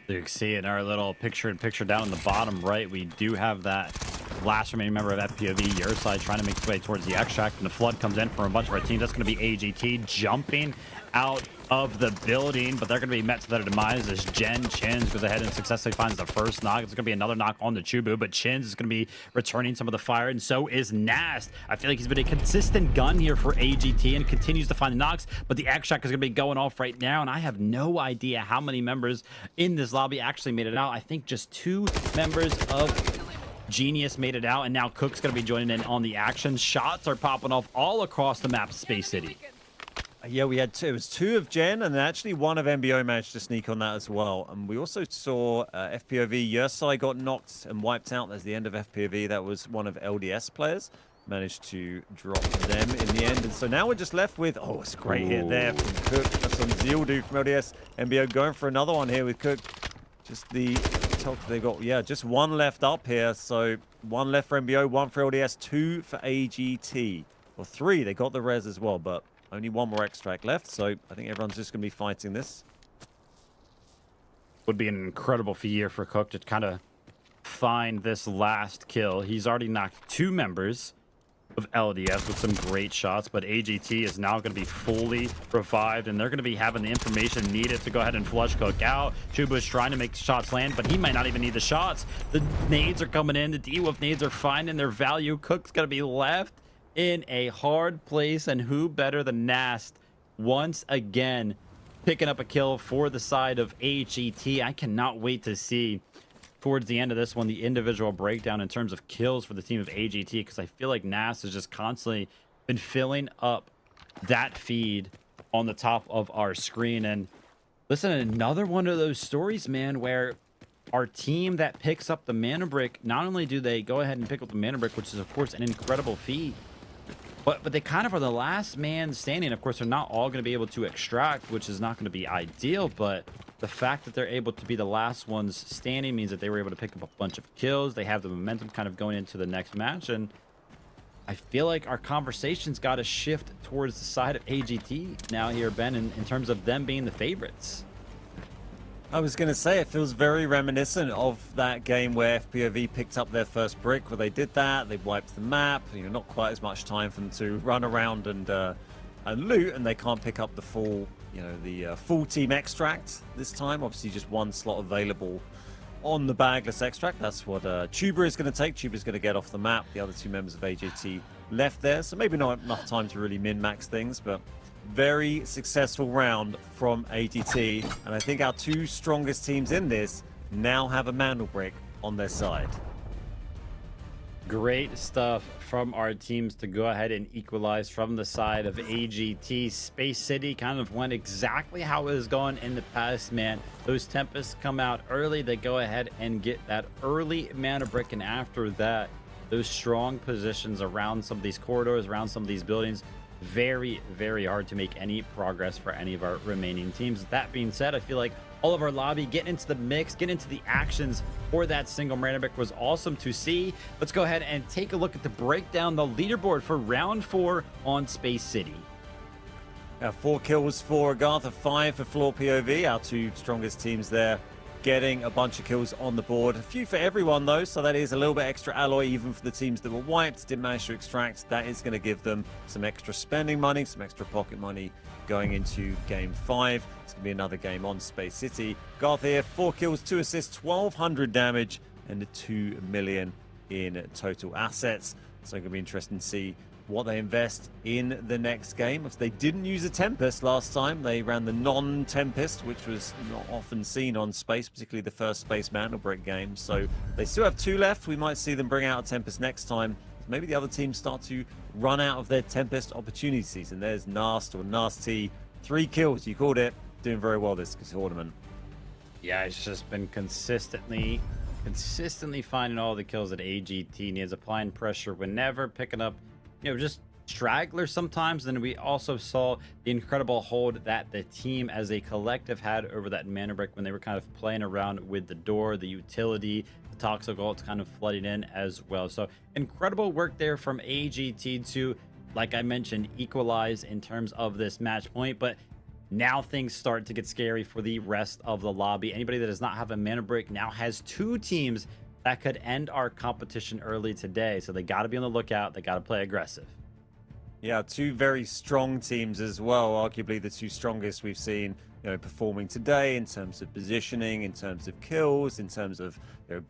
You can see in our little picture down in the bottom right, we do have that last remaining member of FPOV, your side, trying to make its way towards the extract, and the flood comes in from a bunch of our teams. That's going to be AGT jumping out of the building, but they're going to be met to their demise as Chins goes ahead and successfully finds the first knock. It's going to be another knock on the Chubu, but Chins is going to be returning some of the fire, and so is Nast. I feel like he's been a consistent gun here for AGT and continues to find the knocks, but the extract is going to be going off right now, and I have no idea how many members in this lobby actually made it out. I think just 2 members of Genius made it out, and now Cook's going to be joining in on the action. Shots are popping off all across the map, Space City. Yeah, we had 2. It was 2 of Gen, and actually 1 of MBO managed to sneak on that as well. And we also saw FPOV. Yersai got knocked and wiped out. That's the end of FPOV. That was one of LDS players. Managed to drop them in the end. And so now we're just left with... Oh, it's a great hit there from Cook. That's some Zealdu from LDS. MBO going for another one here with Cook. Just the... They got, yeah, just 1 left up here. So 1 left for MBO, 1 for LDS, 2 for AGT. Or 3. They got the res as well, but... Only 1 more extract left, so I think everyone's just going to be fighting this. Would be an incredible year for Cook to kind of find this last kill. He's already knocked 2 members of LDS with some great shots, but AGT is now going to be fully revived, and they're going to be having the information needed to go ahead and flush Cook out. Chuba is trying to make the shots land, but he might not even need the shots. The nades are coming in. The D-Wolf nades are finding their value. Cook's going to be left in a hard place, and who better than Nast once again picking up a kill for the side of AGT. I cannot wait to see towards the end of this one the individual breakdown in terms of kills for the team of AGT, because I feel like Nast has just constantly been filling up that feed on the top of our screen. And listen, another one of those stories, man, where our team that picks up the mana brick, not only do they go ahead and pick up the mana brick, which is of course an incredible feat, but they kind of are the last man standing. Of course, they're not all going to be able to extract, which is not going to be ideal, but the fact that they're able to be the last ones standing means that they were able to pick up a bunch of kills. They have the momentum kind of going into the next match, and I feel like our conversation's got to shift towards the side of AGT now here, Ben, in terms of them being the favorites. I was going to say, it feels very reminiscent of that game where FPOV picked up their first brick, where they did that, they wiped the map, you know, not quite as much time for them to run around and loot, and they can't pick up the full, you know, the full team extract this time. Obviously, just 1 slot available on the bagless extract. That's what Tuber is going to take. Tuber's going to get off the map. The other 2 members of AJT left there, so maybe not enough time to really min-max things, but very successful round from AGT, and I think our 2 strongest teams in this now have a Mandel brick on their side. Great stuff from our teams to go ahead and equalize from the side of AGT. Space City kind of went exactly how it was going in the past, man. Those Tempests come out early, they go ahead and get that early mana brick, and after that, those strong positions around some of these corridors, around some of these buildings, very, very hard to make any progress for any of our remaining teams. That being said, I feel like all of our lobby getting into the mix, getting into the actions for that single mana brick was awesome to see. Let's go ahead and take a look at the breakdown, the leaderboard for round 4 on Space City. 4 kills for Agartha, 5 for Floor POV, our 2 strongest teams there getting a bunch of kills on the board. A few for everyone, though, so that is a little bit extra alloy, even for the teams that were wiped, didn't manage to extract. That is going to give them some extra spending money, some extra pocket money going into Game 5. It's going to be another game on Space City. Garth here, 4 kills, 2 assists, 1,200 damage, and 2 million in total assets. So it's going to be interesting to see what they invest in the next game. If they didn't use a Tempest last time, they ran the non-Tempest, which was not often seen on Space, particularly the first Space Mantle Brick game. So they still have 2 left. We might see them bring out a Tempest next time. Maybe the other teams start to run out of their Tempest opportunities. And there's Nast or Nasty. 3 kills, you called it. Doing very well this tournament. Yeah, it's just been consistently finding all the kills at AGT, and he's applying pressure whenever, picking up, just stragglers sometimes. Then we also saw the incredible hold that the team as a collective had over that mana brick when they were kind of playing around with the door, the utility, the toxic ults kind of flooding in as well. So incredible work there from AGT to, like I mentioned, equalize in terms of this match point. But now things start to get scary for the rest of the lobby. Anybody that does not have a mana brick now has 2 teams that could end our competition early today. So they got to be on the lookout. They got to play aggressive. Yeah, 2 very strong teams as well. Arguably the 2 strongest we've seen, performing today in terms of positioning, in terms of kills, in terms of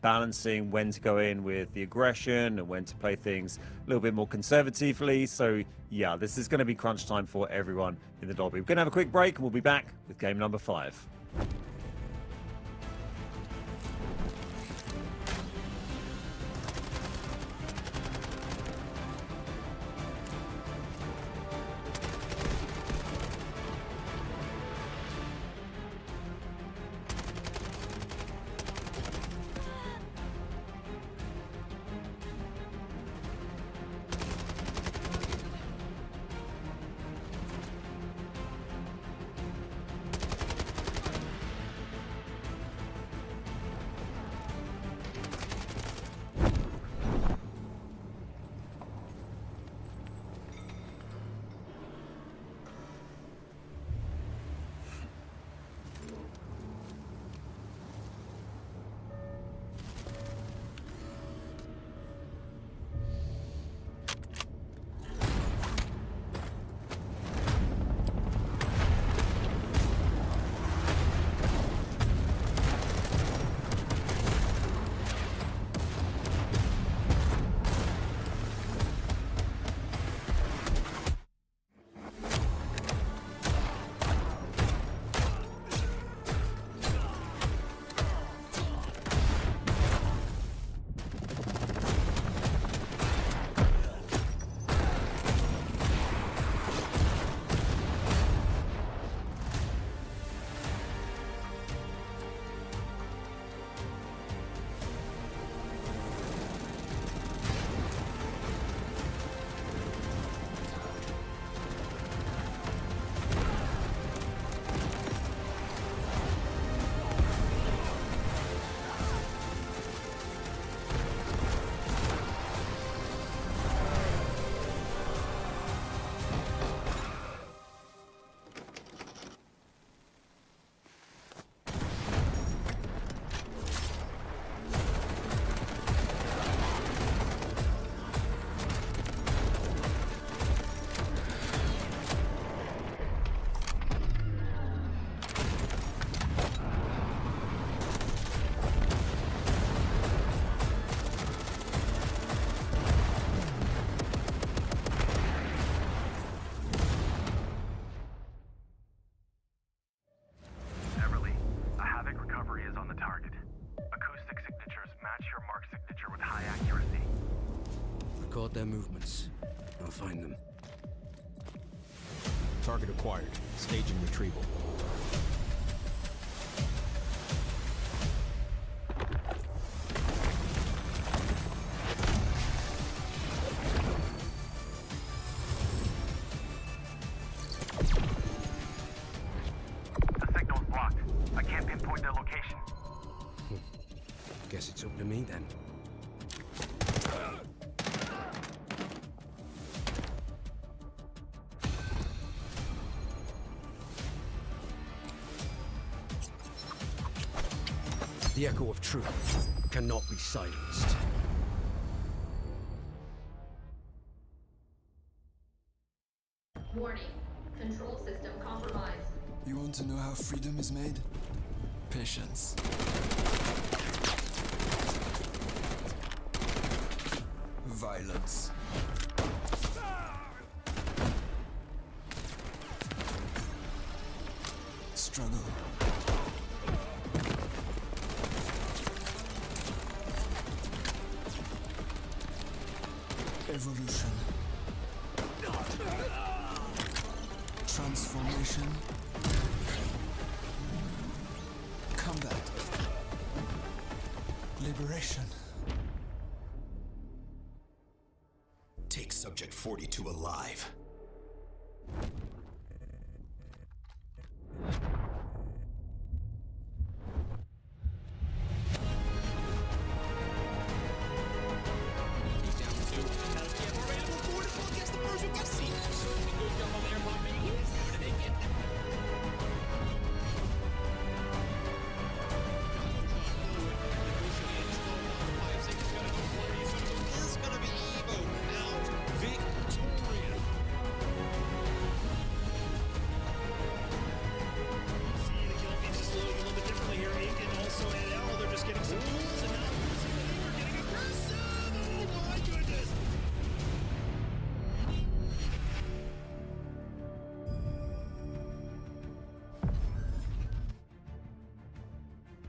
balancing when to go in with the aggression and when to play things a little bit more conservatively. So yeah, this is going to be crunch time for everyone in the lobby. We're going to have a quick break and we'll be back with game number 5. Record their movements. I'll find them. Target acquired. Staging retrieval. The signal's blocked. I can't pinpoint their location. Guess it's up to me then. The echo of truth cannot be silenced. Warning. Control system compromised. You want to know how freedom is made? Patience. Violence. Struggle. Evolution. Transformation. Combat. Liberation. Take Subject 42 alive.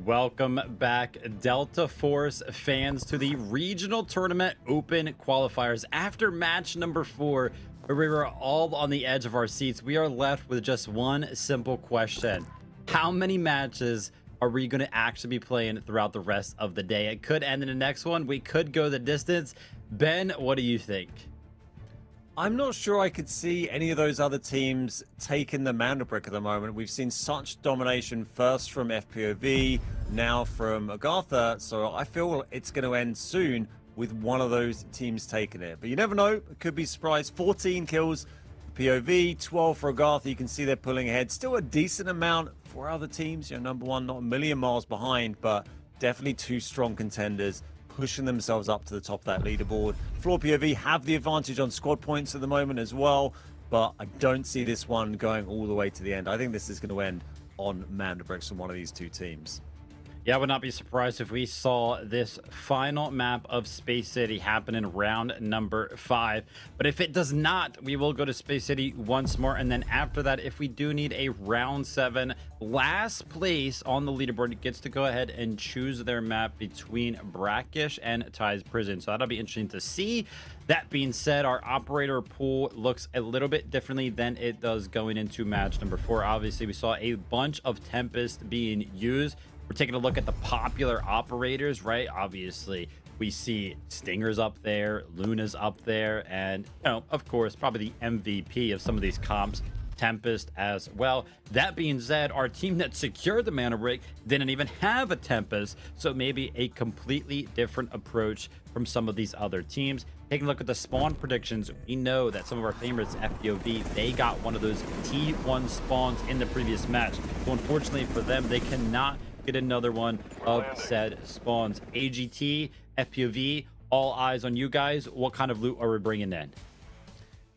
Welcome back, Delta Force fans, to the regional tournament open qualifiers. After match number 4, where we were all on the edge of our seats, we are left with just one simple question. How many matches are we going to actually be playing throughout the rest of the day? It could end in the next one. We could go the distance. Ben, what do you think? I'm not sure I could see any of those other teams taking the Manda Brick at the moment. We've seen such domination first from FPOV, now from Agartha, so I feel it's going to end soon with one of those teams taking it. But you never know, it could be surprise. 14 kills for POV, 12 for Agartha. You can see they're pulling ahead. Still a decent amount for other teams. You know, number one, not a million miles behind, but definitely two strong contenders pushing themselves up to the top of that leaderboard. Floor POV have the advantage on squad points at the moment as well, but I don't see this one going all the way to the end. I think this is going to end on Manda Bricks from one of these two teams. Yeah, I would not be surprised if we saw this final map of Space City happen in round number 5. But if it does not, we will go to Space City once more. And then after that, if we do need a round 7, last place on the leaderboard gets to go ahead and choose their map between Brakkesh and Ty's Prison. So that'll be interesting to see. That being said, our operator pool looks a little bit differently than it does going into match number 4. Obviously, we saw a bunch of Tempest being used. We're taking a look at the popular operators, right? Obviously, we see Stinger's up there, Luna's up there, and, you know, of course, probably the MVP of some of these comps, Tempest as well. That being said, our team that secured the Mana Brick didn't even have a Tempest, so maybe a completely different approach from some of these other teams. Taking a look at the spawn predictions, we know that some of our favorites, FPOV, they got one of those T1 spawns in the previous match. So unfortunately for them, they cannot get another one of said spawns. AGT, FPOV, all eyes on you guys. What kind of loot are we bringing in?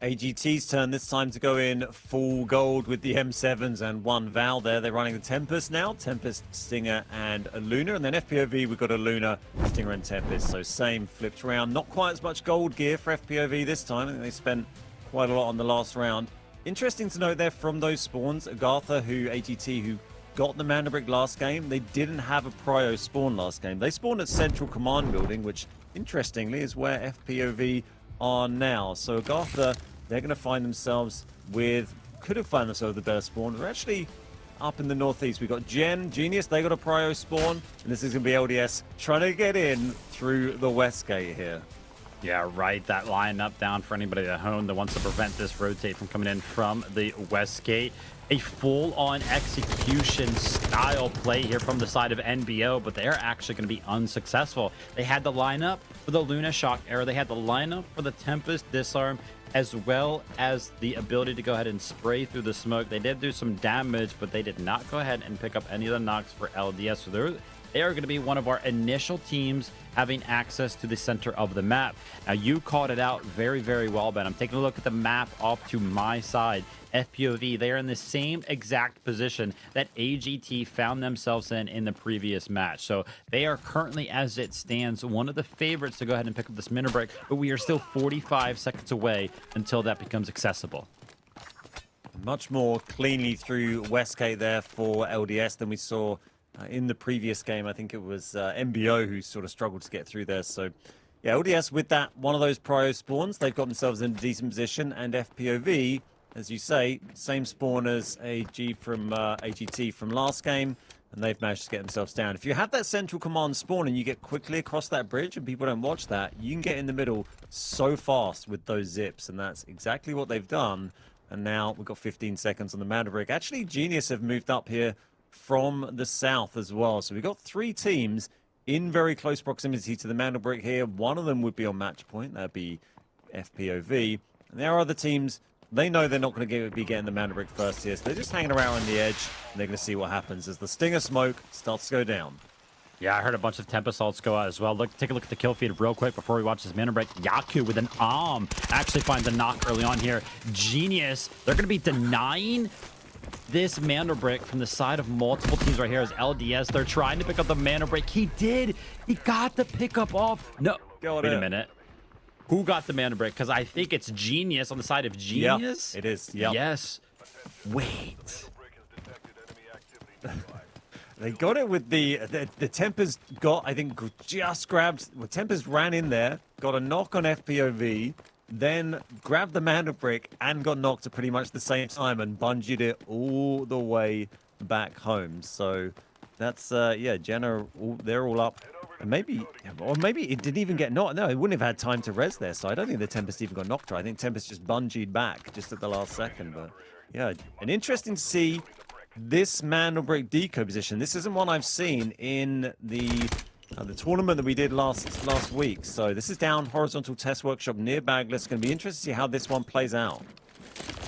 AGT's turn this time to go in full gold with the M7s and one Val there. They're running the Tempest now. Tempest, Stinger, and a Luna. And then FPOV, we've got a Luna, Stinger, and Tempest. So same flipped around. Not quite as much gold gear for FPOV this time. I think they spent quite a lot on the last round. Interesting to note there from those spawns, Agartha, AGT, who got the Manda Brick last game, they didn't have a prio spawn last game. They spawned at Central Command Building, which, interestingly, is where FPOV are now. So Agartha, they're going to find themselves could have found themselves the better spawn. They're actually up in the northeast. We've got Genius, they got a prio spawn, and this is going to be LDS trying to get in through the west gate here. Yeah, right. That line up down for anybody at home that wants to prevent this rotate from coming in from the west gate. A full-on execution style play here from the side of NBO, but they're actually going to be unsuccessful. They had the lineup for the Luna Shock Arrow. They had the lineup for the Tempest Disarm, as well as the ability to go ahead and spray through the smoke. They did do some damage, but they did not go ahead and pick up any of the knocks for LDS. So they are going to be one of our initial teams having access to the center of the map. Now, you called it out very, very well, Ben. I'm taking a look at the map off to my side. FPOV, they are in the same exact position that AGT found themselves in the previous match. So they are currently, as it stands, one of the favorites to go ahead and pick up this minute break, but we are still 45 seconds away until that becomes accessible. Much more cleanly through Westgate there for LDS than we saw in the previous game. I think it was MBO who sort of struggled to get through there. So, yeah, LDS with that, one of those prio spawns, they've got themselves in a decent position. And FPOV, as you say, same spawn as AG from AGT from last game, and they've managed to get themselves down. If you have that central command spawn and you get quickly across that bridge and people don't watch that, you can get in the middle so fast with those zips, and that's exactly what they've done. And now we've got 15 seconds on the Manda Brick. Actually, Genius have moved up here from the south as well. So we've got 3 teams in very close proximity to the Manda Brick here. One of them would be on match point. That'd be FPOV. And there are other teams. They know they're not going to be getting the Manda Brick first here. So they're just hanging around on the edge. And they're going to see what happens as the Stinger smoke starts to go down. Yeah, I heard a bunch of temp assaults go out as well. Take a look at the kill feed real quick before we watch this Mana Break. Yaku with an actually finds a knock early on here. Genius, they're going to be denying this Mana Break from the side of multiple teams right here as LDS. They're trying to pick up the Mana Break. He did. He got the pickup off. No, wait a minute. Who got the Mana Break? Because I think it's Genius on the side of Genius. Yeah, it is. Yep. Yes. Wait. They got it with the Tempers got, I think, just grabbed, Tempers ran in there, got a knock on FPOV, then grabbed the Mana Brick and got knocked at pretty much the same time and bungeed it all the way back home. So that's, yeah, Jenna, they're all up. And maybe it didn't even get knocked. No, it wouldn't have had time to res there. So I don't think the Tempest even got knocked. I think Tempest just bungeed back just at the last second. But yeah, and interesting to see this Mana Brick deco position. This isn't one I've seen in the tournament that we did last week. So this is down Horizontal Test Workshop near Bagless. Going to be interesting to see how this one plays out.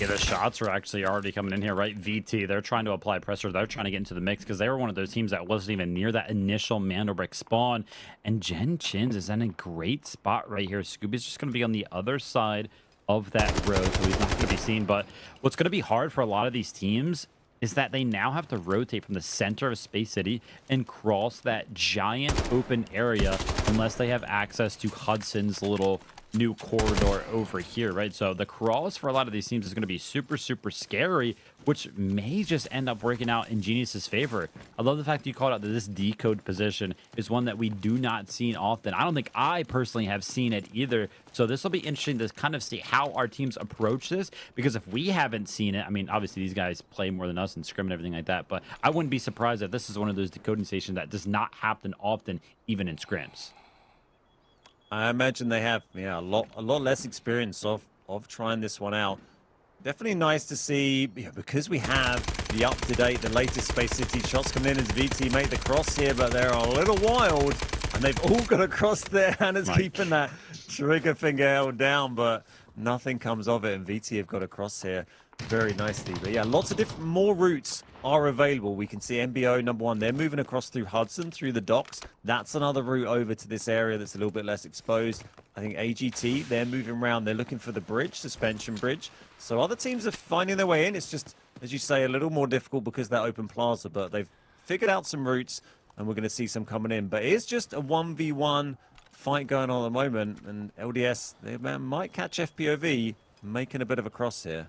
Yeah, the shots are actually already coming in here, right? VT, they're trying to apply pressure. They're trying to get into the mix because they were one of those teams that wasn't even near that initial Mana Brick spawn. And Jen Chins is in a great spot right here. Scooby's just going to be on the other side of that road, so he's not going to be seen. But what's going to be hard for a lot of these teams is that they now have to rotate from the center of Space City and cross that giant open area unless they have access to Hudson's little new corridor over here, right? So the crawls for a lot of these teams is going to be super, super scary, which may just end up working out in Genius's favor. I love the fact that you called out that this decode position is one that we do not see often. I don't think I personally have seen it either. So this will be interesting to kind of see how our teams approach this, because if we haven't seen it, I mean, obviously these guys play more than us and scrim and everything like that, but I wouldn't be surprised if this is one of those decoding stations that does not happen often, even in scrims. I imagine they have, yeah, a lot less experience of trying this one out. Definitely nice to see, because we have the up-to-date, the latest Space City shots coming in as VT make the cross here, but they're a little wild, and they've all got a cross there, and it's keeping that trigger finger held down, but nothing comes of it, and VT have got a cross here very nicely. But yeah, lots of more routes are available. We can see MBO number 1. They're moving across through Hudson, through the docks. That's another route over to this area that's a little bit less exposed. I think AGT, they're moving around. They're looking for the bridge, suspension bridge. So other teams are finding their way in. It's just, as you say, a little more difficult because of that open plaza, but they've figured out some routes, and we're going to see some coming in. But it is just a 1v1 fight going on at the moment, and LDS, they might catch FPOV making a bit of a cross here.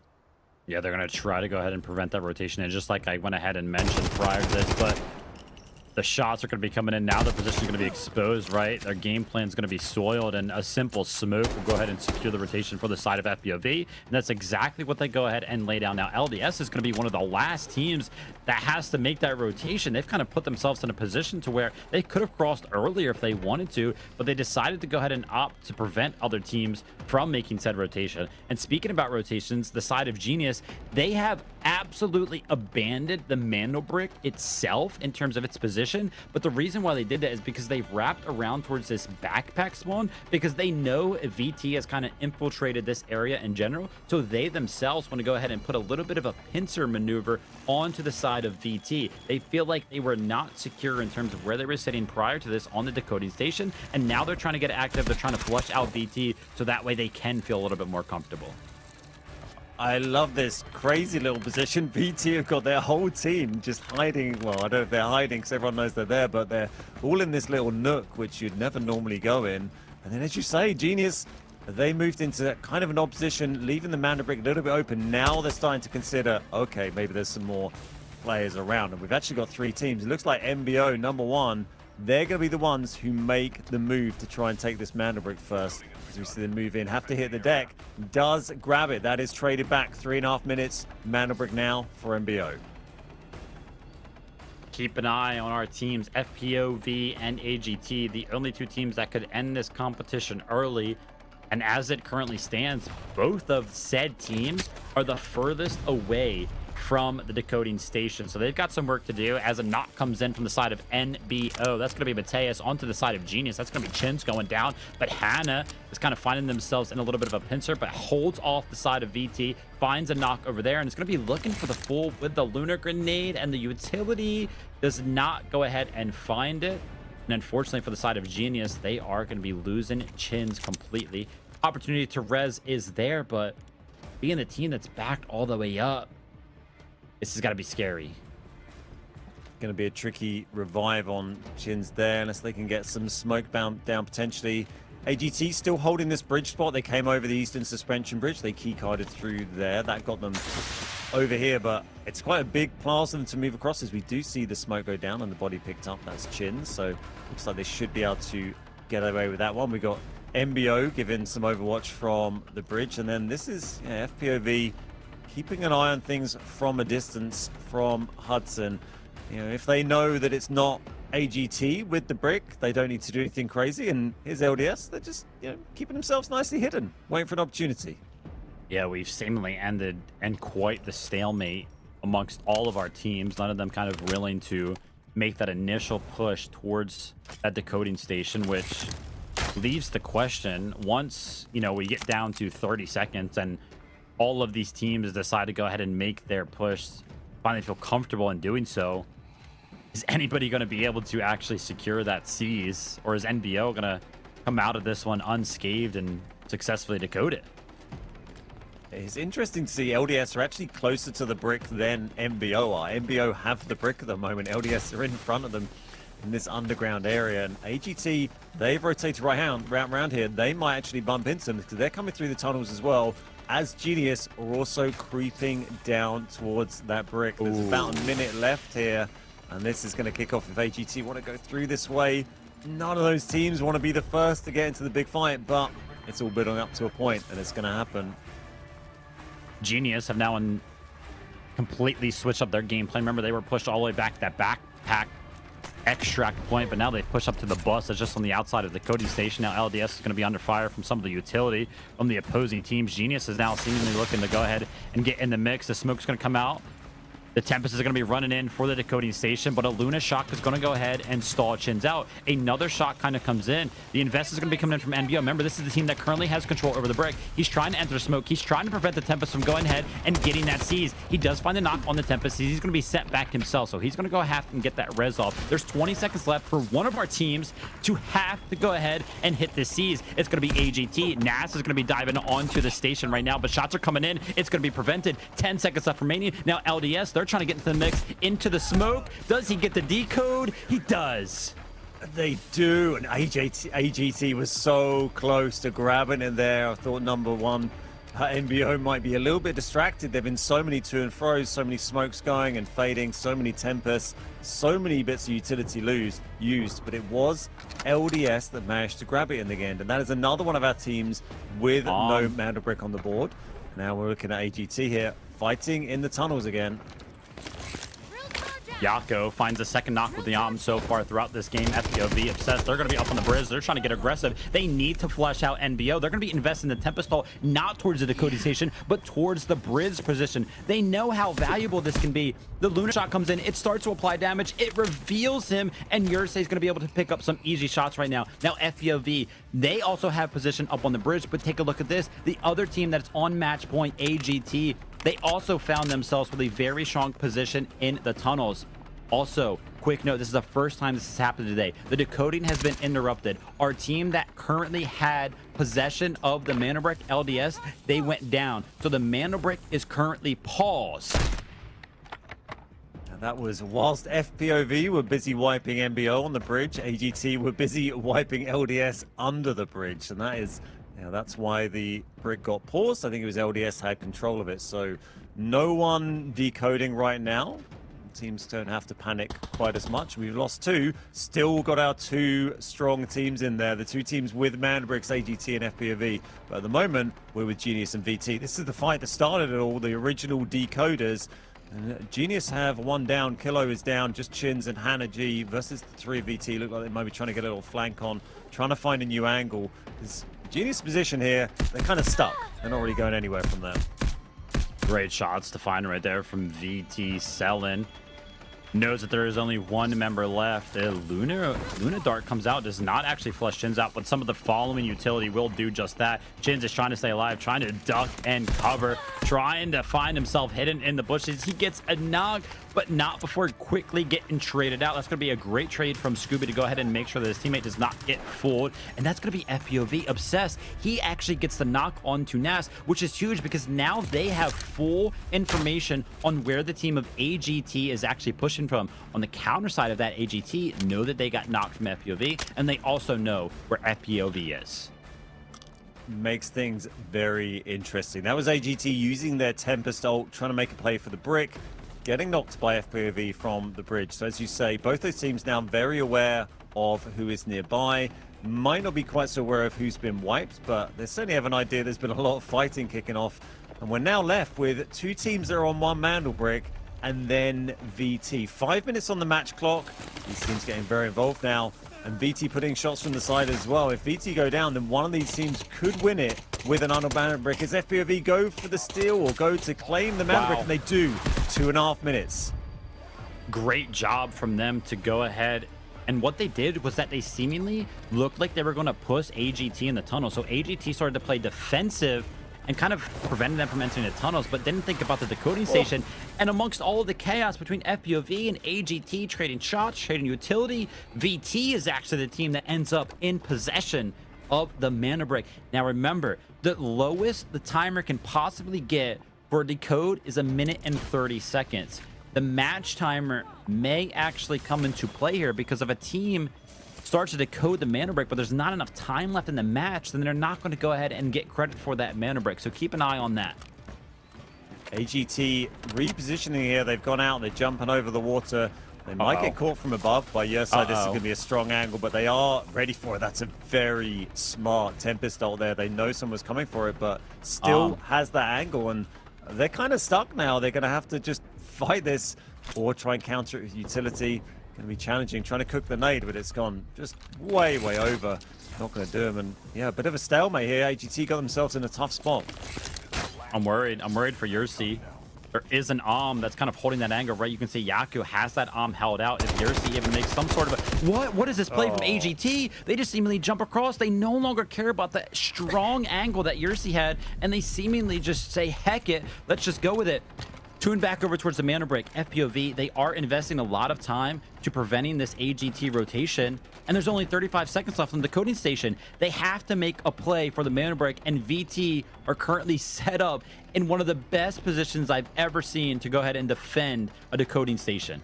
Yeah, they're going to try to go ahead and prevent that rotation. And just like I went ahead and mentioned prior to this, but the shots are going to be coming in now. Their position is going to be exposed, right? Their game plan is going to be soiled, and a simple smoke will go ahead and secure the rotation for the side of FPOV. And that's exactly what they go ahead and lay down. Now, LDS is going to be one of the last teams that has to make that rotation. They've kind of put themselves in a position to where they could have crossed earlier if they wanted to, but they decided to go ahead and opt to prevent other teams from making said rotation. And speaking about rotations, the side of Genius, they have absolutely abandoned the Mana Brick itself in terms of its position. position, but the reason why they did that is because they wrapped around towards this backpack spawn, because they know VT has kind of infiltrated this area in general, so they themselves want to go ahead and put a little bit of a pincer maneuver onto the side of VT. They feel like they were not secure in terms of where they were sitting prior to this on the decoding station, and now they're trying to get active. They're trying to flush out VT so that way they can feel a little bit more comfortable. I love this crazy little position. VT have got their whole team just hiding. Well, I don't know if they're hiding because everyone knows they're there, but they're all in this little nook, which you'd never normally go in. And then, as you say, Genius, they moved into kind of an odd position, leaving the Manda Brick a little bit open. Now they're starting to consider, okay, maybe there's some more players around. And we've actually got 3 teams. It looks like MBO, number 1, they're going to be the ones who make the move to try and take this Manda Brick first. As we see them move in, have to hit the deck. Does grab it. That is traded back. 3.5 minutes. Manda Brick now for MBO. Keep an eye on our teams, FPOV and AGT, the only 2 teams that could end this competition early. And as it currently stands, both of said teams are the furthest away from the decoding station, so they've got some work to do. As a knock comes in from the side of NBO, that's going to be Mateus. Onto the side of Genius, that's going to be Chins going down, but Hannah is kind of finding themselves in a little bit of a pincer, but holds off the side of VT, finds a knock over there, and it's going to be looking for the full with the lunar grenade, and the utility does not go ahead and find it. And unfortunately for the side of Genius, they are going to be losing Chins completely. Opportunity to res is there, but being the team that's backed all the way up, this has got to be scary. Going to be a tricky revive on Chins there, unless they can get some smoke bound down potentially. AGT still holding this bridge spot. They came over the Eastern Suspension Bridge. They keycarded through there. That got them over here, but it's quite a big plaza for them to move across, as we do see the smoke go down and the body picked up. That's Chins, so looks like they should be able to get away with that one. We got MBO giving some overwatch from the bridge, and then this is FPOV keeping an eye on things from a distance from Hudson. You know, if they know that it's not AGT with the brick, they don't need to do anything crazy. And here's LDS, they're just, you know, keeping themselves nicely hidden, waiting for an opportunity. Yeah, we've seemingly ended quite the stalemate amongst all of our teams. None of them kind of willing to make that initial push towards that decoding station, which leaves the question, once, you know, we get down to 30 seconds and all of these teams decide to go ahead and make their push, finally feel comfortable in doing so, is anybody going to be able to actually secure that seize, or is NBO going to come out of this one unscathed and successfully decode it? It's interesting to see LDS are actually closer to the brick than MBO are. MBO have the brick at the moment. LDS are in front of them in this underground area, and AGT, they've rotated round here. They might actually bump into them because they're coming through the tunnels as well, as Genius are also creeping down towards that brick. There's about a minute left here, and this is going to kick off if AGT want to go through this way. None of those teams want to be the first to get into the big fight, but it's all building up to a point, and it's going to happen. Genius have now completely switched up their gameplay. Remember, they were pushed all the way back to that backpack extract point, but now they've pushed up to the bus that's just on the outside of the decoding station. Now LDS is going to be under fire from some of the utility from the opposing teams. Genius is now seemingly looking to go ahead and get in the mix. The smoke's going to come out. The Tempest is going to be running in for the decoding station, but a Luna shock is going to go ahead and stall Chins out. Another shock kind of comes in. The Invest is going to be coming in from NBO. Remember, this is the team that currently has control over the brick. He's trying to enter smoke. He's trying to prevent the Tempest from going ahead and getting that seize. He does find the knock on the Tempest. He's going to be sent back himself, so he's going to go have and get that res off. There's 20 seconds left for one of our teams to have to go ahead and hit this seize. It's going to be AGT. Nas is going to be diving onto the station right now, but shots are coming in. It's going to be prevented. 10 seconds left remaining. Now LDS, they're trying to get into the mix, into the smoke. Does he get the decode? He does. They do, and AGT was so close to grabbing it there. I thought number one, NBO might be a little bit distracted. There have been so many to and fro's, so many smokes going and fading, so many Tempests, so many bits of utility used, but it was LDS that managed to grab it in the end, and that is another one of our teams with no Manda Brick on the board. Now we're looking at AGT here, fighting in the tunnels again. Yako finds a second knock with the Om so far throughout this game. FPOV obsessed. They're going to be up on the bridge. They're trying to get aggressive. They need to flush out NBO. They're going to be investing in the Tempest ult, not towards the decoding station, but towards the bridge position. They know how valuable this can be. The Lunar shot comes in. It starts to apply damage. It reveals him, and Yursei is going to be able to pick up some easy shots right now. Now, FPOV, they also have position up on the bridge, but take a look at this. The other team that's on match point, AGT, they also found themselves with a very strong position in the tunnels. Also, quick note, this is the first time this has happened today. The decoding has been interrupted. Our team that currently had possession of the Mana Brick LDS, they went down. So the Mana Brick is currently paused. And that was whilst FPOV were busy wiping MBO on the bridge, AGT were busy wiping LDS under the bridge. And that is, that's why the brick got paused. I think it was LDS had control of it. So no one decoding right now. Teams don't have to panic quite as much. We've lost 2, still got our 2 strong teams in there. The 2 teams with Mana Bricks, AGT and FPOV. But at the moment, we're with Genius and VT. This is the fight that started it all, the original decoders. And Genius have 1 down, Kilo is down, just Chins and Hannah G versus the 3 of VT. Look like they might be trying to get a little flank on, trying to find a new angle. This Genius position here, they're kind of stuck. They're not really going anywhere from there. Great shots to find right there from VT Selin. Knows that there is only 1 member left. Luna Dart comes out, does not actually flush Chins out, but some of the following utility will do just that. Chins is trying to stay alive, trying to duck and cover, trying to find himself hidden in the bushes. He gets a knock, but not before quickly getting traded out. That's going to be a great trade from Scooby to go ahead and make sure that his teammate does not get fooled. And that's going to be FPOV Obsessed. He actually gets the knock onto Nas, which is huge because now they have full information on where the team of AGT is actually pushing from. On the counter side of that, AGT know that they got knocked from FPOV, and they also know where FPOV is. Makes things very interesting. That was AGT using their Tempest ult, trying to make a play for the brick, getting knocked by FPOV from the bridge. So as you say, both those teams now very aware of who is nearby. Might not be quite so aware of who's been wiped, but they certainly have an idea there's been a lot of fighting kicking off. And we're now left with 2 teams that are on 1 Mandel brick, and then VT. 5 minutes on the match clock. These teams getting very involved now. And VT putting shots from the side as well. If VT go down, then one of these teams could win it with an unabandoned brick. As FPOV go for the steal or go to claim the Mana brick, and they do. 2.5 minutes. Great job from them to go ahead. And what they did was that they seemingly looked like they were going to push AGT in the tunnel. So AGT started to play defensive and kind of prevented them from entering the tunnels, but didn't think about the decoding station. And amongst all of the chaos between FPOV and AGT trading shots, trading utility, VT is actually the team that ends up in possession of the Mana Brick. Now remember, the lowest the timer can possibly get for a decode is 1 minute and 30 seconds. The match timer may actually come into play here because if a team starts to decode the Mana Brick, but there's not enough time left in the match, then they're not going to go ahead and get credit for that Mana Brick. So keep an eye on that. AGT repositioning here. They've gone out. They're jumping over the water. They might get caught from above by Yursei. This is going to be a strong angle, but they are ready for it. That's a very smart Tempest ult there. They know someone's coming for it, but still has that angle, and they're kind of stuck now. They're going to have to just fight this or try and counter it with utility. Going to be challenging, trying to cook the nade, but it's gone just way over. Not going to do him, and yeah, a bit of a stalemate here. AGT got themselves in a tough spot. I'm worried for Yursei. There is an that's kind of holding that angle, right? You can see Yaku has that held out. If Yursei even makes some sort of a... What is this play from AGT? They just seemingly jump across. They no longer care about that strong angle that Yursei had, and they seemingly just say, heck it, let's just go with it. Tune back over towards the Mana Brick. FPOV, they are investing a lot of time to preventing this AGT rotation, and there's only 35 seconds left on the decoding station. They have to make a play for the Mana Brick, and VT are currently set up in one of the best positions I've ever seen to go ahead and defend a decoding station.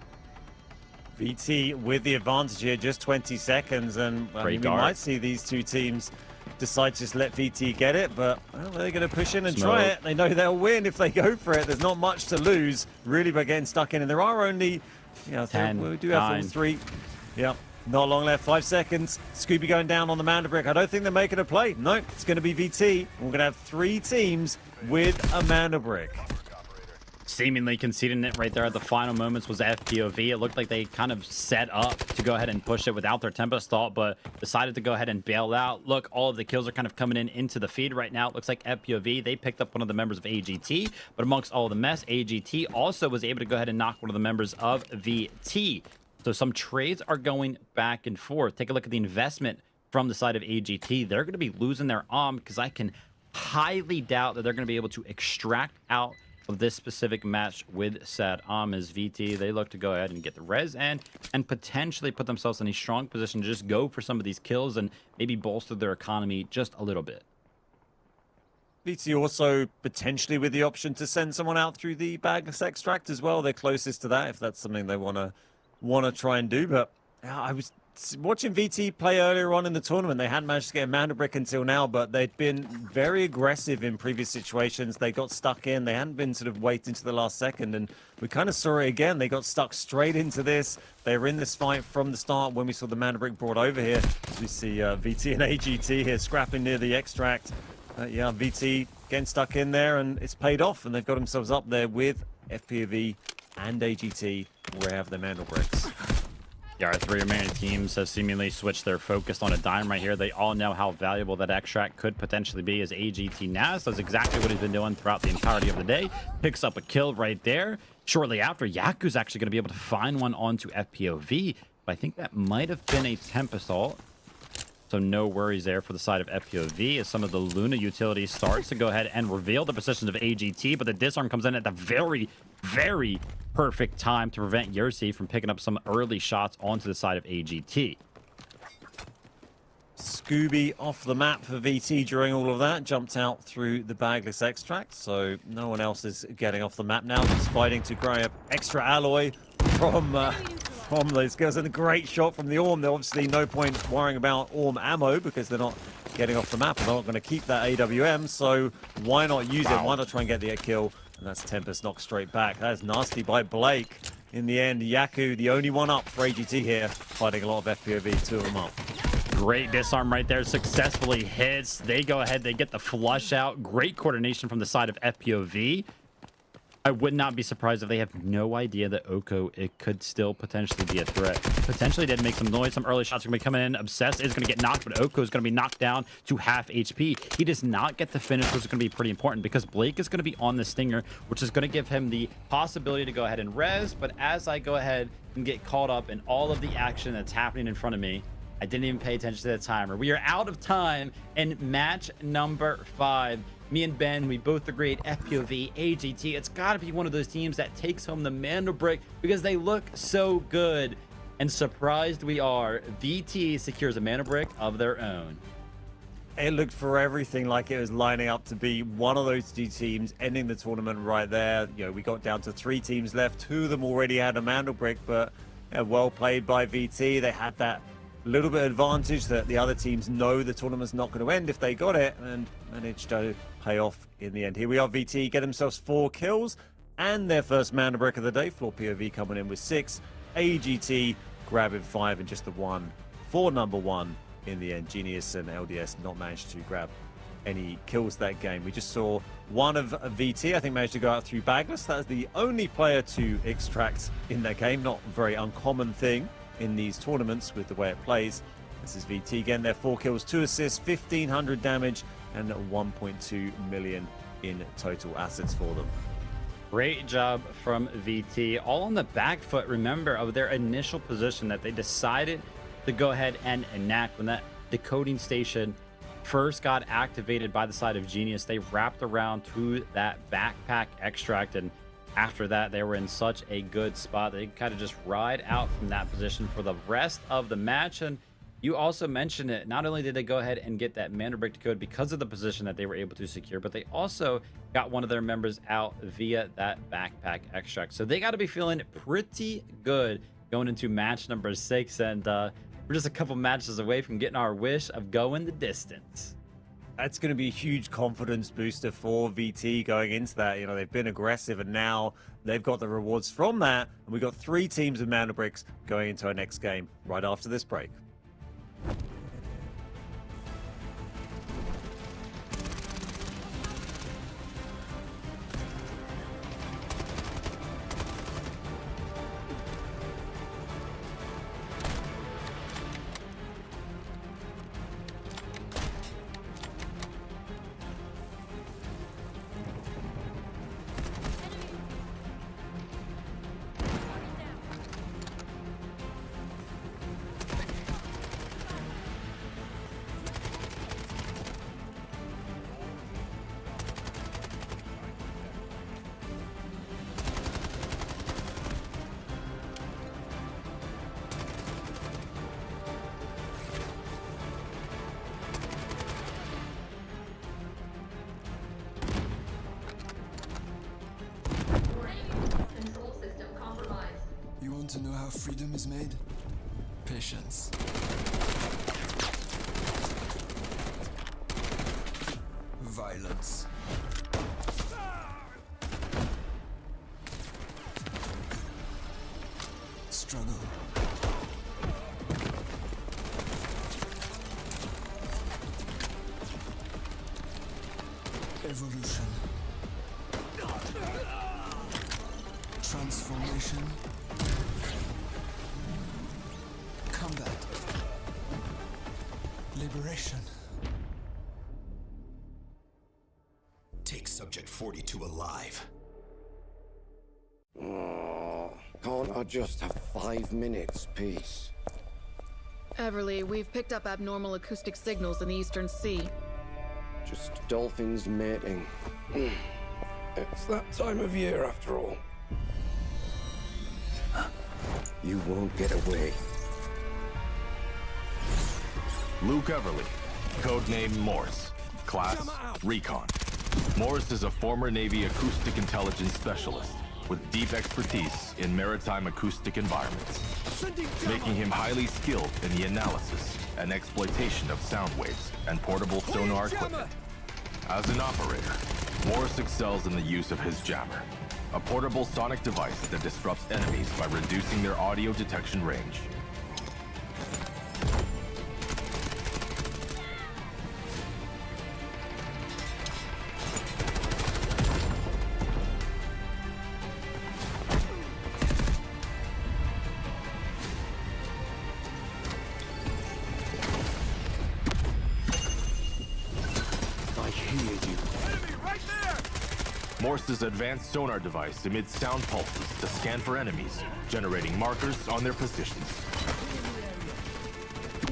VT with the advantage here, just 20 seconds, and I mean, we might see these 2 teams decide to just let VT get it, but well, they're going to push in and try it. They know they'll win if they go for it. There's not much to lose, really, by getting stuck in. And there are only, 10, we do have 3. Yeah, not long left, 5 seconds. Scooby going down on the Mana Brick. I don't think they're making a play. No, it's going to be VT. We're going to have 3 teams with a Mana Brick. seemingly conceding it right there at the final moments was FPOV. It looked like they kind of set up to go ahead and push it without their Tempest thought, but decided to go ahead and bail out. Look, all of the kills are kind of coming in into the feed right now. It looks like FPOV, they picked up one of the members of AGT, but amongst all the mess, AGT also was able to go ahead and knock one of the members of VT. So some trades are going back and forth. Take a look at the investment from the side of AGT. They're going to be losing their because I can highly doubt that they're going to be able to extract out of this specific match with said as VT. They look to go ahead and get the res and potentially put themselves in a strong position to just go for some of these kills and maybe bolster their economy just a little bit. VT also potentially with the option to send someone out through the bagless extract as well. They're closest to that if that's something they want to try and do. But I was watching VT play earlier on in the tournament. They hadn't managed to get a mana brick until now, but they'd been very aggressive in previous situations. They got stuck in. They hadn't been sort of waiting to the last second, and we kind of saw it again. They got stuck straight into this. They were in this fight from the start when we saw the mana brick brought over here. We see VT and AGT here scrapping near the extract. Yeah, VT getting stuck in there, and it's paid off, and they've got themselves up there with FPV and AGT where they have their mana bricks. Yeah, our three remaining teams have seemingly switched their focus on a dime right here. They all know how valuable that extract could potentially be, as AGT Naz does exactly what he's been doing throughout the entirety of the day. Picks up a kill right there. Shortly after, Yaku's actually going to be able to find one onto FPOV, but I think that might have been a Tempest ult. So no worries there for the side of FPOV as some of the Luna utility starts to go ahead and reveal the positions of AGT, but the disarm comes in at the very, very perfect time to prevent Yersi from picking up some early shots onto the side of AGT. Scooby off the map for VT during all of that, jumped out through the bagless extract, so no one else is getting off the map now. Just fighting to grab extra alloy from those guys, and a great shot from the Orm. There's obviously no point worrying about Orm ammo because they're not getting off the map and they're not going to keep that AWM, so why not use it? Why not try and get the kill? And that's Tempest knocked straight back. That is nasty by Blake. In the end, Yaku, the only one up for AGT here, fighting a lot of FPOV, two of them up. Great disarm right there, successfully hits. They go ahead, they get the flush out. Great coordination from the side of FPOV. I would not be surprised if they have no idea that Oko, it could still potentially be a threat. Potentially did make some noise. Some early shots are going to be coming in. Obsessed is going to get knocked, but Oko is going to be knocked down to half HP. He does not get the finish, which is going to be pretty important because Blake is going to be on the Stinger, which is going to give him the possibility to go ahead and res. But as I go ahead and get caught up in all of the action that's happening in front of me, I didn't even pay attention to the timer. We are out of time in match number 5. Me and Ben, we both agreed FPOV, AGT, it's got to be one of those teams that takes home the mana brick because they look so good. And surprised we are, VT secures a mana brick of their own. It looked for everything like it was lining up to be one of those two teams ending the tournament right there. You know, we got down to 3 teams left. 2 of them already had a mana brick, but well played by VT. They had that little bit of advantage that the other teams know the tournament's not going to end if they got it, and managed to pay off in the end. Here we are, VT get themselves 4 kills and their first mana brick of the day. Floor POV coming in with 6. AGT grabbing 5 and just the 1 for number 1 in the end. Genius and LDS not managed to grab any kills that game. We just saw one of VT, I think, managed to go out through bagless. That is the only player to extract in that game. Not a very uncommon thing in these tournaments with the way it plays. This is VT again. Their 4 kills, 2 assists, 1,500 damage, and 1.2 million in total assets for them. Great job from VT. All on the back foot, remember, of their initial position that they decided to go ahead and enact when that decoding station first got activated by the side of Genius. They wrapped around to that backpack extract, and after that, they were in such a good spot. They kind of just ride out from that position for the rest of the match. And you also mentioned it. Not only did they go ahead and get that mana brick decode because of the position that they were able to secure, but they also got one of their members out via that backpack extract. So they got to be feeling pretty good going into match number 6. And we're just a couple matches away from getting our wish of going the distance. That's going to be a huge confidence booster for VT going into that. You know, they've been aggressive and now they've got the rewards from that. And we've got 3 teams with mana bricks going into our next game right after this break. want to know how freedom is made? Patience. Violence. Struggle. Evolution. Transformation. Combat. Liberation. Take Subject 42 alive. Oh, can't I just have 5 minutes, peace? Everly, we've picked up abnormal acoustic signals in the Eastern Sea. Just dolphins mating. It's that time of year after all. You won't get away. Luke Everly, codename Morse. Class, Recon. Morse is a former Navy acoustic intelligence specialist with deep expertise in maritime acoustic environments, making him highly skilled in the analysis and exploitation of sound waves and portable sonar equipment. As an operator, Morse excels in the use of his jammer, a portable sonic device that disrupts enemies by reducing their audio detection range. Morse's advanced sonar device emits sound pulses to scan for enemies, generating markers on their positions.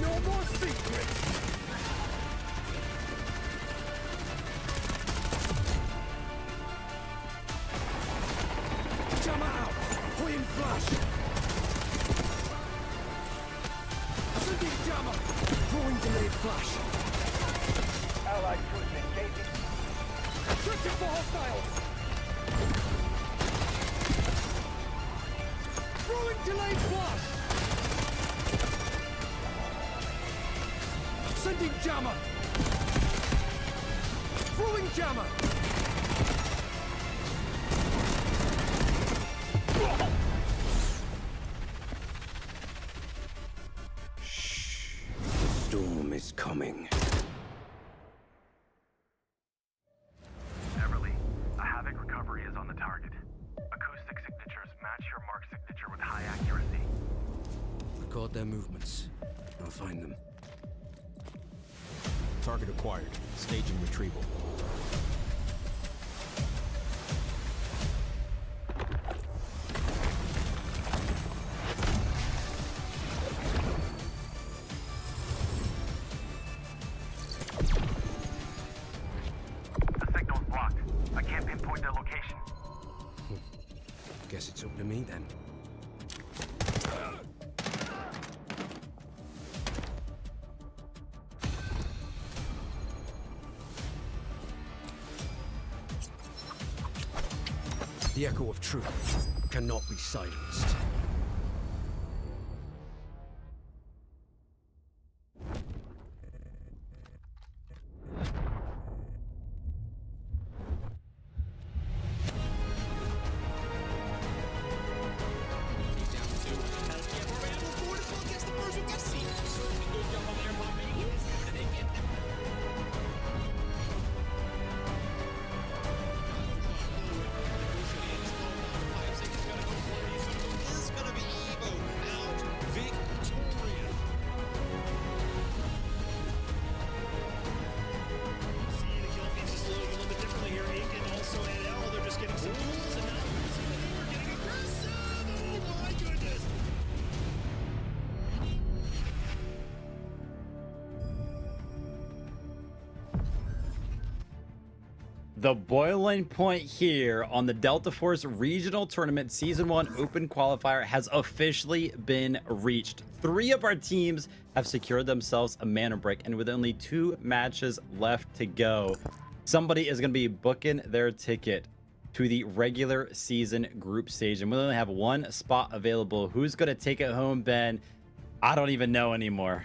No more secrets! Jammer out! Queen flash! Sending jammer! Throwing delayed flash! Allied troops engaging! Searching for hostiles! Throwing delayed flash! Sending jammer! Throwing jammer! Shh. The storm is coming. Everly, a Havoc recovery is on the target. Acoustic signatures match your mark signature with high accuracy. Record their movements. I'll find them. Target acquired. Staging retrieval. The signal's blocked. I can't pinpoint their location. Guess it's up to me then. The echo of truth cannot be silenced. The boiling point here on the Delta Force Regional Tournament Season 1 Open Qualifier has officially been reached. 3 of our teams have secured themselves a mana break, and with only 2 matches left to go, somebody is going to be booking their ticket to the regular season group stage, and we only have one spot available. Who's going to take it home, Ben? I don't even know anymore.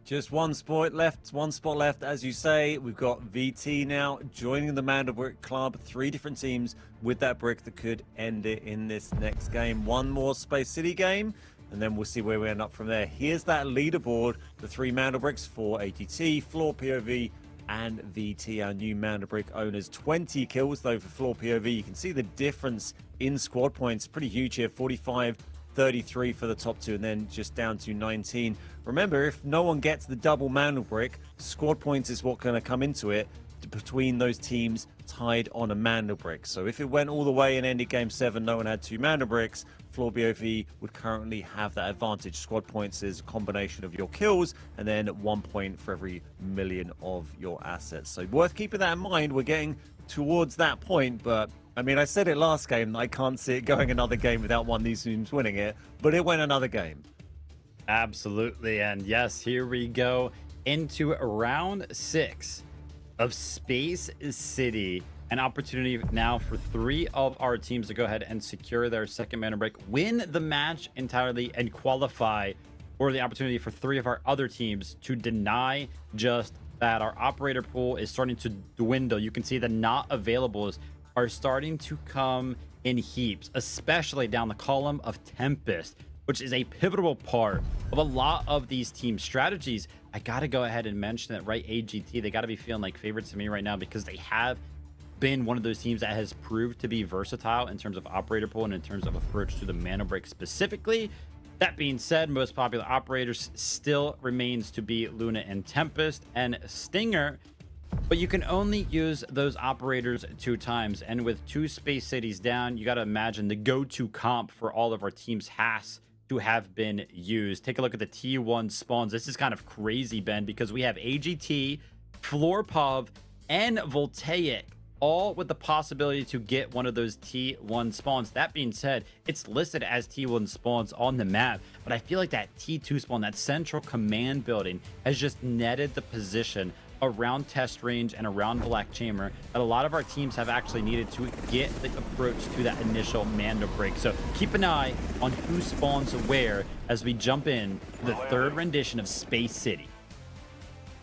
Just one spot left, as you say. We've got VT now joining the Mandelbrick Club. 3 different teams with that brick that could end it in this next game. One more Space City game, and then we'll see where we end up from there. Here's that leaderboard. The 3 Mandelbricks for AGT, Floor POV, and VT, our new Mandelbrick owners. 20 kills, though, for Floor POV. You can see the difference in squad points. Pretty huge here. 45, 33 for the top 2, and then just down to 19. Remember, if no one gets the double Mandelbrick, squad points is what's going to come into it between those teams tied on a Mandelbrick. So if it went all the way and ended game 7, no one had 2 Mandelbricks, Floor POV would currently have that advantage. Squad points is a combination of your kills and then 1 point for every million of your assets. So worth keeping that in mind. We're getting towards that point, but I mean, I said it last game, I can't see it going another game without one of these teams winning it, but it went another game. Absolutely. And yes, here we go into round 6 of Space City. An opportunity now for 3 of our teams to go ahead and secure their second Mandelbrick, win the match entirely, and qualify for the opportunity for 3 of our other teams to deny just that. Our operator pool is starting to dwindle. You can see the not availables are starting to come in heaps, especially down the column of Tempest, which is a pivotal part of a lot of these team strategies. I gotta go ahead and mention it, right? AGT, they gotta be feeling like favorites to me right now because they have been one of those teams that has proved to be versatile in terms of operator pool and in terms of approach to the Mandelbrick specifically. That being said, most popular operators still remains to be Luna and Tempest and Stinger, but you can only use those operators 2 times. And with 2 Space Cities down, you got to imagine the go-to comp for all of our teams has to have been used. Take a look at the T1 spawns. This is kind of crazy, Ben, because we have AGT, Floor POV, and Voltaic, all with the possibility to get one of those T1 spawns. That being said, it's listed as T1 spawns on the map, but I feel like that T2 spawn, that central command building, has just netted the position around test range and around Black Chamber that a lot of our teams have actually needed to get the approach to that initial Mandelbrick. So keep an eye on who spawns where as we jump in to the 3rd rendition of Space City.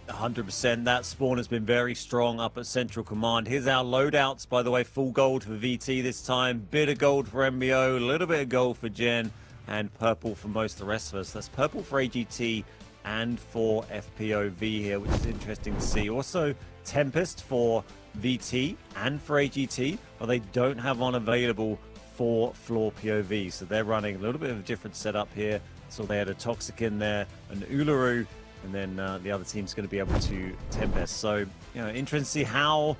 100%. That spawn has been very strong up at Central Command. Here's our loadouts, by the way. Full gold for VT this time. Bit of gold for MBO. A little bit of gold for Gen. And purple for most of the rest of us. That's purple for AGT and for FPOV here, which is interesting to see. Also, Tempest for VT and for AGT, but they don't have one available for Floor POV. So they're running a little bit of a different setup here. So they had a Toxic in there, an Uluru, and then the other team's going to be able to Tempest. So, interesting to see how,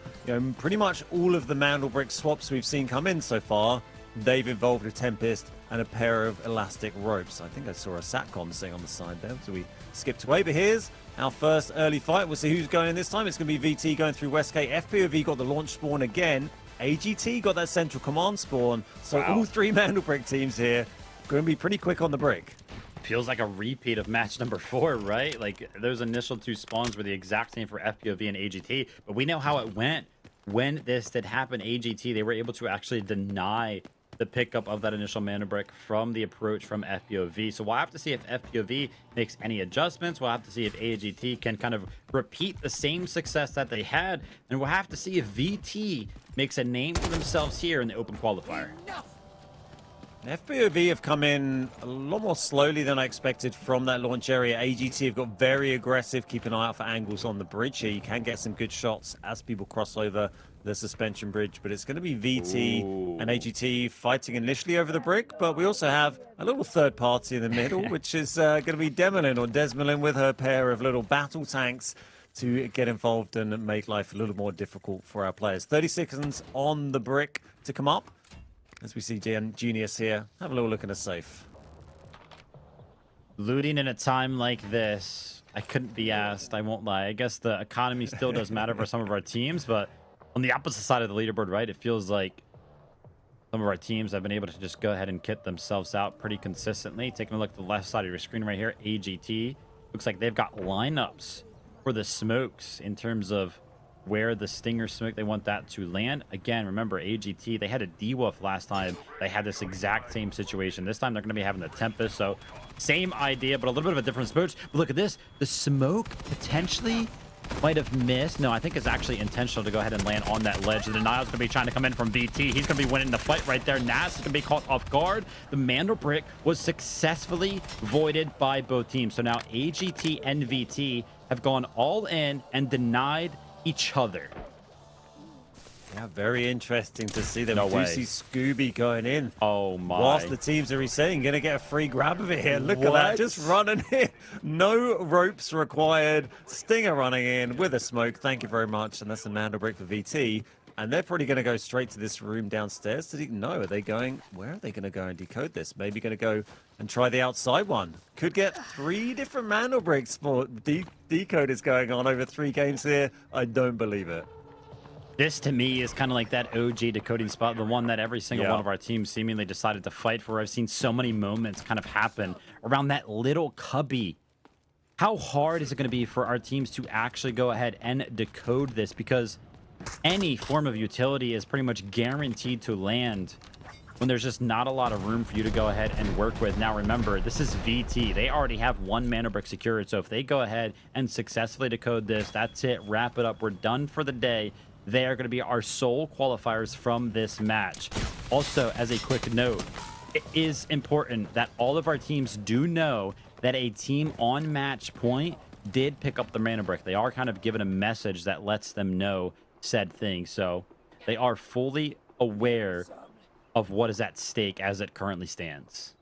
pretty much all of the Mandelbrick swaps we've seen come in so far, they've involved a Tempest and a pair of elastic ropes. I think I saw a Satcom sitting on the side there, so we skipped away. But here's our first early fight. We'll see who's going in this time. It's going to be VT going through Westgate. FPOV got the launch spawn again. AGT got that central command spawn. So all 3 Mandelbrick teams here going to be pretty quick on the brick. Feels like a repeat of match number 4, right? Like those initial 2 spawns were the exact same for FPOV and AGT, but we know how it went when this did happen. AGT, they were able to actually deny the pickup of that initial Mandelbrick from the approach from FPOV. So we'll have to see if FPOV makes any adjustments. We'll have to see if AGT can kind of repeat the same success that they had, and we'll have to see if VT makes a name for themselves here in the open qualifier. FPOV have come in a lot more slowly than I expected from that launch area. AGT have got very aggressive. Keep an eye out for angles on the bridge here. You can get some good shots as people cross over the suspension bridge, but it's going to be VT and AGT fighting initially over the brick, but we also have a little third party in the middle, which is going to be Demolin, or Desmolin, with her pair of little battle tanks to get involved and make life a little more difficult for our players. 30 seconds on the brick to come up. As we see Genius here, have a little look in a safe. Looting in a time like this, I couldn't be asked, I won't lie. I guess the economy still does matter for some of our teams, but on the opposite side of the leaderboard, right, it feels like some of our teams have been able to just go ahead and kit themselves out pretty consistently. Taking a look at the left side of your screen right here, AGT. Looks like they've got lineups for the smokes in terms of where the Stinger smoke they want that to land. Again, remember, AGT, they had a D-Wolf last time. They had this exact same situation. This time they're going to be having the Tempest, so same idea, but a little bit of a different approach. But look at this. The smoke potentially might have missed. No, I think it's actually intentional to go ahead and land on that ledge. The Denial's going to be trying to come in from VT. He's going to be winning the fight right there. Nas is going to be caught off guard. The Mandel Brick was successfully voided by both teams. So now AGT and VT have gone all in and denied each other. Yeah, very interesting to see them. No way. See Scooby going in. Oh my. Whilst the teams are resetting, gonna get a free grab of it here. Look at that, just running in. No ropes required. Stinger running in with a smoke. Thank you very much. And that's the Mandel Brick for VT. And they're probably going to go straight to this room downstairs. No, are they going? Where are they going to go and decode this? Maybe going to go and try the outside one. Could get 3 different Mandel Bricks for decoders going on over 3 games here. I don't believe it. This, to me, is kind of like that OG decoding spot, the one that every single one of our teams seemingly decided to fight for. I've seen so many moments kind of happen around that little cubby. How hard is it going to be for our teams to actually go ahead and decode this? Because any form of utility is pretty much guaranteed to land when there's just not a lot of room for you to go ahead and work with. Now, remember, this is VT. They already have 1 mana brick secured. So if they go ahead and successfully decode this, that's it. Wrap it up. We're done for the day. They are going to be our sole qualifiers from this match. Also, as a quick note, it is important that all of our teams do know that a team on match point did pick up the mana brick. They are kind of given a message that lets them know said thing. So they are fully aware of what is at stake as it currently stands.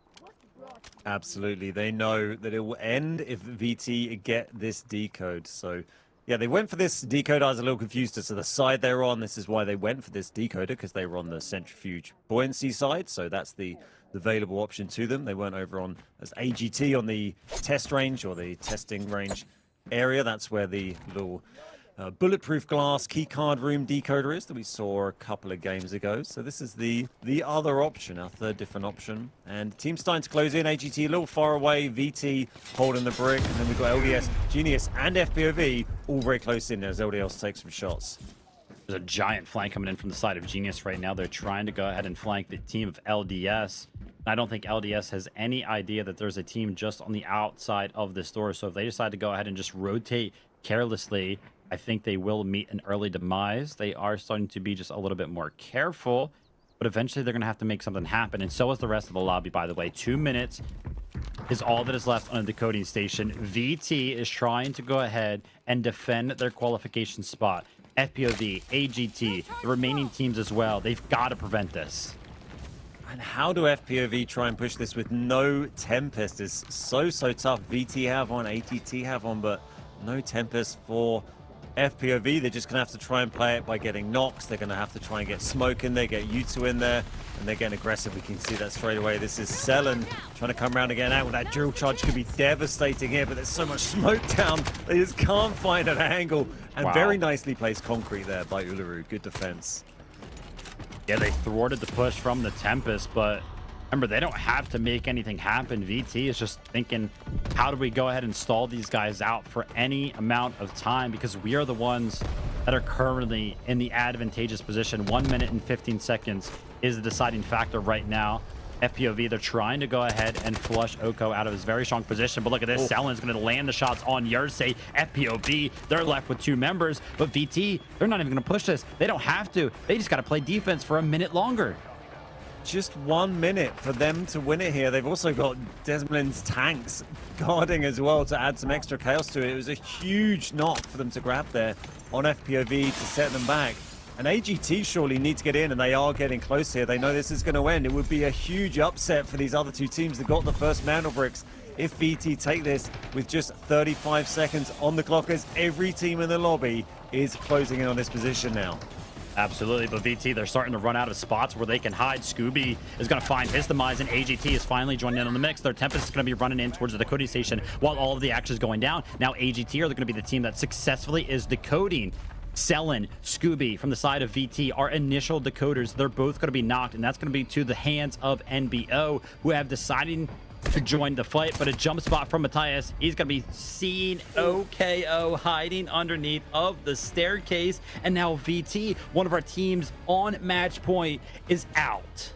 Absolutely. They know that it will end if VT get this decode. So yeah, they went for this decoder. I was a little confused as to the side they were on. This is why they went for this decoder, because they were on the centrifuge buoyancy side. So that's the available option to them. They weren't over on as AGT on the test range or the testing range area. That's where the little bulletproof glass keycard room decoder is that we saw a couple of games ago. So this is the other option, our third different option. And team's starting to close in. AGT a little far away. VT holding the brick. And then we've got LDS, Genius, and FPOV all very close in as LDS takes some shots. There's a giant flank coming in from the side of Genius right now. They're trying to go ahead and flank the team of LDS. I don't think LDS has any idea that there's a team just on the outside of this door. So if they decide to go ahead and just rotate carelessly, I think they will meet an early demise. They are starting to be just a little bit more careful, but eventually they're going to have to make something happen. And so is the rest of the lobby, by the way. 2 minutes is all that is left on a decoding station. VT is trying to go ahead and defend their qualification spot. FPOV, AGT, the remaining teams as well. They've got to prevent this. And how do FPOV try and push this with no Tempest? It's so tough. VT have one, AGT have one, but no Tempest for FPOV. They're just going to have to try and play it by getting knocks. They're going to have to try and get smoke in there, get U2 in there, and they're getting aggressive. We can see that straight away. This is Selen trying to come around again out with that drill charge. Could be devastating here, but there's so much smoke down. They just can't find an angle. And very nicely placed concrete there by Uluru. Good defense. Yeah, they thwarted the push from the Tempest, but remember, they don't have to make anything happen. VT is just thinking, how do we go ahead and stall these guys out for any amount of time? Because we are the ones that are currently in the advantageous position. 1 minute and 15 seconds is the deciding factor right now. FPOV, they're trying to go ahead and flush Oko out of his very strong position. But look at this. Selen's going to land the shots on Yersei. FPOV, they're left with 2 members. But VT, they're not even going to push this. They don't have to. They just got to play defense for a minute longer. Just 1 minute for them to win it here. They've also got Desmolin's tanks guarding as well to add some extra chaos to it. It was a huge knock for them to grab there on FPOV to set them back. And AGT surely need to get in, and they are getting close here. They know this is going to end. It would be a huge upset for these other 2 teams that got the first Mandel Bricks if VT take this with just 35 seconds on the clock, as every team in the lobby is closing in on this position now. Absolutely, but VT, they're starting to run out of spots where they can hide. Scooby is going to find his demise, and AGT is finally joining in on the mix. Their Tempest is going to be running in towards the decoding station while all of the action is going down. Now AGT are going to be the team that successfully is decoding. Selen, Scooby from the side of VT, our initial decoders, they're both going to be knocked, and that's going to be to the hands of NBO, who have decided to join the fight, but a jump spot from Matthias. He's going to be seen OKO hiding underneath of the staircase. And now VT, one of our teams on match point, is out.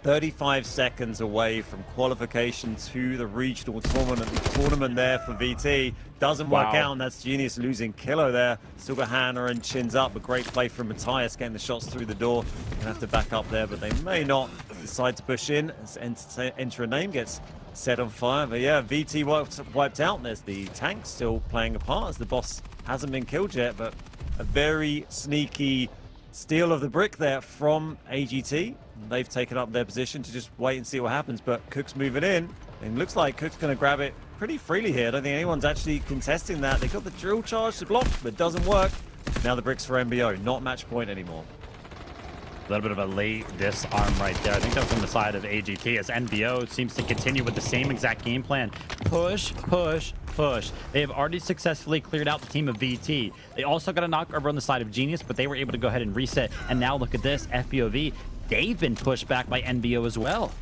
35 seconds away from qualification to the regional tournament there for VT. Doesn't work out, and that's Genius losing Kilo there. Still got Hannah and chins up. A great play from Matthias, getting the shots through the door. Gonna have to back up there, but they may not decide to push in as Enter a Name gets set on fire. But yeah, VT wiped out. There's the tank still playing a part as the boss hasn't been killed yet, but a very sneaky steal of the brick there from AGT. They've taken up their position to just wait and see what happens, but Cook's moving in, and looks like Cook's going to grab it pretty freely here. I don't think anyone's actually contesting that. They got the drill charge to block, but it doesn't work. Now the bricks for MBO, not match point anymore. A little bit of a late disarm right there. I think that was on the side of AGT as NBO seems to continue with the same exact game plan. Push, push, push. They have already successfully cleared out the team of VT. They also got a knock over on the side of Genius, but they were able to go ahead and reset. And now look at this, FPOV. They've been pushed back by NBO as well.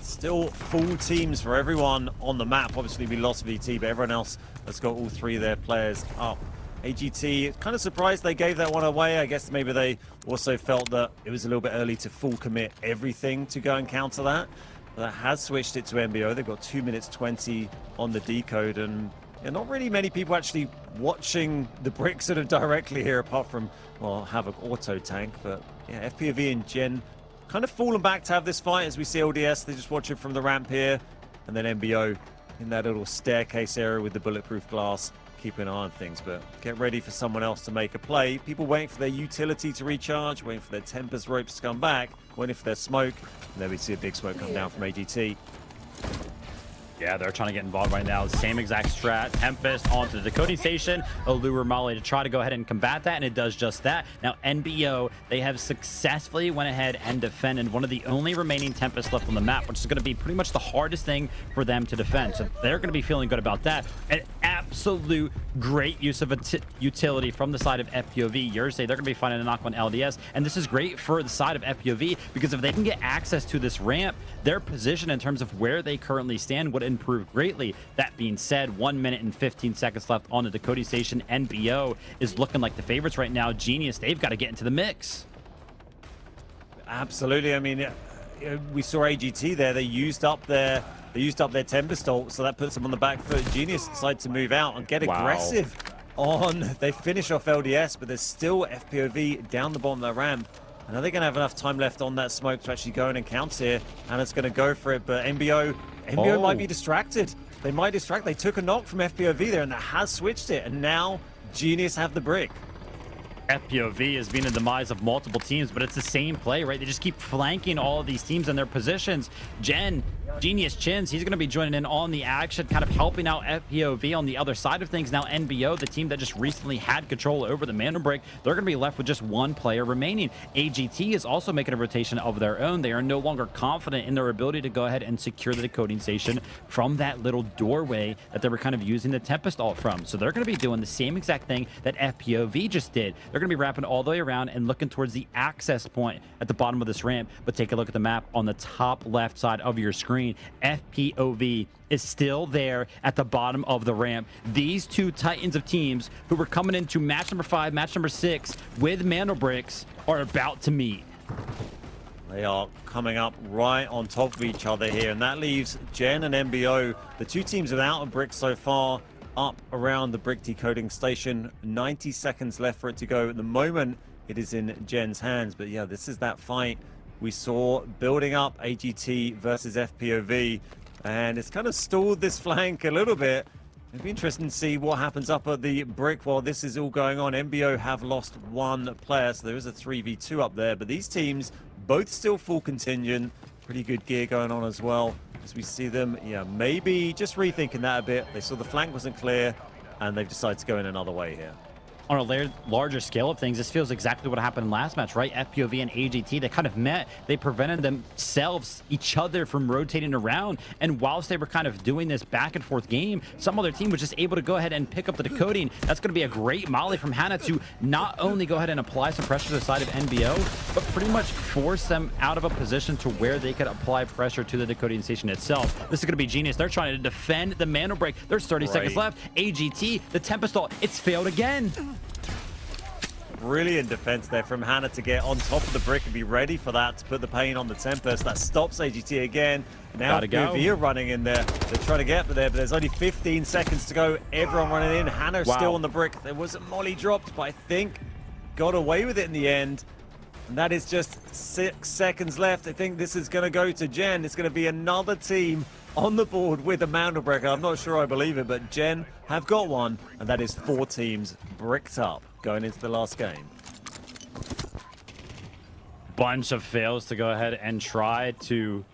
Still full teams for everyone on the map. Obviously, we lost VT, but everyone else has got all three of their players up. AGT, kind of surprised they gave that one away. I guess maybe they also felt that it was a little bit early to full commit everything to go and counter that. But that has switched it to MBO. They've got 2 minutes 20 on the decode, and not really many people actually watching the brick sort of directly here, apart from, well, Havoc Auto Tank. But yeah, FPV and Gen kind of fallen back to have this fight as we see LDS. They're just watching from the ramp here, and then MBO in that little staircase area with the bulletproof glass, keeping an eye on things. But get ready for someone else to make a play. People waiting for their utility to recharge, waiting for their Tempest ropes to come back, waiting for their smoke, and then we see a big smoke come down from AGT. Yeah, they're trying to get involved right now. Same exact strat. Tempest onto the decoding station. Allure Molly to try to go ahead and combat that, and it does just that. Now, NBO, they have successfully went ahead and defended one of the only remaining Tempest left on the map, which is going to be pretty much the hardest thing for them to defend. So they're going to be feeling good about that. An absolute great use of a utility from the side of FPOV. Yersay, they're going to be finding a knock on LDS, and this is great for the side of FPOV because if they can get access to this ramp, their position in terms of where they currently stand would improve greatly. That being said, 1 minute and 15 seconds left on the decoding station. NBO is looking like the favorites right now. Genius, they've got to get into the mix. Absolutely. I mean, we saw AGT there. They used up their Tempest ult, so that puts them on the back foot. Genius decided to move out and get aggressive on. They finish off LDS, but there's still FPOV down the bottom of the ramp. And are they going to have enough time left on that smoke to actually go in and counter here? And it's going to go for it, but NBO might be distracted. They might distract. They took a knock from FPOV there, and that has switched it. And now Genius have the brick. FPOV has been the demise of multiple teams, but it's the same play, right? They just keep flanking all of these teams in their positions. Genius Chins, he's going to be joining in on the action, kind of helping out FPOV on the other side of things. Now NBO, the team that just recently had control over the Mana Break, they're going to be left with just one player remaining. AGT is also making a rotation of their own. They are no longer confident in their ability to go ahead and secure the decoding station from that little doorway that they were kind of using the Tempest ult from. So they're going to be doing the same exact thing that FPOV just did. They're going to be wrapping all the way around and looking towards the access point at the bottom of this ramp. But take a look at the map on the top left side of your screen. FPOV is still there at the bottom of the ramp. These two titans of teams who were coming into match number 5, match number 6 with Mana Bricks are about to meet. They are coming up right on top of each other here, and that leaves Gen and MBO, the two teams without a brick so far, up around the brick decoding station. 90 seconds left for it to go. At the moment, it is in Gen's hands, but yeah, this is that fight we saw building up, AGT versus FPOV, and it's kind of stalled this flank a little bit. It'd be interesting to see what happens up at the brick while this is all going on. MBO have lost one player, so there is a 3v2 up there, but these teams both still full contingent. Pretty good gear going on as well as we see them, yeah, maybe just rethinking that a bit. They saw the flank wasn't clear, and they've decided to go in another way here. on a larger scale of things, this feels exactly what happened last match, right? FPOV and AGT, they kind of met. They prevented themselves, each other, from rotating around. And whilst they were kind of doing this back and forth game, some other team was just able to go ahead and pick up the decoding. That's going to be a great molly from Hannah to not only go ahead and apply some pressure to the side of NBO, but pretty much force them out of a position to where they could apply pressure to the decoding station itself. This is going to be genius. They're trying to defend the Mano break. There's 30 seconds left. AGT, the Tempest ult, it's failed again. Brilliant defense there from Hannah to get on top of the brick and be ready for that to put the pain on the Tempest. That stops AGT again. Now FPV are running in there. They're trying to get there, but there's only 15 seconds to go. Everyone running in. Hannah's still on the brick. There was a molly dropped, but I think got away with it in the end. And that is just 6 seconds left. I think this is going to go to Gen. It's going to be another team on the board with a Mountain Breaker. I'm not sure I believe it, but Gen have got one, and that is 4 teams bricked up going into the last game. Bunch of fails to go ahead and try to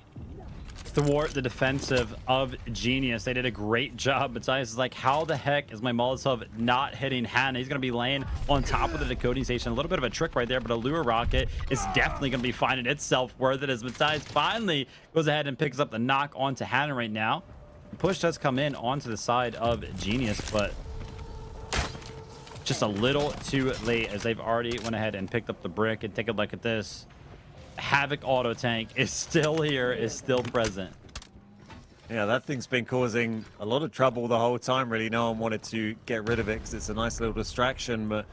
thwart the defensive of Genius. They did a great job. Matthias is like, how the heck is my Molotov not hitting Hannah? He's going to be laying on top of the decoding station. A little bit of a trick right there, but a lure rocket is definitely going to be finding itself worth it as Matthias finally goes ahead and picks up the knock onto Hannah right now. The push does come in onto the side of Genius, but just a little too late as they've already went ahead and picked up the brick. And take a look at this. Havoc auto tank is still here, is still present. Yeah, that thing's been causing a lot of trouble the whole time, really. No one wanted to get rid of it because it's a nice little distraction. But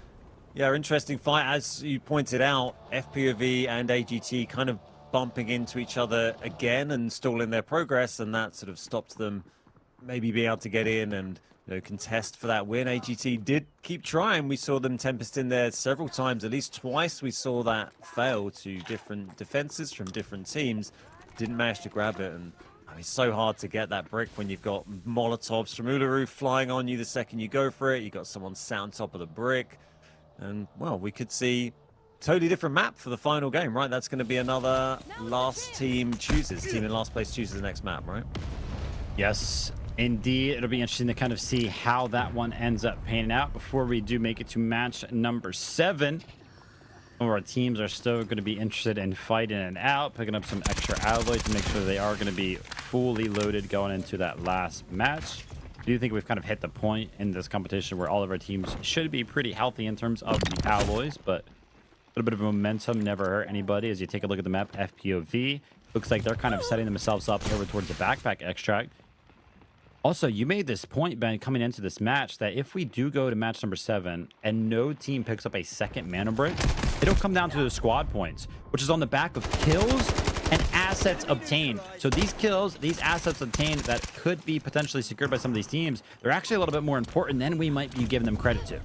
yeah, interesting fight. As you pointed out, FPOV and AGT kind of bumping into each other again and stalling their progress, and that sort of stopped them maybe being able to get in and contest for that win. AGT did keep trying. We saw them Tempest in there several times. At least twice we saw that fail to different defenses from different teams. Didn't manage to grab it. And I mean, it's so hard to get that brick when you've got Molotovs from Uluru flying on you the second you go for it. You got someone sat on top of the brick. And, well, we could see totally different map for the final game, right? That's going to be another last team chooses. Team in last place chooses the next map, right? Yes. Indeed, it'll be interesting to kind of see how that one ends up panning out before we do make it to match number 7. Some of our teams are still going to be interested in fighting it out, picking up some extra alloys to make sure they are going to be fully loaded going into that last match. I do think we've kind of hit the point in this competition where all of our teams should be pretty healthy in terms of the alloys, but a little bit of momentum never hurt anybody. As you take a look at the map, FPOV, looks like they're kind of setting themselves up over towards the backpack extract. Also, you made this point, Ben, coming into this match, that if we do go to match number 7 and no team picks up a second mana break, it'll come down to the squad points, which is on the back of kills and assets obtained. So these kills, these assets obtained that could be potentially secured by some of these teams, they're actually a little bit more important than we might be giving them credit to.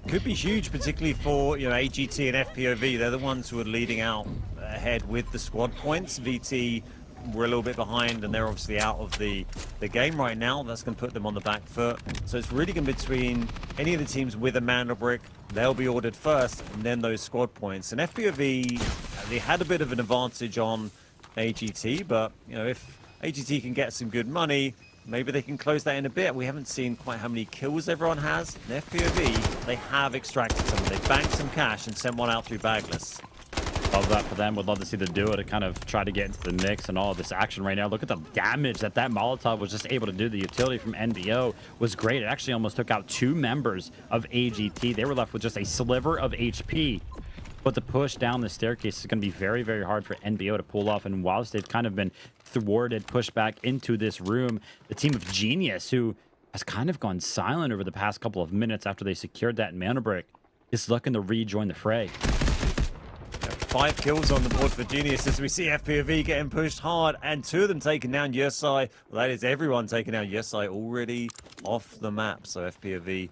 Could be huge, particularly for AGT and FPOV. They're the ones who are leading out ahead with the squad points. VT we're a little bit behind, and they're obviously out of the game right now. That's going to put them on the back foot. So it's really going to be between any of the teams with a mana brick. They'll be ordered first, and then those squad points. And FPOV, they had a bit of an advantage on AGT, but if AGT can get some good money, maybe they can close that in a bit. We haven't seen quite how many kills everyone has. In FPOV, they have extracted some. They banked some cash and sent one out through Bagless. Love that for them. Would love to see the duo to kind of try to get into the mix and all of this action right now. Look at the damage that Molotov was just able to do. The utility from NBO was great. It actually almost took out 2 members of AGT. They were left with just a sliver of HP. But the push down the staircase is going to be very, very hard for NBO to pull off. And whilst they've kind of been thwarted, pushed back into this room, the team of Genius, who has kind of gone silent over the past couple of minutes after they secured that mana brick, is looking to rejoin the fray. 5 kills on the board for Genius as we see FPOV getting pushed hard, and 2 of them taking down Yosai. Well, that is everyone taking down Yosai already off the map. So FPOV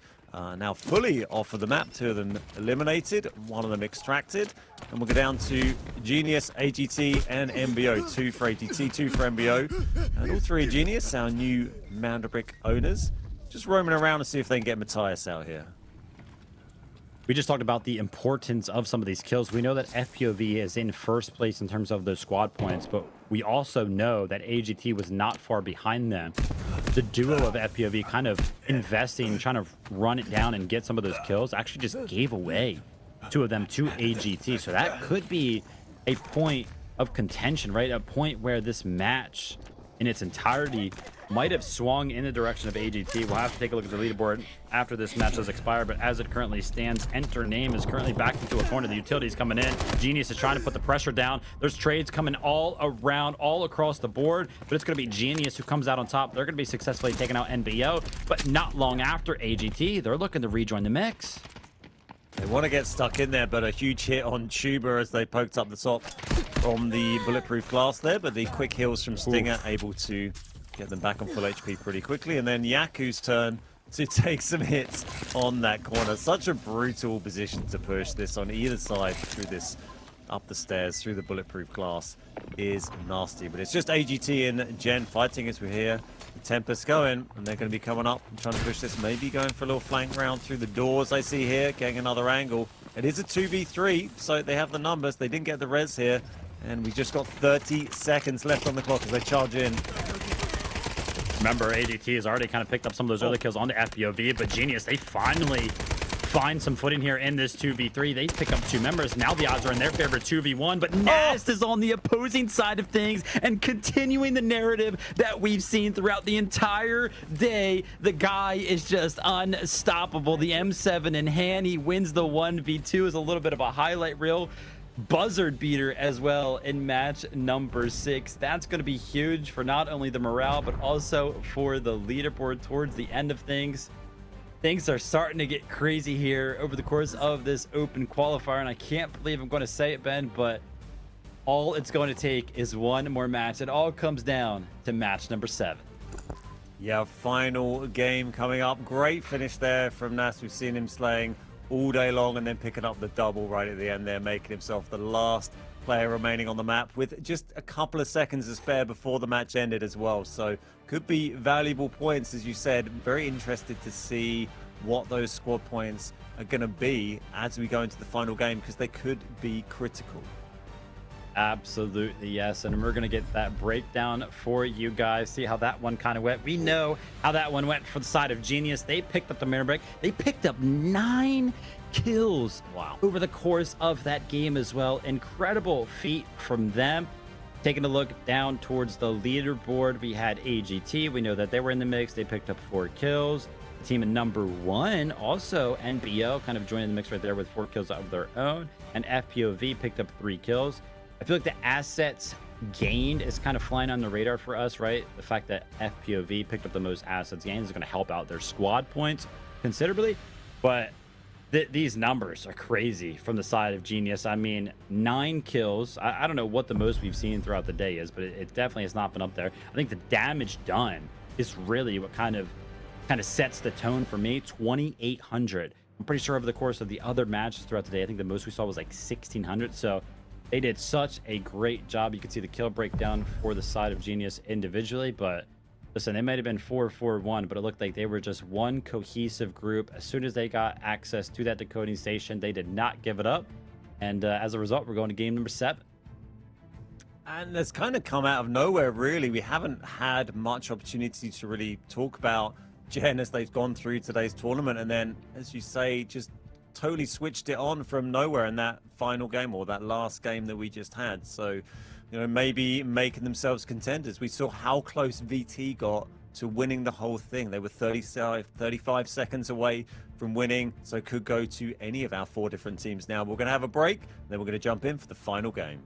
now fully off of the map. 2 of them eliminated, 1 of them extracted. And we'll go down to Genius, AGT, and MBO. 2 for AGT, 2 for MBO. And all 3 are Genius, our new Manderbrick owners. Just roaming around to see if they can get Matthias out here. We just talked about the importance of some of these kills. We know that FPOV is in first place in terms of those squad points, but we also know that AGT was not far behind them the duo of FPOV kind of investing, trying to run it down and get some of those kills, actually just gave away 2 of them to AGT. So that could be a point of contention, right? A point where this match in its entirety might have swung in the direction of AGT. We'll have to take a look at the leaderboard after this match does expire, but as it currently stands, Enter Name is currently backed into a corner. The utility's coming in. Genius is trying to put the pressure down. There's trades coming all around, all across the board, but it's going to be Genius who comes out on top. They're going to be successfully taking out NBO, but not long after AGT, they're looking to rejoin the mix. They want to get stuck in there, but a huge hit on Tuber as they poked up the top from the bulletproof glass there, but the quick heals from Stinger able to get them back on full HP pretty quickly. And then Yaku's turn to take some hits on that corner. Such a brutal position to push this on either side through this, up the stairs, through the bulletproof glass is nasty. But it's just AGT and Gen fighting as we're here. The Tempest going, and they're going to be coming up and trying to push this, maybe going for a little flank round through the doors I see here, getting another angle. It is a 2v3, so they have the numbers. They didn't get the res here, and we just got 30 seconds left on the clock as they charge in. Remember, AGT has already kind of picked up some of those early kills on the FPOV, but Genius, they finally find some footing here in this 2v3. They pick up 2 members. Now the odds are in their favor, 2v1, but Nast is on the opposing side of things and continuing the narrative that we've seen throughout the entire day. The guy is just unstoppable. The M7 in hand, he wins the 1v2 is a little bit of a highlight reel. Buzzard beater as well in match number 6. That's going to be huge for not only the morale, but also for the leaderboard towards the end of things. Things are starting to get crazy here over the course of this open qualifier, and I can't believe I'm going to say it, Ben, but all it's going to take is one more match. It all comes down to match number 7. Yeah, final game coming up. Great finish there from Nas. We've seen him slaying all day long and then picking up the double right at the end there, making himself the last player remaining on the map with just a couple of seconds to spare before the match ended as well. So could be valuable points, as you said. Very interested to see what those squad points are going to be as we go into the final game, because they could be critical. Absolutely, yes. And we're going to get that breakdown for you guys. See how that one kind of went. We know how that one went for the side of Genius. They picked up the mirror break. They picked up 9 kills over the course of that game as well. Incredible feat from them. Taking a look down towards the leaderboard, we had AGT. We know that they were in the mix. They picked up 4 kills. Team in number 1, also NBO, kind of joining the mix right there with 4 kills of their own. And FPOV picked up 3 kills. I feel like the assets gained is kind of flying on the radar for us, right? The fact that FPOV picked up the most assets gained is going to help out their squad points considerably. But these numbers are crazy from the side of Genius. I mean, 9 kills. I don't know what the most we've seen throughout the day is, but it definitely has not been up there. I think the damage done is really what kind of sets the tone for me. 2,800. I'm pretty sure over the course of the other matches throughout the day, I think the most we saw was like 1,600. So they did such a great job. You can see the kill breakdown for the side of Genius individually, but listen, they might have been 4-4-1, but it looked like they were just one cohesive group. As soon as they got access to that decoding station, they did not give it up. And as a result, we're going to game number 7. And that's kind of come out of nowhere, really. We haven't had much opportunity to really talk about Gen as they've gone through today's tournament. And then, as you say, just totally switched it on from nowhere in that final game, or that last game that we just had. So, you know, maybe making themselves contenders. We saw how close VT got to winning the whole thing. They were 35 seconds away from winning, so it could go to any of our 4 different teams now. We're going to have a break, then we're going to jump in for the final game.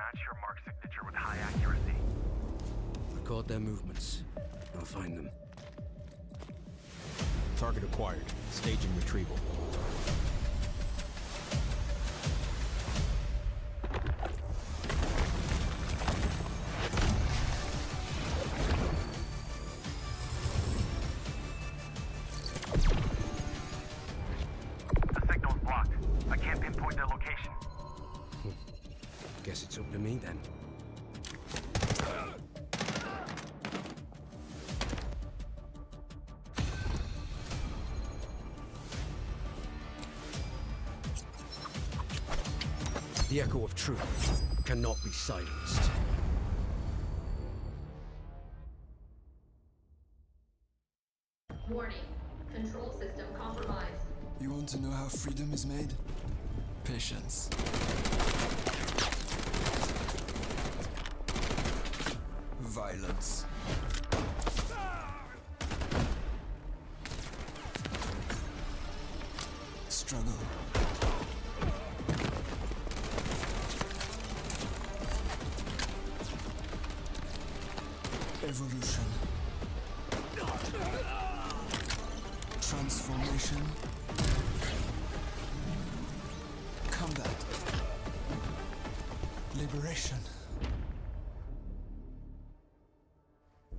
match your mark signature with high accuracy. Record their movements. I'll find them. Target acquired. Staging retrieval. The signal's blocked. I can't pinpoint their location. Guess it's up to me then. The echo of truth cannot be silenced. Warning. Control system compromised. You want to know how freedom is made? Patience. Violence. Struggle. Evolution. Transformation. Combat. Liberation.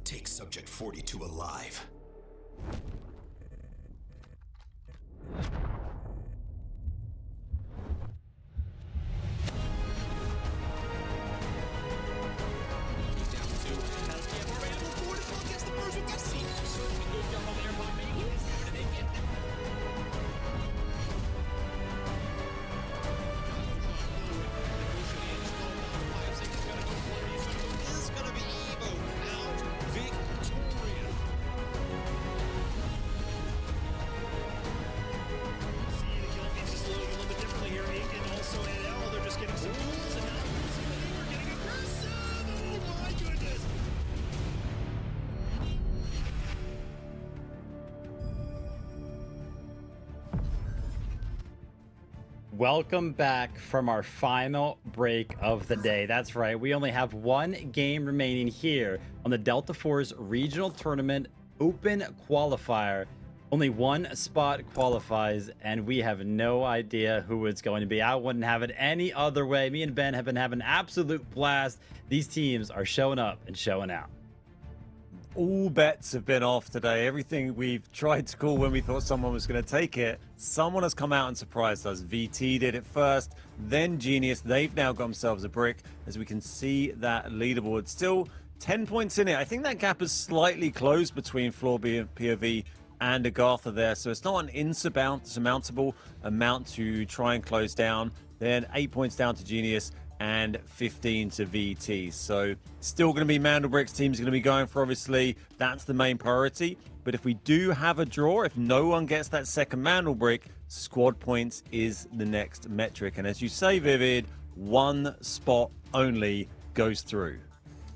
Take Subject 42 alive. Welcome back from our final break of the day. That's right, we only have one game remaining here on the Delta Force Regional Tournament Open Qualifier. Only one spot qualifies, and we have no idea who it's going to be. I wouldn't have it any other way. Me and Ben have been having an absolute blast. These teams are showing up and showing out. All bets have been off today. Everything we've tried to call when we thought someone was going to take it, someone has come out and surprised us. VT did it first, then Genius. They've now got themselves a brick, as we can see that leaderboard. Still 10 points in it. I think that gap is slightly closed between Floorby and POV and Agartha there, so it's not an insurmountable amount to try and close down. Then 8 points down to Genius and 15 to VT. So still going to be Mandelbrick's team's going to be going for, obviously. That's the main priority. But if we do have a draw, if no one gets that second Mandelbrick, squad points is the next metric. And as you say, Vivid, one spot only goes through.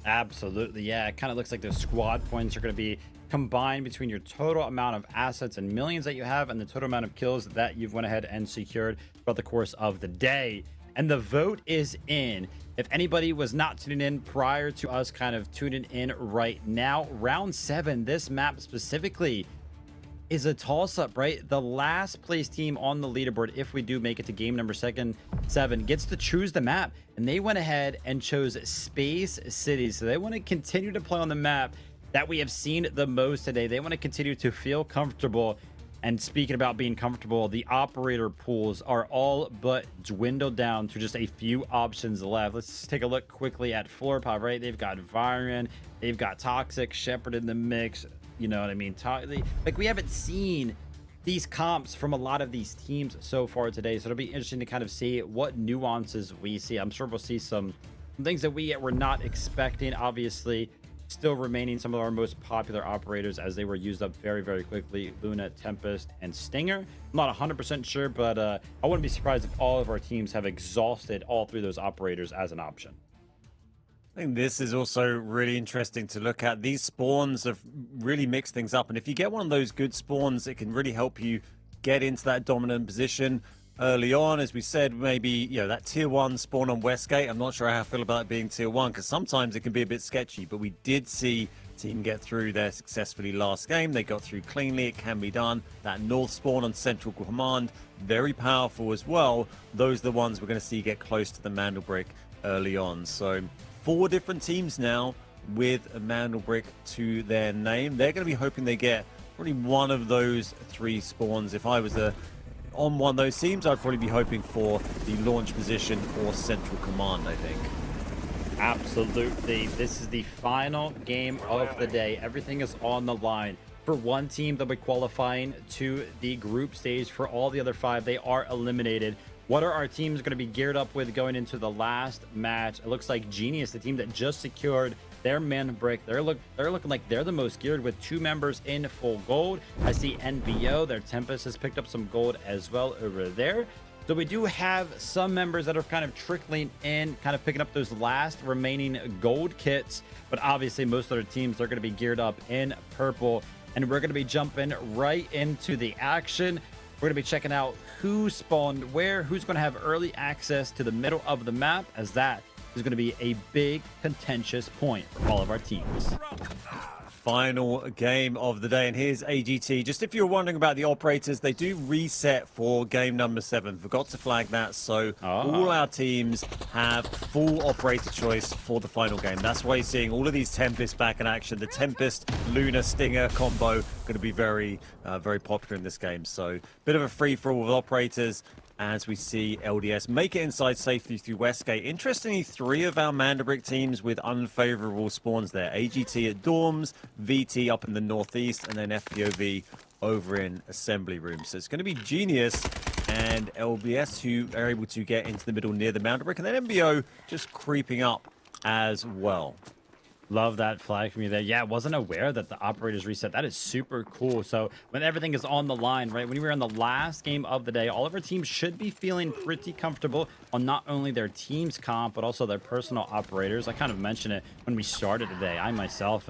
Absolutely, yeah. It kind of looks like the squad points are going to be combined between your total amount of assets and millions that you have and the total amount of kills that you've went ahead and secured throughout the course of the day. And the vote is in. If anybody was not tuning in prior to us kind of tuning in right now, round 7, this map specifically is a toss-up, right? The last place team on the leaderboard, if we do make it to game number 7, gets to choose the map. And they went ahead and chose Space City. So they want to continue to play on the map that we have seen the most today. They want to continue to feel comfortable. And speaking about being comfortable, the operator pools are all but dwindled down to just a few options left. Let's take a look quickly at floor pop, right? They've got Vyron, they've got Toxic, Shepard in the mix. You know what I mean? Like, we haven't seen these comps from a lot of these teams so far today. So it'll be interesting to kind of see what nuances we see. I'm sure we'll see some things that we were not expecting, obviously. Still remaining some of our most popular operators as they were used up very, very quickly. Luna, Tempest, and Stinger. I'm not 100% sure, but I wouldn't be surprised if all of our teams have exhausted all three of those operators as an option. I think this is also really interesting to look at. These spawns have really mixed things up. And if you get one of those good spawns, it can really help you get into that dominant position. early on. As we said, maybe, you know, that tier 1 spawn on Westgate. I'm not sure how I feel about it being tier 1 because sometimes it can be a bit sketchy, but we did see team get through there successfully last game. They got through cleanly. It can be done. That north spawn on Central Command, very powerful as well. Those are the ones we're going to see get close to the Mandelbrick early on. So 4 different teams now with a Mandelbrick to their name. They're going to be hoping they get probably one of those 3 spawns. If I was on one of those teams, I'd probably be hoping for the launch position or Central Command, I think. Absolutely. This is the final game of the day. Everything is on the line. For one team, they'll be qualifying to the group stage. For all the other 5, they are eliminated. What are our teams going to be geared up with going into the last match? It looks like Genius, the team that just secured their Mandelbrick, they're looking like they're the most geared with 2 members in full gold. I see NBO, their Tempest has picked up some gold as well over there. So we do have some members that are kind of trickling in, kind of picking up those last remaining gold kits. But obviously most other teams, they're going to be geared up in purple. And we're going to be jumping right into the action. We're going to be checking out who spawned where, who's going to have early access to the middle of the map, as that is going to be a big contentious point for all of our teams. Final game of the day, and here's AGT. Just if you're wondering about the operators, they do reset for game number 7. Forgot to flag that, so all our teams have full operator choice for the final game. That's why you're seeing all of these Tempest back in action. The Tempest Luna Stinger combo going to be very popular in this game. So bit of a free-for-all with operators as we see LDS make it inside safely through Westgate. Interestingly, 3 of our Mandelbrick teams with unfavorable spawns there. AGT at Dorms, VT up in the northeast, and then FPOV over in Assembly Room. So it's going to be Genius and LBS who are able to get into the middle near the Mandelbrick, and then MBO just creeping up as well. Love that flag from you there. Yeah, wasn't aware that the operators reset. That is super cool. So when everything is on the line, right, when we were in the last game of the day, all of our teams should be feeling pretty comfortable on not only their team's comp, but also their personal operators. I kind of mentioned it when we started today. I myself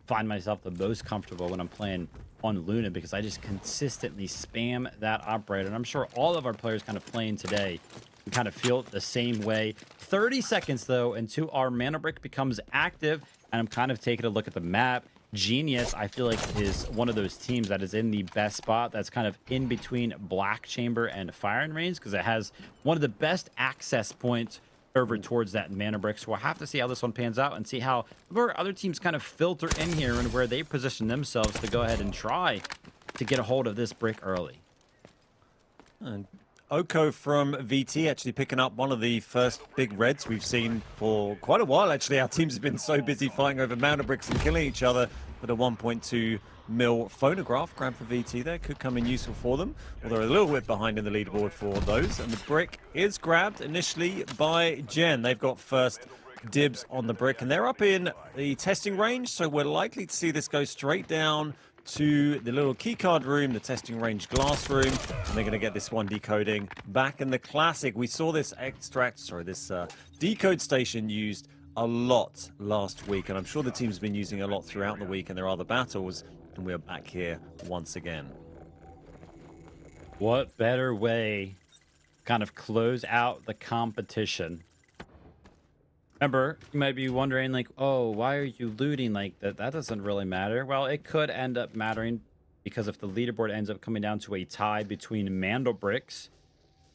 find myself the most comfortable when I'm playing on Luna because I just consistently spam that operator. And I'm sure all of our players kind of playing today kind of feel the same way. 30 seconds though until our Mandelbrick becomes active, and I'm kind of taking a look at the map. Genius, I feel like, is one of those teams that is in the best spot, that's kind of in between Black Chamber and Firing Range, because it has one of the best access points over towards that Mandelbrick. So we'll have to see how this one pans out and see how our other teams kind of filter in here and where they position themselves to go ahead and try to get a hold of this brick early. And Oko from VT actually picking up one of the first big reds we've seen for quite a while. Actually, our teams have been so busy fighting over Mandelbricks and killing each other, but a 1.2 mil phonograph grab for VT there could come in useful for them. Well, they're a little bit behind in the leaderboard for those, and the brick is grabbed initially by Gen. They've got first dibs on the brick, and they're up in the testing range, so we're likely to see this go straight down to the little keycard room, the testing range glass room, and they're going to get this one decoding back in the classic. We saw this decode station used a lot last week, and I'm sure the team's been using it a lot throughout the week in their other battles, and we're back here once again. What better way to kind of close out the competition? Remember, you might be wondering, like, oh, why are you looting like that? That doesn't really matter. Well, it could end up mattering because if the leaderboard ends up coming down to a tie between Mandelbricks,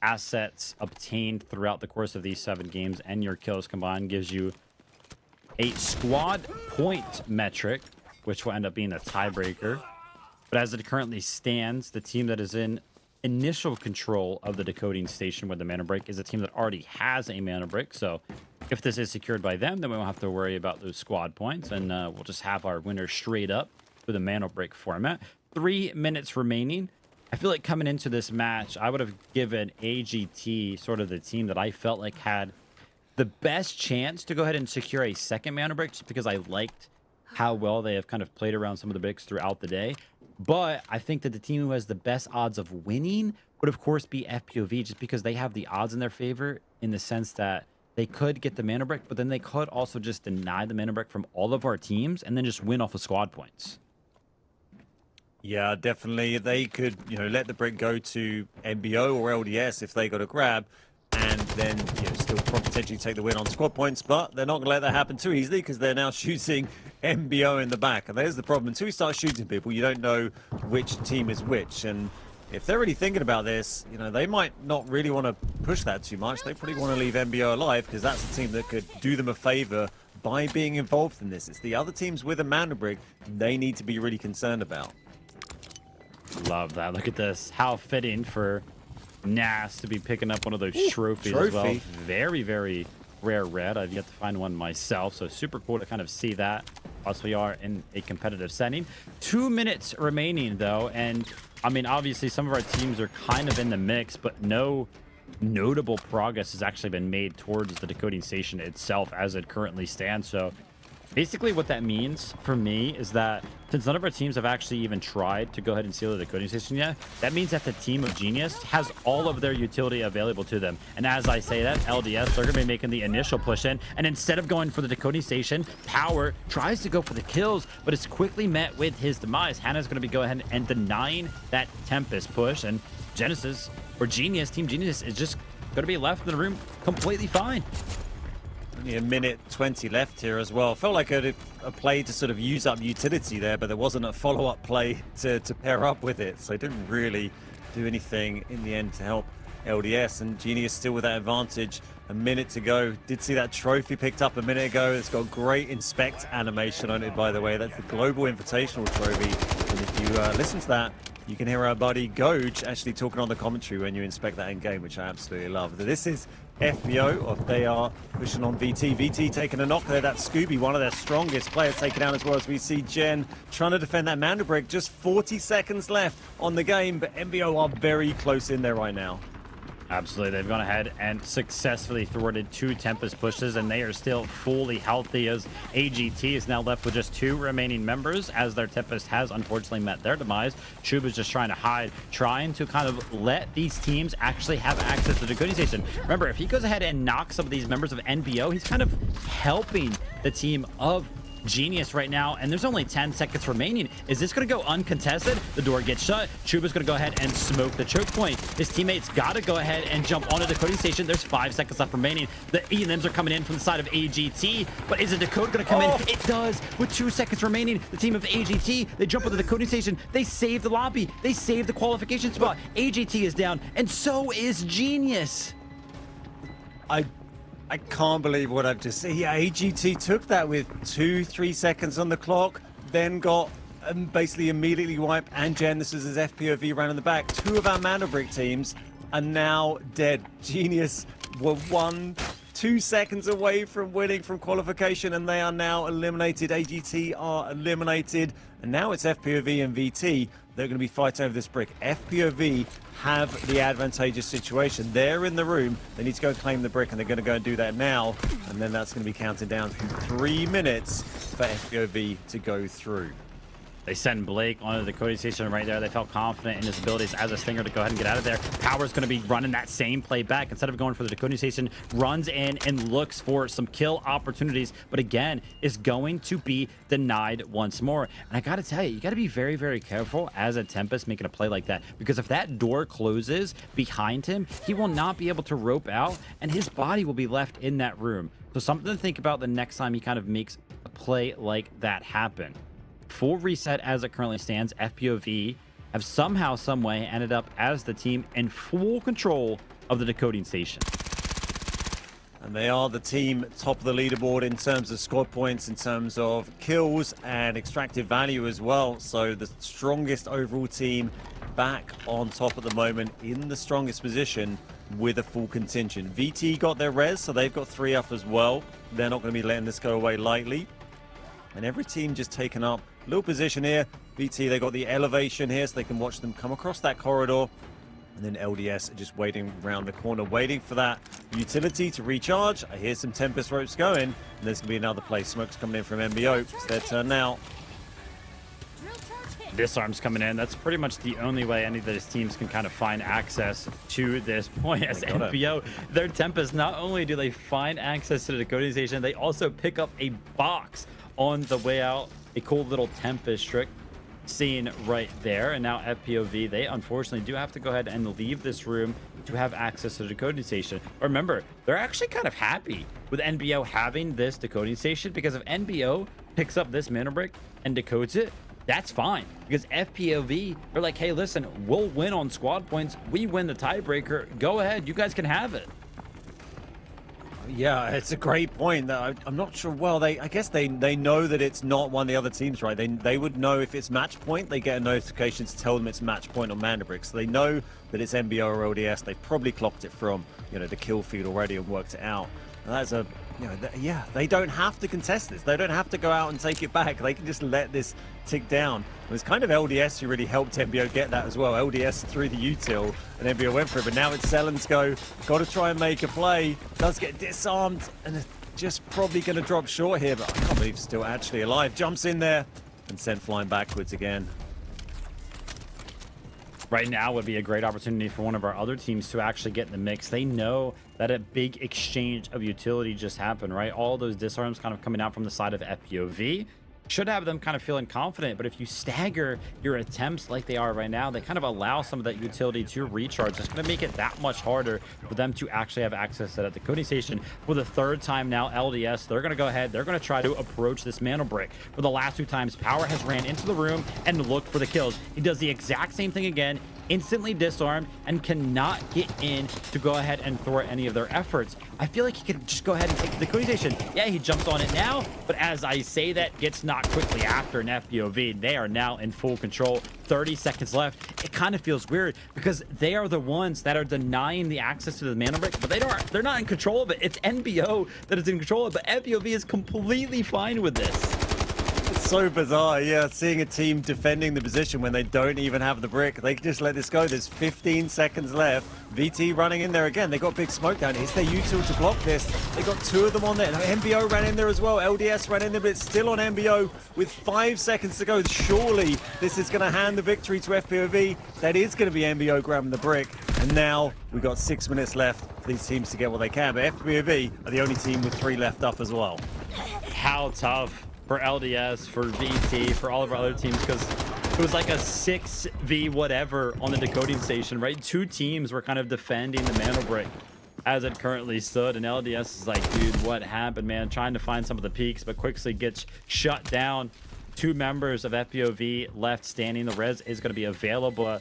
assets obtained throughout the course of these 7 games, and your kills combined gives you a squad point metric, which will end up being a tiebreaker. But as it currently stands, the team that is in initial control of the decoding station with the Mandelbrick is a team that already has a Mandelbrick. So if this is secured by them, then we won't have to worry about those squad points, and we'll just have our winner straight up with a Mandelbrick format. 3 minutes remaining. I feel like coming into this match, I would have given AGT sort of the team that I felt like had the best chance to go ahead and secure a second Mandelbrick, just because I liked how well they have kind of played around some of the bricks throughout the day. But I think that the team who has the best odds of winning would, of course, be FPOV, just because they have the odds in their favor in the sense that they could get the Mandelbrick, but then they could also just deny the Mandelbrick from all of our teams and then just win off of squad points. Yeah, definitely. They could, let the brick go to MBO or LDS if they got a grab, and then, still potentially take the win on squad points. But they're not going to let that happen too easily because they're now shooting MBO in the back. And there's the problem. Until you start shooting people, you don't know which team is which. And if they're really thinking about this, they might not really want to push that too much. They probably want to leave MBO alive because that's a team that could do them a favor by being involved in this. It's the other teams with a mana brick they need to be really concerned about. Love that. Look at this. How fitting for Nas to be picking up one of those trophies as well. Very, very rare red. I've yet to find one myself, so super cool to kind of see that. Plus, we are in a competitive setting. 2 minutes remaining, though, and I mean, obviously, some of our teams are kind of in the mix, but no notable progress has actually been made towards the decoding station itself as it currently stands. So basically what that means for me is that since none of our teams have actually even tried to go ahead and seal the decoding station yet, that means that the team of Genius has all of their utility available to them. And as I say that, LDS, they're going to be making the initial push in. And instead of going for the decoding station, Power tries to go for the kills, but it's quickly met with his demise. Hannah's going to be going ahead and denying that Tempest push. And Genesis, or Genius, Team Genius, is just going to be left in the room completely fine. Only a minute 20 left here as well. Felt like a play to sort of use up utility there, but there wasn't a follow-up play to pair up with it. So it didn't really do anything in the end to help LDS. And Genius still with that advantage. A minute to go. Did see that trophy picked up a minute ago. It's got great inspect animation on it, by the way. That's the Global Invitational trophy. And if you listen to that, you can hear our buddy Goj actually talking on the commentary when you inspect that in game, which I absolutely love. This is FBO. They are pushing on VT. VT taking a knock there. That's Scooby, one of their strongest players, taken down as well as we see Jen trying to defend that mana break. Just 40 seconds left on the game, but MBO are very close in there right now. Absolutely. They've gone ahead and successfully thwarted 2 Tempest pushes, and they are still fully healthy as AGT is now left with just 2 remaining members as their Tempest has unfortunately met their demise. Chuba's just trying to hide, trying to kind of let these teams actually have access to the decoding station. Remember, if he goes ahead and knocks some of these members of NBO, he's kind of helping the team of Genius right now, and there's only 10 seconds remaining. Is this going to go uncontested? The door gets shut. Chuba's going to go ahead and smoke the choke point. His teammates got to go ahead and jump onto the decoding station. There's 5 seconds left remaining. The E&Ms are coming in from the side of AGT, but is a decode going to come in? It does. With 2 seconds remaining, the team of AGT, they jump onto the decoding station. They save the lobby. They save the qualification spot. AGT is down, and so is Genius. I can't believe what I've just seen. Yeah, AGT took that with 2-3 seconds on the clock, then got basically immediately wiped. And Jen, this is his FPOV round in the back. 2 of our mana brick teams are now dead. Genius were 1-2 seconds away from winning from qualification, and they are now eliminated. AGT are eliminated, and now it's FPOV and VT. They're going to be fighting over this brick. FPOV have the advantageous situation. They're in the room. They need to go and claim the brick, and they're going to go and do that now. And then that's going to be counted down from 3 minutes for FPOV to go through. They send Blake onto the decoding station right there. They felt confident in his abilities as a Stinger to go ahead and get out of there. Power's going to be running that same play back. Instead of going for the decoding station, runs in and looks for some kill opportunities, but again, is going to be denied once more. And I got to tell you, you got to be very, very careful as a Tempest making a play like that, because if that door closes behind him, he will not be able to rope out, and his body will be left in that room. So something to think about the next time he kind of makes a play like that happen. Full reset as it currently stands. FPOV have somehow, some way ended up as the team in full control of the decoding station. And they are the team top of the leaderboard in terms of squad points, in terms of kills and extractive value as well. So the strongest overall team back on top at the moment, in the strongest position with a full contingent. VT got their res, so they've got 3 up as well. They're not going to be letting this go away lightly. And every team just taken up a little position here. VT, they got the elevation here, so they can watch them come across that corridor. And then LDS are just waiting around the corner, waiting for that utility to recharge. I hear some Tempest ropes going, and there's going to be another play. Smoke's coming in from MBO. It's their turn now. Disarm's coming in. That's pretty much the only way any of these teams can kind of find access to this point. As MBO, their Tempest, not only do they find access to the decoding station, they also pick up a box on the way out. A cool little Tempest trick. seen right there. And now FPOV, they unfortunately do have to go ahead and leave this room to have access to the decoding station. But remember, they're actually kind of happy with NBO having this decoding station, because if NBO picks up this mana brick and decodes it, that's fine, because FPOV, they're like, hey, listen, we'll win on squad points. We win the tiebreaker. Go ahead. You guys can have it. Yeah, it's a great point. I'm not sure. Well, I guess they know that it's not one of the other teams, right? They would know if it's match point. They get a notification to tell them it's match point on mana bricks. So they know that it's NBO or ODS. They've probably clocked it from, you know, the kill feed already and worked it out. And that's a, you know, yeah, they don't have to contest this. They don't have to go out and take it back. They can just let this tick down. It was kind of LDS who really helped NBO get that as well. LDS threw the util and NBO went for it, but now it's Sellen's go. Got to try and make a play. Does get disarmed and is just probably going to drop short here, but I can't believe he's still actually alive. Jumps in there and sent flying backwards again. Right now would be a great opportunity for one of our other teams to actually get in the mix. They know that a big exchange of utility just happened, right? All those disarms kind of coming out from the side of FPOV should have them kind of feeling confident. But if you stagger your attempts like they are right now, they kind of allow some of that utility to recharge. It's going to make it that much harder for them to actually have access to that decoding station. For the third time now, LDS, they're going to go ahead. They're going to try to approach this mana brick. For the last 2 times, Power has ran into the room and looked for the kills. He does the exact same thing again, instantly disarmed, and cannot get in to go ahead and thwart any of their efforts. I feel like he could just go ahead and take the decoding station. Yeah, he jumps on it now, but as I say that, gets knocked quickly after an FPOV. They are now in full control. 30 seconds left. It kind of feels weird because they are the ones that are denying the access to the mana brick, but they're not in control of it. It's NBO that is in control of it, but FPOV is completely fine with this. It's so bizarre, yeah, seeing a team defending the position when they don't even have the brick. They can just let this go. There's 15 seconds left. VT running in there again. They got big smoke down. It's their util to block this. They got 2 of them on there. NBO ran in there as well. LDS ran in there, but it's still on NBO with 5 seconds to go. Surely this is going to hand the victory to FPOV. That is going to be NBO grabbing the brick. And now we've got 6 minutes left for these teams to get what they can. But FPOV are the only team with 3 left up as well. How tough for LDS, for VT, for all of our other teams, because it was like a 6v whatever on the decoding station, right? 2 teams were kind of defending the mana brick as it currently stood, and LDS is like, dude, what happened, man? Trying to find some of the peaks, but quickly gets shut down. 2 members of FPOV left standing. The res is going to be available.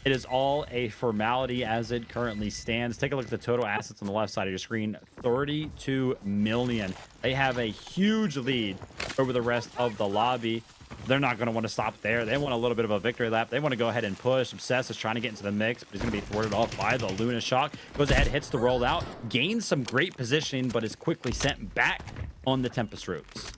It is all a formality as it currently stands. Take a look at the total assets on the left side of your screen. 32 million. They have a huge lead over the rest of the lobby. They're not going to want to stop there. They want a little bit of a victory lap. They want to go ahead and push. Obsess is trying to get into the mix, but he's going to be thwarted off by the Luna Shock. Goes ahead, hits the rollout, gains some great positioning, but is quickly sent back on the Tempest ropes.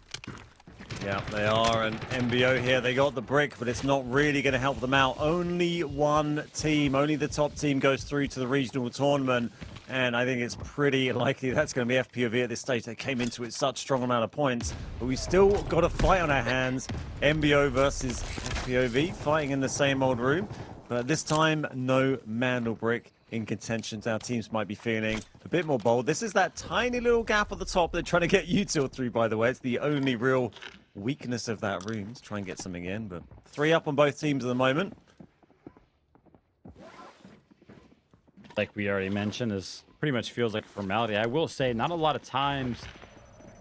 Yeah, they are, and NBO here, they got the brick, but it's not really going to help them out. Only one team, only the top team goes through to the regional tournament, and I think it's pretty likely that's going to be FPOV at this stage. They came into it such strong amount of points, but we still got a fight on our hands. NBO versus FPOV, fighting in the same old room, but this time, no Mandel brick in contention. Our teams might be feeling a bit more bold. This is that tiny little gap at the top they're trying to get util through, by the way. It's the only real weakness of that room. Let's try and get something in, but 3 up on both teams at the moment. Like we already mentioned, this pretty much feels like a formality. I will say, not a lot of times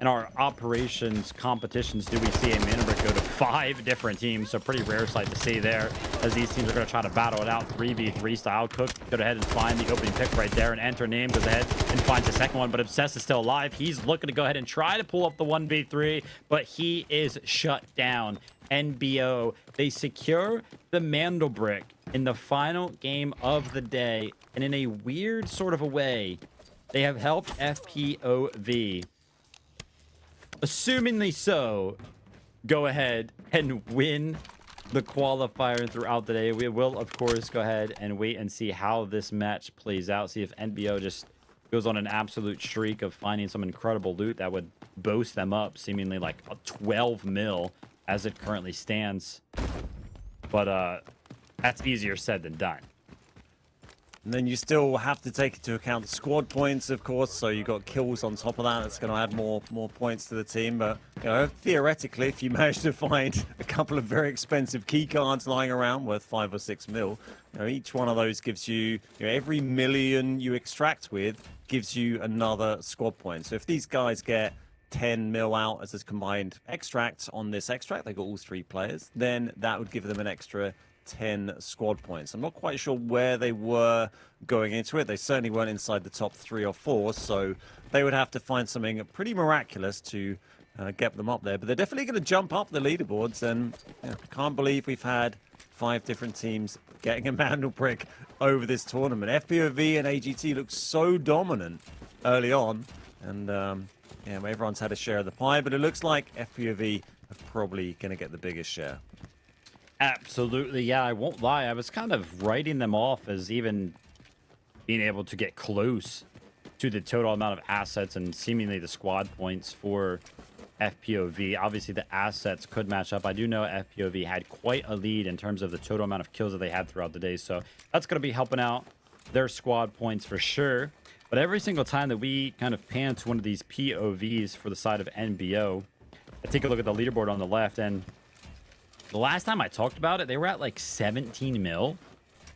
in our operations competitions do we see a mana brick go to 5 different teams, so pretty rare sight to see there, as these teams are going to try to battle it out 3v3 style. Cook go ahead and find the opening pick right there, and Enter Name goes ahead and finds the second one, but Obsess is still alive. He's looking to go ahead and try to pull up the 1v3, but he is shut down. NBO, they secure the Mandel brick in the final game of the day, and in a weird sort of a way, they have helped FPOV, assumingly so, go ahead and win the qualifier throughout the day. We will, of course, go ahead and wait and see how this match plays out. See if NBO just goes on an absolute streak of finding some incredible loot that would boast them up, seemingly like a 12 mil as it currently stands. But that's easier said than done. And then you still have to take into account the squad points, of course. So you got kills on top of that. That's going to add more points to the team. But theoretically, if you manage to find a couple of very expensive key cards lying around worth 5 or 6 mil, each one of those gives you, every million you extract with gives you another squad point. So if these guys get 10 mil out as a combined extract on this extract, they got all 3 players, then that would give them an extra 10 squad points. I'm not quite sure where they were going into it. They certainly weren't inside the top 3 or 4, so they would have to find something pretty miraculous to get them up there. But they're definitely going to jump up the leaderboards, and I can't believe we've had 5 different teams getting a Mandel brick over this tournament. FPOV and AGT look so dominant early on, and everyone's had a share of the pie, but it looks like FPOV are probably going to get the biggest share. Absolutely, yeah, I won't lie. I was kind of writing them off as even being able to get close to the total amount of assets and seemingly the squad points for FPOV. Obviously, the assets could match up. I do know FPOV had quite a lead in terms of the total amount of kills that they had throughout the day, so that's going to be helping out their squad points for sure. But every single time that we kind of pan to one of these POVs for the side of NBO, I take a look at the leaderboard on the left, and the last time I talked about it, they were at like 17 mil.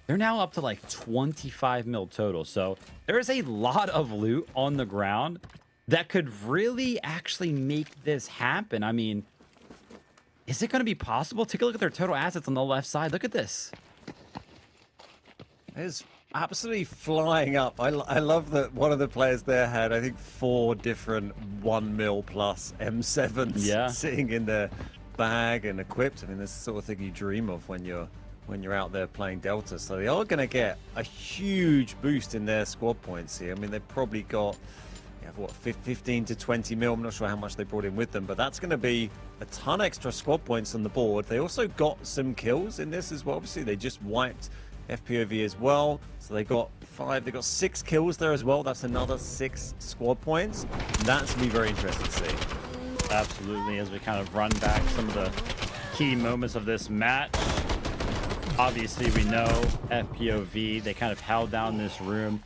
They're now up to like 25 mil total. So there is a lot of loot on the ground that could really actually make this happen. I mean, is it going to be possible? Take a look at their total assets on the left side. Look at this. It's absolutely flying up. I love that one of the players there had, I think, 4 different 1 mil plus M7s sitting in their bag and equipped. I mean, this is the sort of thing you dream of when you're out there playing Delta. So they are going to get a huge boost in their squad points here. I mean, they've probably got 15 to 20 mil. I'm not sure how much they brought in with them, but that's going to be a ton extra squad points on the board. They also got some kills in this as well. Obviously, they just wiped FPOV as well, so they got 5. They got 6 kills there as well. That's another 6 squad points. That's going to be very interesting to see. Absolutely, as we kind of run back some of the key moments of this match. Obviously, we know FPOV, they kind of held down this room.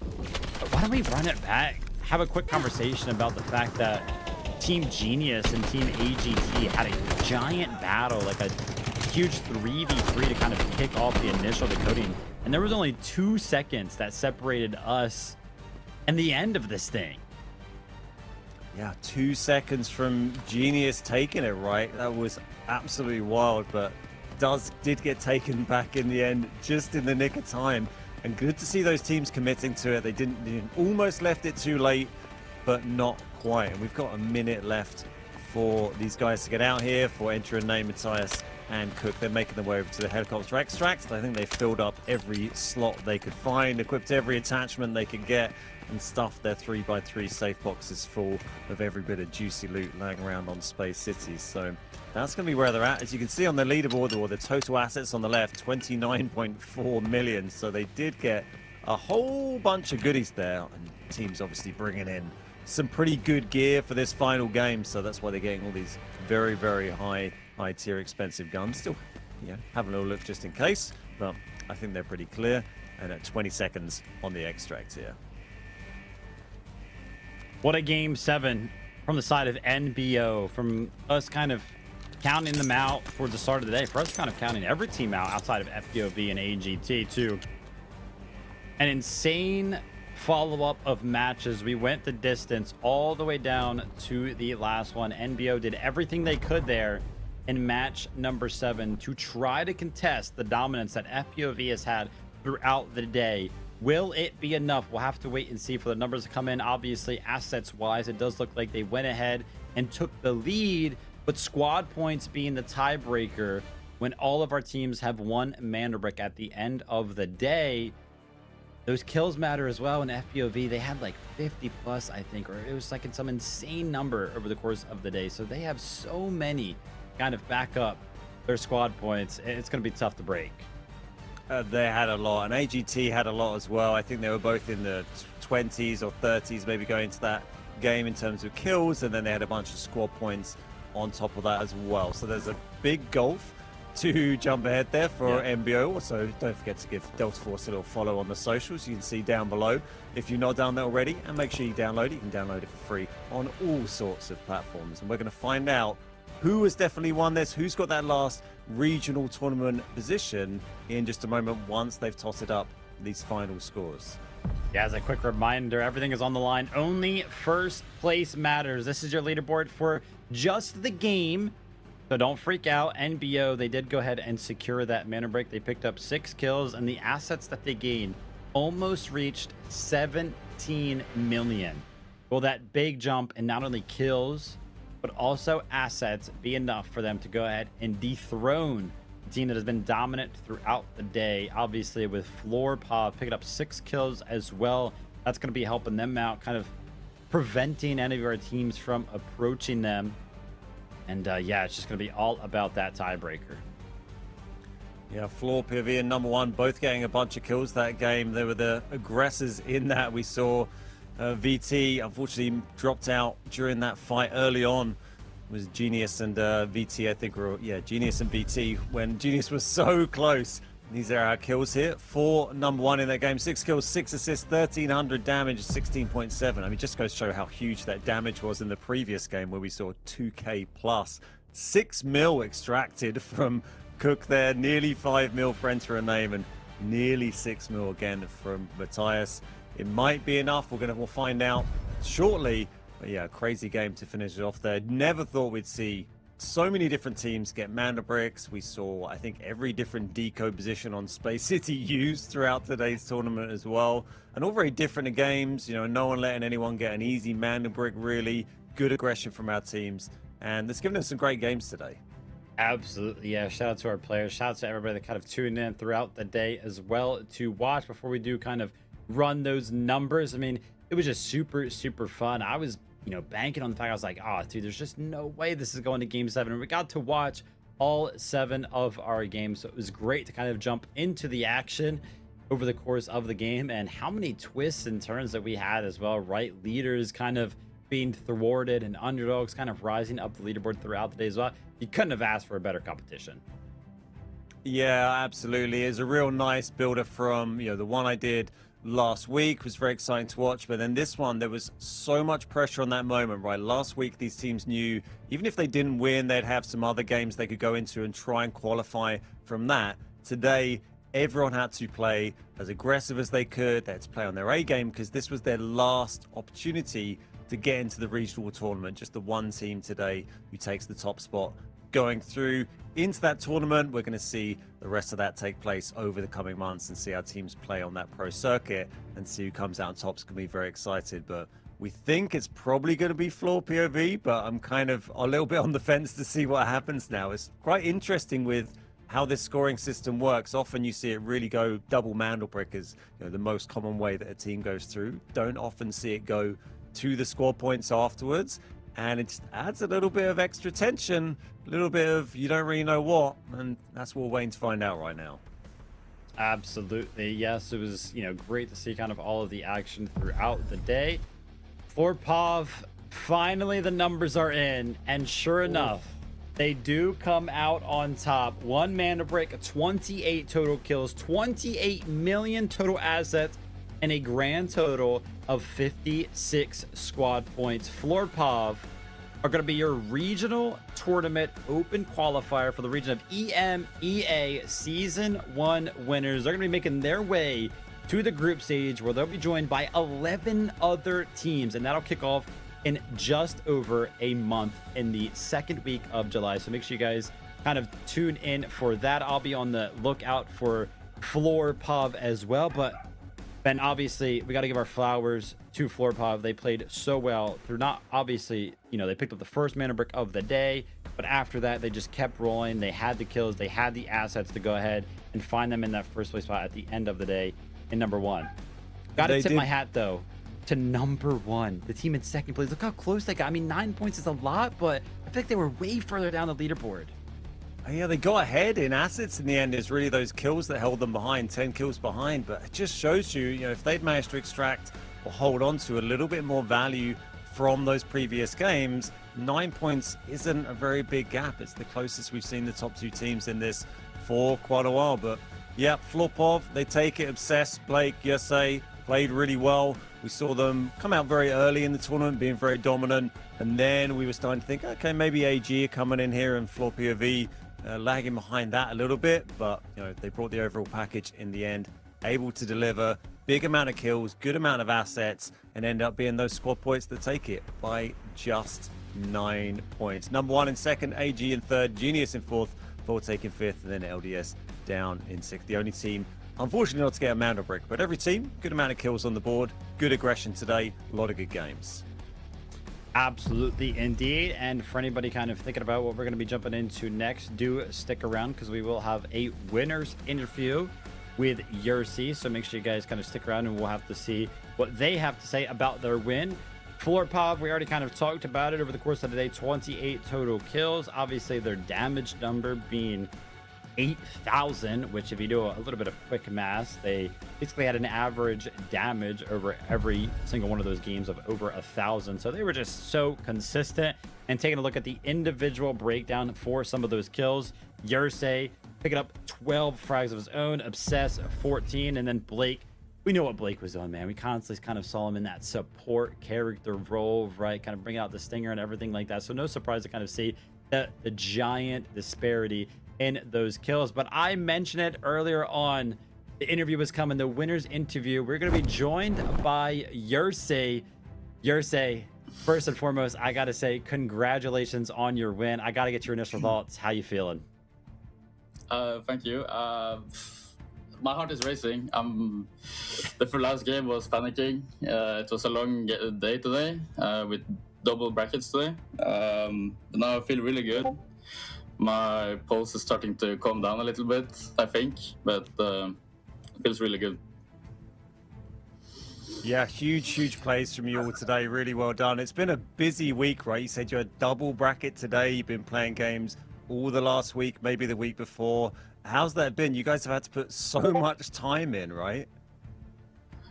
But why don't we run it back? Have a quick conversation about the fact that Team Genius and Team AGT had a giant battle, like a huge 3v3 to kind of kick off the initial decoding. And there was only 2 seconds that separated us and the end of this thing. Yeah, 2 seconds from Genius taking it, right? That was absolutely wild, but did get taken back in the end, just in the nick of time. And good to see those teams committing to it. They almost left it too late, but not quite. And we've got a minute left for these guys to get out here, for Enter and Name, Matthias and Cook. They're making their way over to the helicopter extract. I think they filled up every slot they could find, equipped every attachment they could get, and stuffed their 3x3 safe boxes full of every bit of juicy loot laying around on Space City. So that's going to be where they're at. As you can see on the leaderboard, or the total assets on the left, 29.4 million. So they did get a whole bunch of goodies there. And teams obviously bringing in some pretty good gear for this final game. So that's why they're getting all these very, very high tier expensive guns. Still, have a little look just in case. But I think they're pretty clear. And at 20 seconds on the extract here. What a game 7 from the side of NBO, from us kind of counting them out towards the start of the day, for us kind of counting every team out outside of FPOV and AGT too. An insane follow-up of matches. We went the distance all the way down to the last one. NBO did everything they could there in match number 7 to try to contest the dominance that FPOV has had throughout the day. Will it be enough? We'll have to wait and see for the numbers to come in. Obviously, assets-wise, it does look like they went ahead and took the lead, but squad points being the tiebreaker when all of our teams have 1 mana brick at the end of the day. Those kills matter as well. In FPOV, they had like 50 plus, I think, or it was like in some insane number over the course of the day. So they have so many kind of back up their squad points. It's going to be tough to break. They had a lot, and AGT had a lot as well. I think they were both in the 20s or 30s, maybe going into that game in terms of kills, and then they had a bunch of squad points on top of that as well. So there's a big gulf to jump ahead there for MBO. Also, don't forget to give Delta Force a little follow on the socials. You can see down below if you've not done that already. And make sure you download it. You can download it for free on all sorts of platforms. And we're going to find out who has definitely won this, who's got that last regional tournament position in just a moment once they've totted up these final scores. Yeah, as a quick reminder, everything is on the line. Only first place matters. This is your leaderboard for just the game. So don't freak out. NBO, they did go ahead and secure that mana break. They picked up 6 kills, and the assets that they gained almost reached 17 million. Will that big jump in not only kills, but also assets be enough for them to go ahead and dethrone the team that has been dominant throughout the day? Obviously, with Floor Pop picking up 6 kills as well. That's going to be helping them out, kind of preventing any of our teams from approaching them. And yeah, it's just going to be all about that tiebreaker. Yeah, Floor, POV, and number 1 both getting a bunch of kills that game. They were the aggressors in that. We saw VT unfortunately dropped out during that fight early on. It was Genius and VT, I think. Genius and VT, when Genius was so close. These are our kills here for number 1 in that game. 6 kills, 6 assists, 1,300 damage, 16.7. I mean, just goes to show how huge that damage was in the previous game where we saw 2k plus. 6 mil extracted from Cook there, nearly 5 mil for Enter a Name, and nearly 6 mil again from Matthias. It might be enough. We'll find out shortly. But yeah, crazy game to finish it off there. Never thought we'd see so many different teams get mana bricks. We saw, I think, every different deco position on Space City used throughout today's tournament as well. And all very different games. You know, no one letting anyone get an easy mana brick, really. Good aggression from our teams. And it's given us some great games today. Absolutely, yeah. Shout out to our players. Shout out to everybody that kind of tuned in throughout the day as well to watch. Before we do kind of run those numbers, I mean, it was just super, super fun. I was, you know, banking on the fact, I was like, oh, dude, there's just no way this is going to game 7. And we got to watch all 7 of our games. So it was great to kind of jump into the action over the course of the game. And how many twists and turns that we had as well, right? Leaders kind of being thwarted and underdogs kind of rising up the leaderboard throughout the day as well. You couldn't have asked for a better competition. Yeah, absolutely. It's a real nice builder from, you know, the one I did last week was very exciting to watch, but then this one, there was so much pressure on that moment, right? Last week, these teams knew even if they didn't win, they'd have some other games they could go into and try and qualify from that. Today, everyone had to play as aggressive as they could. They had to play on their A game because this was their last opportunity to get into the regional tournament. Just the one team today who takes the top spot going through into that tournament. We're going to see the rest of that take place over the coming months and see how teams play on that pro circuit and see who comes out on top. It's going to be very excited, but we think it's probably going to be Floor POV, but I'm kind of a little bit on the fence to see what happens now. It's quite interesting with how this scoring system works. Often you see it really go double mandel brick as, you know, the most common way that a team goes through. Don't often see it go to the score points afterwards, and it just adds a little bit of extra tension, a little bit of you don't really know what, and that's what we're waiting to find out right now. Absolutely, yes. It was, you know, great to see kind of all of the action throughout the day. For POV, finally the numbers are in, and sure enough, they do come out on top. 1 mana brick, 28 total kills, 28 million total assets, and a grand total of 56 squad points. Floor POV are going to be your regional tournament open qualifier for the region of AM&EMEA Season 1 winners. They're going to be making their way to the group stage where they'll be joined by 11 other teams, and that'll kick off in just over a month in the 2nd week of July. So make sure you guys kind of tune in for that. I'll be on the lookout for Floor POV as well, but Ben, obviously, we got to give our flowers to Floor POV. They played so well through, not obviously, you know, they picked up the first mana brick of the day, but after that, they just kept rolling. They had the kills. They had the assets to go ahead and find them in that first place spot at the end of the day in number 1. Got to tip my hat, though, to number 1, the team in 2nd place. Look how close they got. I mean, 9 points is a lot, but I feel like they were way further down the leaderboard. Yeah, they got ahead in assets in the end. It's really those kills that held them behind, 10 kills behind. But it just shows you, you know, if they'd managed to extract or hold on to a little bit more value from those previous games, 9 points isn't a very big gap. It's the closest we've seen the top two teams in this for quite a while. But yeah, Flopov, they take it. Obsessed, Blake, USA played really well. We saw them come out very early in the tournament, being very dominant. And then we were starting to think, okay, maybe AG are coming in here and Floppy V lagging behind that a little bit. But, you know, they brought the overall package in the end, able to deliver big amount of kills, good amount of assets, and end up being those squad points that take it by just 9 points. Number one in second, AG in third, Genius in fourth, Thor taking fifth, and then LDS down in sixth. The only team, unfortunately, not to get a Mando brick, but every team, good amount of kills on the board, good aggression today, a lot of good games. Absolutely, indeed. And for anybody kind of thinking about what we're going to be jumping into next, do stick around because we will have a winners interview with Yersi. So make sure you guys kind of stick around and we'll have to see what they have to say about their win. Florpov, we already kind of talked about it over the course of the day. 28 total kills. Obviously, their damage number being 8,000, which if you do a little bit of quick math, they basically had an average damage over every single one of those games of over 1,000. So they were just so consistent. And taking a look at the individual breakdown for some of those kills, Yersei picking up 12 frags of his own, Obsess 14, and then Blake. We know what Blake was doing, man. We constantly kind of saw him in that support character role, right? Kind of bringing out the stinger and everything like that. So no surprise to kind of see the giant disparity in those kills. But I mentioned it earlier on. The interview was coming, the winner's interview. We're going to be joined by Yersei. Yersei, first and foremost, I got to say congratulations on your win. I got to get your initial thoughts. How you feeling? Thank you. My heart is racing. The last game was panicking. It was a long day today with double brackets today. But now I feel really good. My pulse is starting to calm down a little bit, I think, but it feels really good. Yeah, huge plays from you all today. Really well done. It's been a busy week, right? You said you had double bracket today. You've been playing games all the last week, maybe the week before. How's that been? You guys have had to put so much time in, right?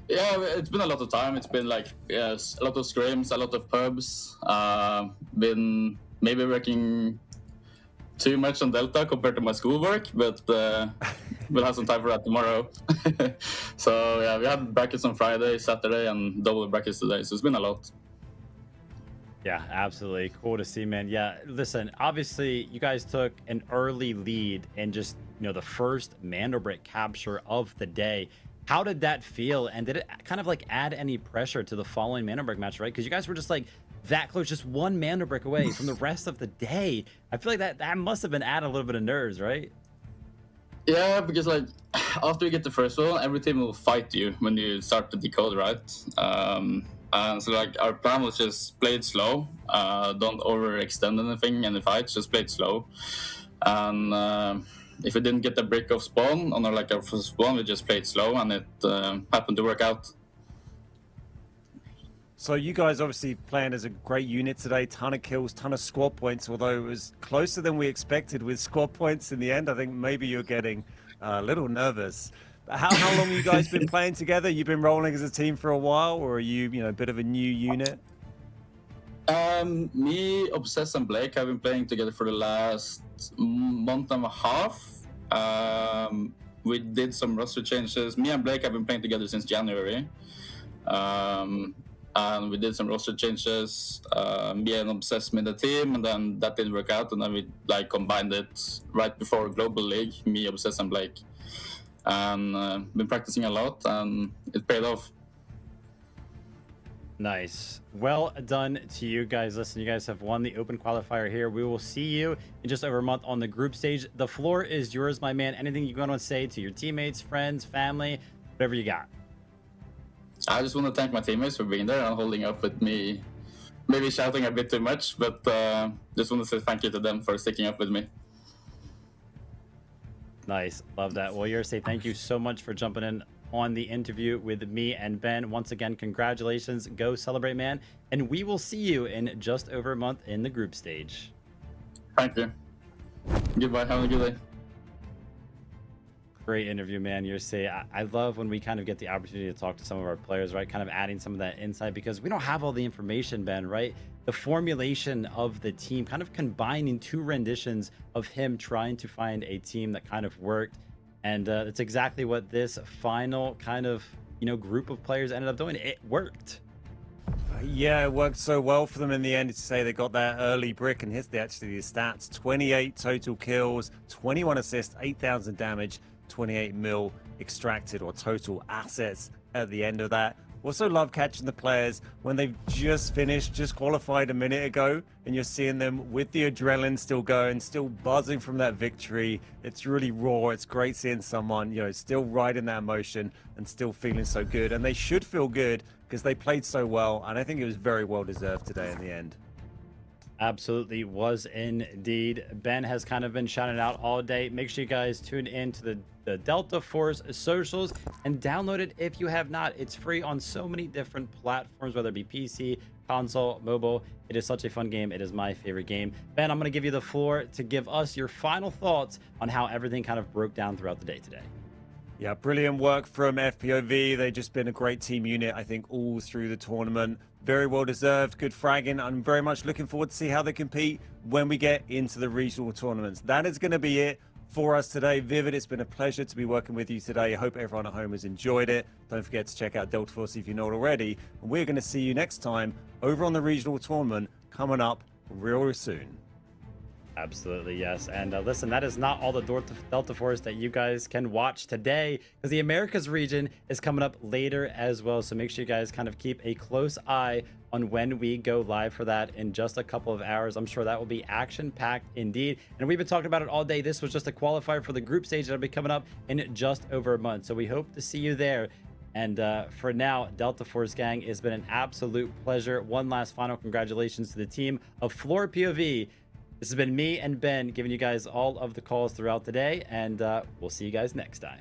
Yeah, it's been a lot of time. It's been like, yes, a lot of scrims, a lot of pubs. Been maybe working too much on Delta compared to my schoolwork, but we'll have some time for that tomorrow. So yeah, we had brackets on Friday, Saturday, and double brackets today. So it's been a lot. Yeah, absolutely. Cool to see, man. Yeah, listen, obviously you guys took an early lead and just, you know, the first Mando Brick capture of the day. How did that feel? And did it kind of like add any pressure to the following Mando Brick match, right? Because you guys were just like that close, just one Mando Brick away from the rest of the day. I feel like that must have been adding a little bit of nerves, right? Yeah, because like after you get the first one, every team will fight you when you start the decode, right? And so like our plan was just play it slow, don't overextend anything in the fights, just play it slow. And if we didn't get the brick of spawn on our first spawn, we just played slow, and it happened to work out. So you guys obviously playing as a great unit today, ton of kills, ton of squad points, although it was closer than we expected with squad points in the end. I think maybe you're getting a little nervous. How long have you guys been playing together? You've been rolling as a team for a while, or are you a bit of a new unit? Me, Obsess, and Blake have been playing together for the last month and a half. We did some roster changes. Me and Blake have been playing together since January. And we did some roster changes. Me and Obsess made a team, and then that didn't work out, and then we combined it right before Global League, me, Obsess, and Blake. And been practicing a lot, and it paid off. Nice. Well done to you guys. Listen, you guys have won the open qualifier here. We will see you in just over a month on the group stage. The floor is yours, my man. Anything you want to say to your teammates, friends, family, whatever you got. I just want to thank my teammates for being there and holding up with me. Maybe shouting a bit too much, but just want to say thank you to them for sticking up with me. Nice. Love that. Well, Yersei, thank you so much for jumping in on the interview with me and Ben. Once again, congratulations. Go celebrate, man. And we will see you in just over a month in the group stage. Thank you. Goodbye. Have a good day. Great interview, man. You're saying I love when we kind of get the opportunity to talk to some of our players, right? Kind of adding some of that insight because we don't have all the information, Ben, right? The formulation of the team, kind of combining two renditions of him trying to find a team that kind of worked. And it's exactly what this final kind of, group of players ended up doing. It worked. Yeah, it worked so well for them in the end to say they got that early brick, and here's the stats: 28 total kills, 21 assists, 8,000 damage, 28 mil extracted or total assets at the end of that. Also love catching the players when they've just finished, just qualified a minute ago, and you're seeing them with the adrenaline still going, still buzzing from that victory. It's really raw. It's great seeing someone, still riding that emotion and still feeling so good. And they should feel good because they played so well, and I think it was very well deserved today in the end. Absolutely was indeed. Ben has kind of been shouting out all day. Make sure you guys tune in to the Delta Force socials and download it if you have not. It's free on so many different platforms, whether it be PC, console, mobile. It is such a fun game. It is my favorite game. Ben, I'm going to give you the floor to give us your final thoughts on how everything kind of broke down throughout the day today. Yeah, brilliant work from FPOV. They've just been a great team unit, I think, all through the tournament. Very well deserved, good fragging. I'm very much looking forward to see how they compete when we get into the regional tournaments. That is going to be it for us today. Vivid, it's been a pleasure to be working with you today. I hope everyone at home has enjoyed it. Don't forget to check out Delta Force if you're not already. And we're going to see you next time over on the regional tournament coming up real soon. Absolutely, yes. And listen, that is not all the Delta Force that you guys can watch today, because the Americas region is coming up later as well. So make sure you guys kind of keep a close eye on when we go live for that in just a couple of hours. I'm sure that will be action-packed indeed. And we've been talking about it all day. This was just a qualifier for the group stage that'll be coming up in just over a month. So we hope to see you there. And for now, Delta Force gang, it's been an absolute pleasure. One last final congratulations to the team of Floor POV. This has been me and Ben giving you guys all of the calls throughout the day, and we'll see you guys next time.